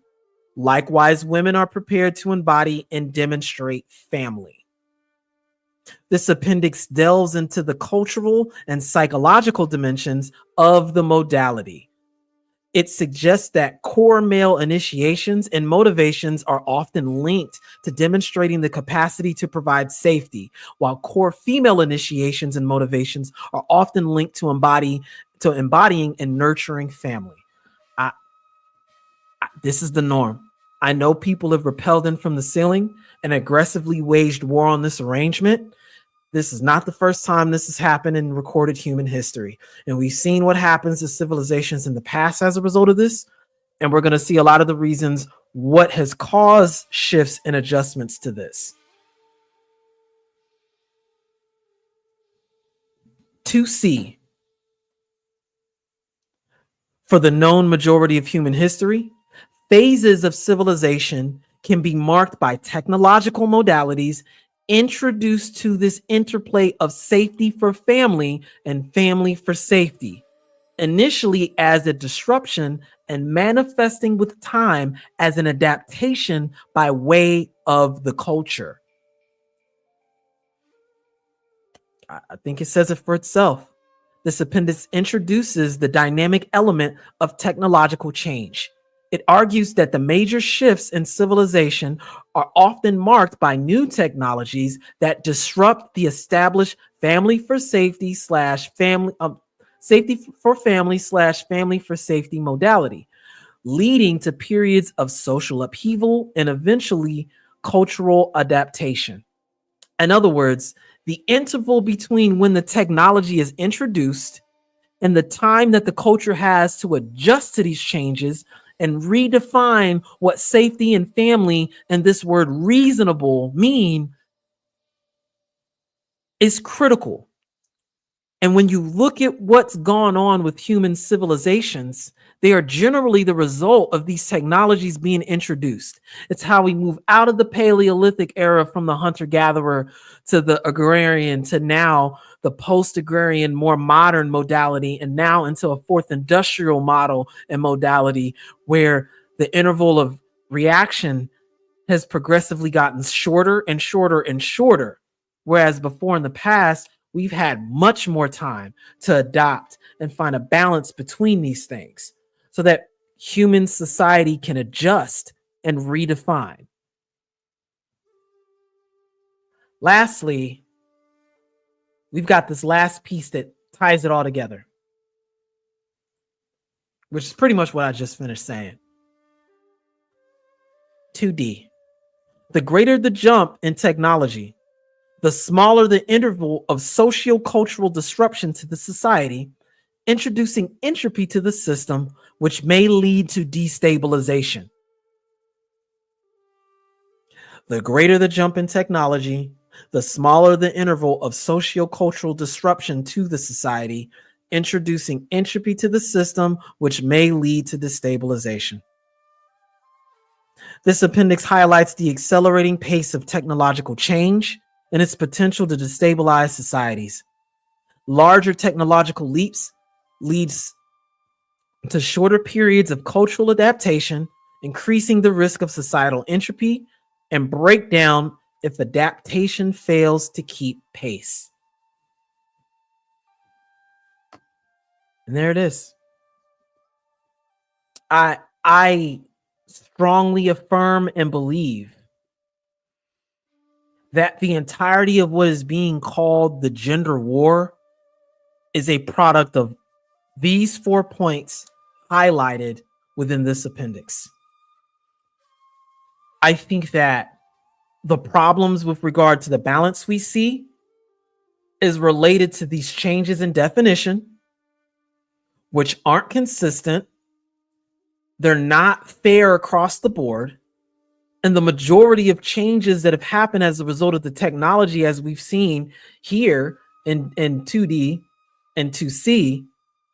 Likewise, women are prepared to embody and demonstrate family. This appendix delves into the cultural and psychological dimensions of the modality. It suggests that core male initiations and motivations are often linked to demonstrating the capacity to provide safety, while core female initiations and motivations are often linked to embodying and nurturing family. This is the norm. I know people have rappelled in from the ceiling and aggressively waged war on this arrangement. This is not the first time this has happened in recorded human history. And we've seen what happens to civilizations in the past as a result of this. And we're going to see a lot of the reasons what has caused shifts and adjustments to this. 2C. For the known majority of human history, phases of civilization can be marked by technological modalities introduced to this interplay of safety for family and family for safety, initially as a disruption and manifesting with time as an adaptation by way of the culture. I think it says it for itself. This appendix introduces the dynamic element of technological change. It argues that the major shifts in civilization are often marked by new technologies that disrupt the established family for safety slash family safety for family slash family for safety modality, leading to periods of social upheaval and eventually cultural adaptation. In other words, the interval between when the technology is introduced and the time that the culture has to adjust to these changes and redefine what safety and family and this word reasonable mean is critical. And when you look at what's gone on with human civilizations, they are generally the result of these technologies being introduced. It's how we move out of the Paleolithic era from the hunter-gatherer to the agrarian to now the post-agrarian, more modern modality, and now into a fourth industrial model and modality where the interval of reaction has progressively gotten shorter and shorter and shorter. Whereas before in the past, we've had much more time to adopt and find a balance between these things so that human society can adjust and redefine. Lastly, we've got this last piece that ties it all together, which is pretty much what I just finished saying. 2D. The greater the jump in technology, the smaller the interval of socio-cultural disruption to the society, introducing entropy to the system, which may lead to destabilization. The greater the jump in technology, the smaller the interval of socio-cultural disruption to the society, introducing entropy to the system, which may lead to destabilization. This appendix highlights the accelerating pace of technological change and its potential to destabilize societies. Larger technological leaps leads to shorter periods of cultural adaptation, increasing the risk of societal entropy and breakdown if adaptation fails to keep pace. And there it is. I strongly affirm and believe that the entirety of what is being called the gender war is a product of these 4 points highlighted within this appendix. I think that the problems with regard to the balance we see is related to these changes in definition, which aren't consistent. They're not fair across the board. And the majority of changes that have happened as a result of the technology, as we've seen here in 2D and 2C,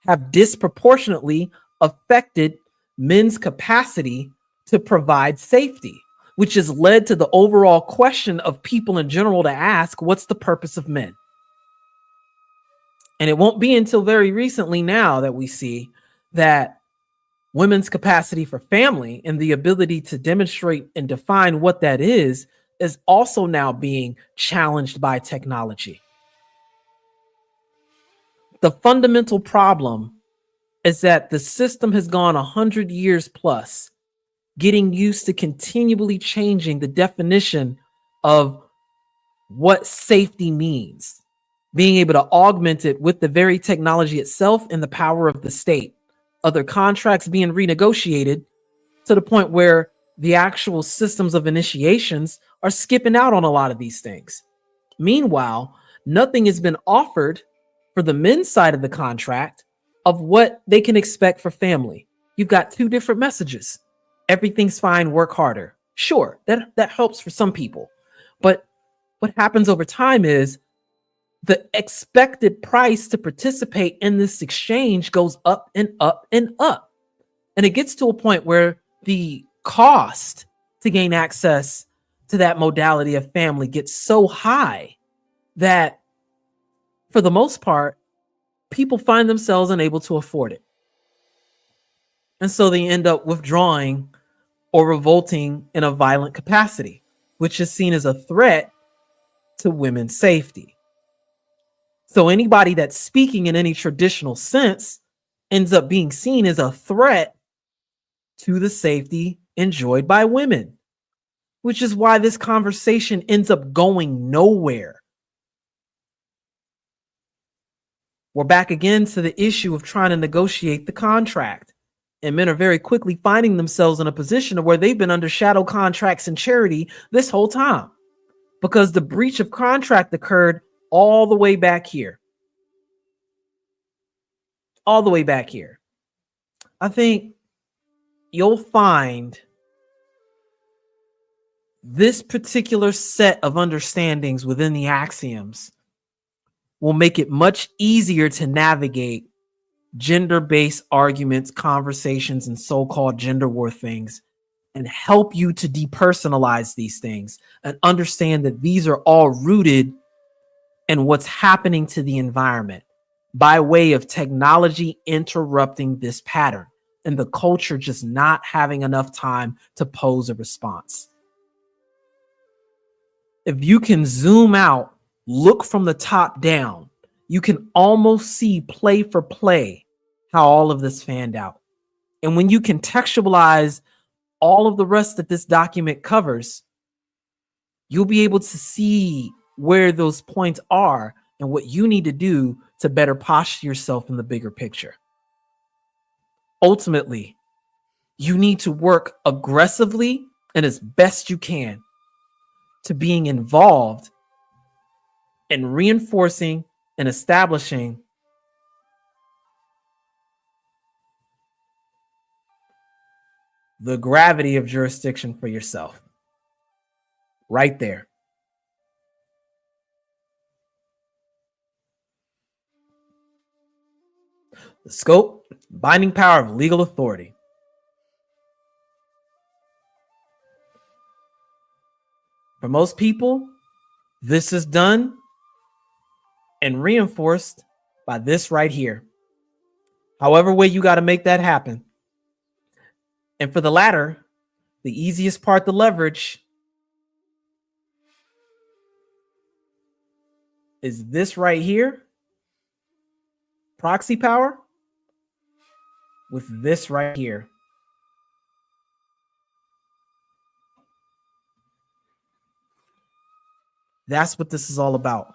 have disproportionately affected men's capacity to provide safety, which has led to the overall question of people in general to ask, what's the purpose of men? And it won't be until very recently now that we see that women's capacity for family and the ability to demonstrate and define what that is also now being challenged by technology. The fundamental problem is that the system has gone 100 years plus, getting used to continually changing the definition of what safety means, being able to augment it with the very technology itself and the power of the state. Other contracts being renegotiated to the point where the actual systems of initiations are skipping out on a lot of these things. Meanwhile, nothing has been offered for the men's side of the contract of what they can expect for family. You've got two different messages. Everything's fine, work harder. Sure, that helps for some people. But what happens over time is the expected price to participate in this exchange goes up and up and up. And it gets to a point where the cost to gain access to that modality of family gets so high that for the most part, people find themselves unable to afford it. And so they end up withdrawing or revolting in a violent capacity, which is seen as a threat to women's safety. So anybody that's speaking in any traditional sense ends up being seen as a threat to the safety enjoyed by women, which is why this conversation ends up going nowhere. We're back again to the issue of trying to negotiate the contract. And men are very quickly finding themselves in a position where they've been under shadow contracts and charity this whole time. because the breach of contract occurred all the way back here. All the way back here. I think you'll find this particular set of understandings within the axioms will make it much easier to navigate gender-based arguments, conversations, and so-called gender war things, and help you to depersonalize these things and understand that these are all rooted in what's happening to the environment by way of technology interrupting this pattern and the culture just not having enough time to pose a response. If you can zoom out, look from the top down, you can almost see play for play how all of this fanned out. And when you contextualize all of the rest that this document covers, you'll be able to see where those points are and what you need to do to better posture yourself in the bigger picture. Ultimately, you need to work aggressively and as best you can to being involved in reinforcing and establishing the gravity of jurisdiction for yourself. Right there. The scope, binding power of legal authority. For most people, this is done and reinforced by this right here. However way you got to make that happen. And for the latter, the easiest part to leverage is this right here, proxy power, with this right here. That's what this is all about.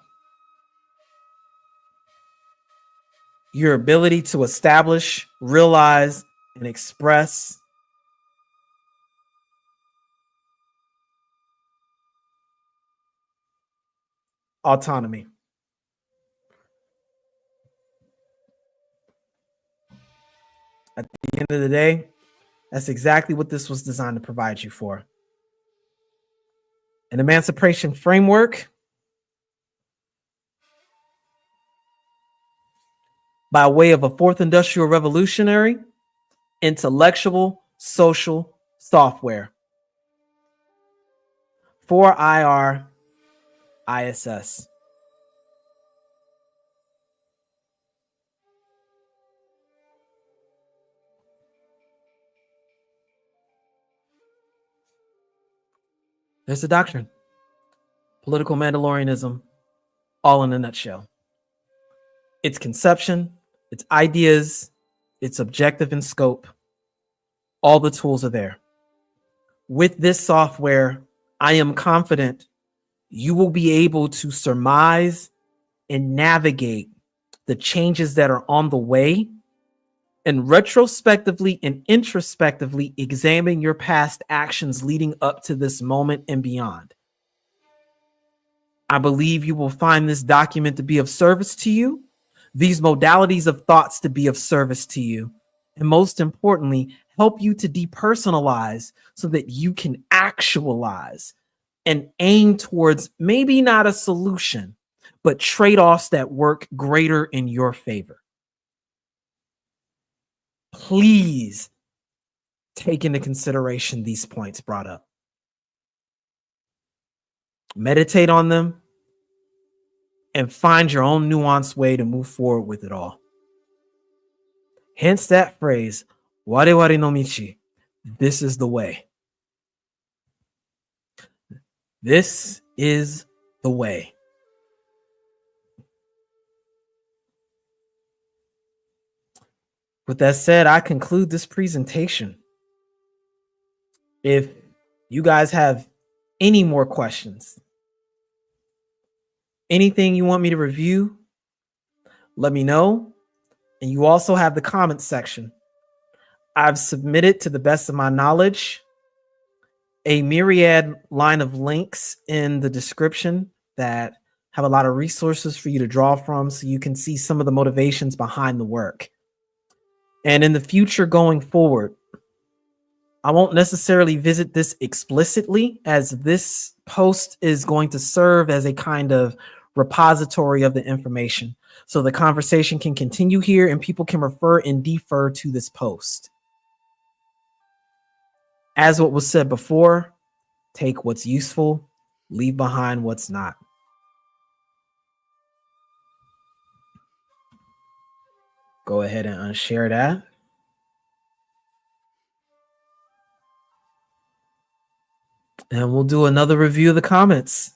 Your ability to establish, realize, and express autonomy. At the end of the day, that's exactly what this was designed to provide you for. An emancipation framework by way of a fourth industrial revolutionary, intellectual, social software. 4IR ISS. There's the doctrine. Political Mandalorianism, all in a nutshell. Its conception, its ideas, its objective and scope, all the tools are there. With this software, I am confident you will be able to surmise and navigate the changes that are on the way and retrospectively and introspectively examine your past actions leading up to this moment and beyond. I believe you will find this document to be of service to you, these modalities of thoughts to be of service to you, and most importantly, help you to depersonalize so that you can actualize and aim towards maybe not a solution, but trade-offs that work greater in your favor. Please take into consideration these points brought up. Meditate on them and find your own nuanced way to move forward with it all. Hence that phrase, ware ware no michi, this is the way. This is the way. With that said, I conclude this presentation. If you guys have any more questions, anything you want me to review, let me know. And you also have the comments section. I've submitted to the best of my knowledge a myriad line of links in the description that have a lot of resources for you to draw from so you can see some of the motivations behind the work. And in the future going forward, I won't necessarily visit this explicitly, as this post is going to serve as a kind of repository of the information. So the conversation can continue here and people can refer and defer to this post. As what was said before, take what's useful, leave behind what's not. Go ahead and unshare that. And we'll do another review of the comments.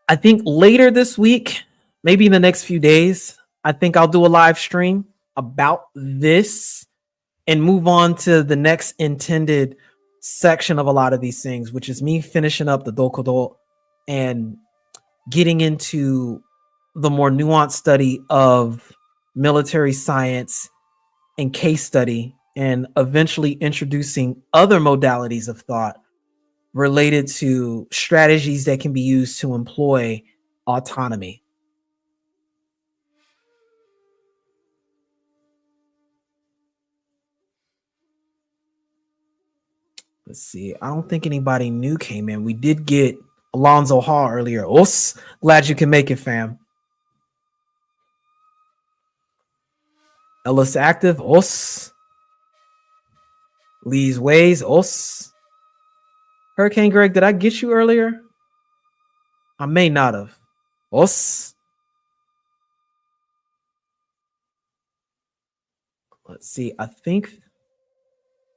I think later this week, maybe in the next few days, I think I'll do a live stream about this and move on to the next intended section of a lot of these things, which is me finishing up the Dojo and getting into the more nuanced study of military science and case study, and eventually introducing other modalities of thought related to strategies that can be used to employ autonomy. Let's see. I don't think anybody new came in. We did get Alonzo Hall earlier. Os, glad you can make it, fam. Ellis Active, Os. Lee's Ways, Os. Hurricane Greg, did I get you earlier? I may not have. Os. Let's see. I think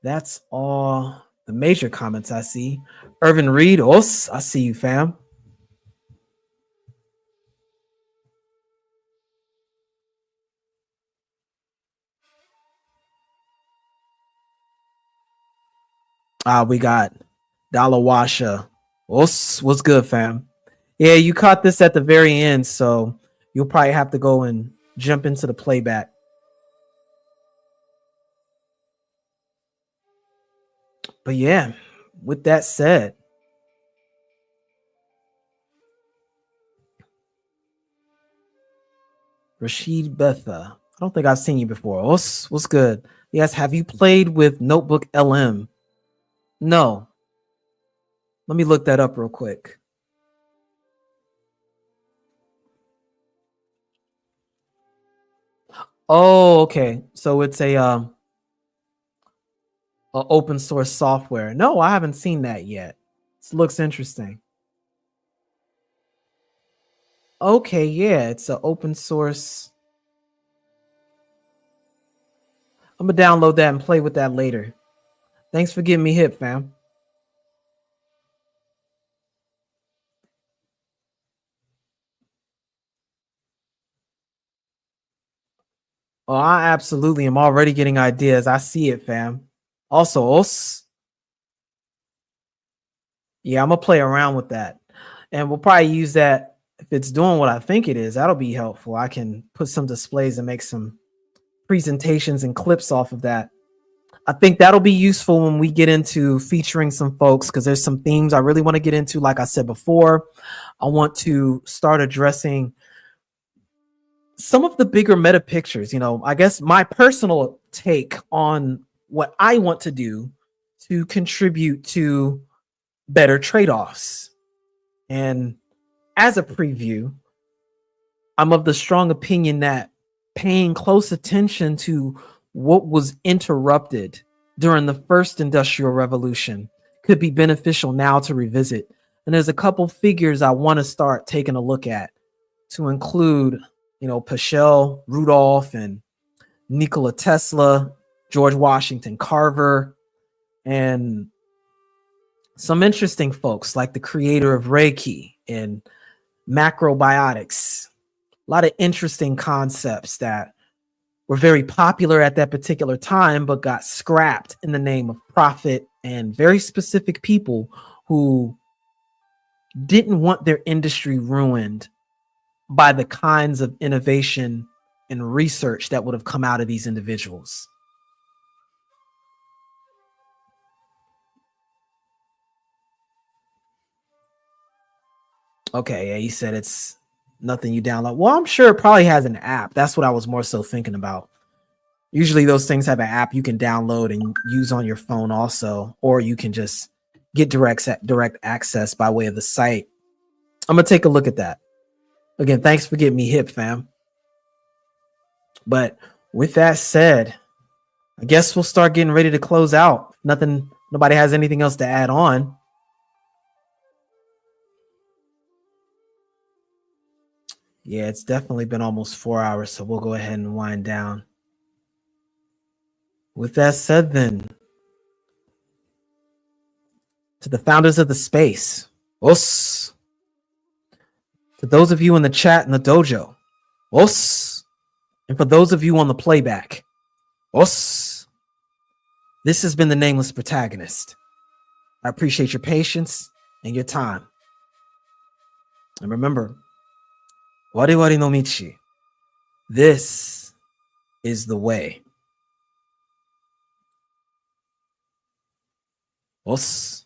that's all the major comments I see. Irvin Reed, Os. I see you, fam. We got Dalawasha. What's good, fam? Yeah, you caught this at the very end, so you'll probably have to go and jump into the playback. But yeah, with that said, Rashid Betha. I don't think I've seen you before. What's good? Yes, have you played with Notebook LM? No. Let me look that up real quick. Oh, okay. So it's a open source software. No, I haven't seen that yet. This looks interesting. Okay, yeah, it's an open source. I'm gonna download that and play with that later. Thanks for getting me hip, fam. Oh, I absolutely am already getting ideas. I see it, fam. Also, Os. Yeah, I'm gonna play around with that. And we'll probably use that if it's doing what I think it is. That'll be helpful. I can put some displays and make some presentations and clips off of that. I think that'll be useful when we get into featuring some folks, because there's some themes I really want to get into. Like I said before, I want to start addressing some of the bigger meta pictures. You know, I guess my personal take on what I want to do to contribute to better trade-offs. And as a preview, I'm of the strong opinion that paying close attention to what was interrupted during the first industrial revolution could be beneficial now to revisit. And there's a couple figures I want to start taking a look at, to include, you know, Paschal, Rudolph, and Nikola Tesla, George Washington Carver, and some interesting folks like the creator of Reiki and macrobiotics. A lot of interesting concepts that were very popular at that particular time, but got scrapped in the name of profit, and very specific people who didn't want their industry ruined by the kinds of innovation and research that would have come out of these individuals. Okay, yeah, he said it's nothing you download. Well, I'm sure it probably has an app. That's what I was more so thinking about. Usually those things have an app you can download and use on your phone also, or you can just get direct access by way of the site. I'm gonna take a look at that. Again, thanks for getting me hip, fam. But with that said, I guess we'll start getting ready to close out. Nobody has anything else to add on. Yeah, it's definitely been almost 4 hours, so we'll go ahead and wind down. With that said, then, to the founders of the space, os. To those of you in the chat in the dojo, os. And for those of you on the playback, os. This has been the Nameless Protagonist. I appreciate your patience and your time. And remember, Wari Wari no Michi. This is the way. Os.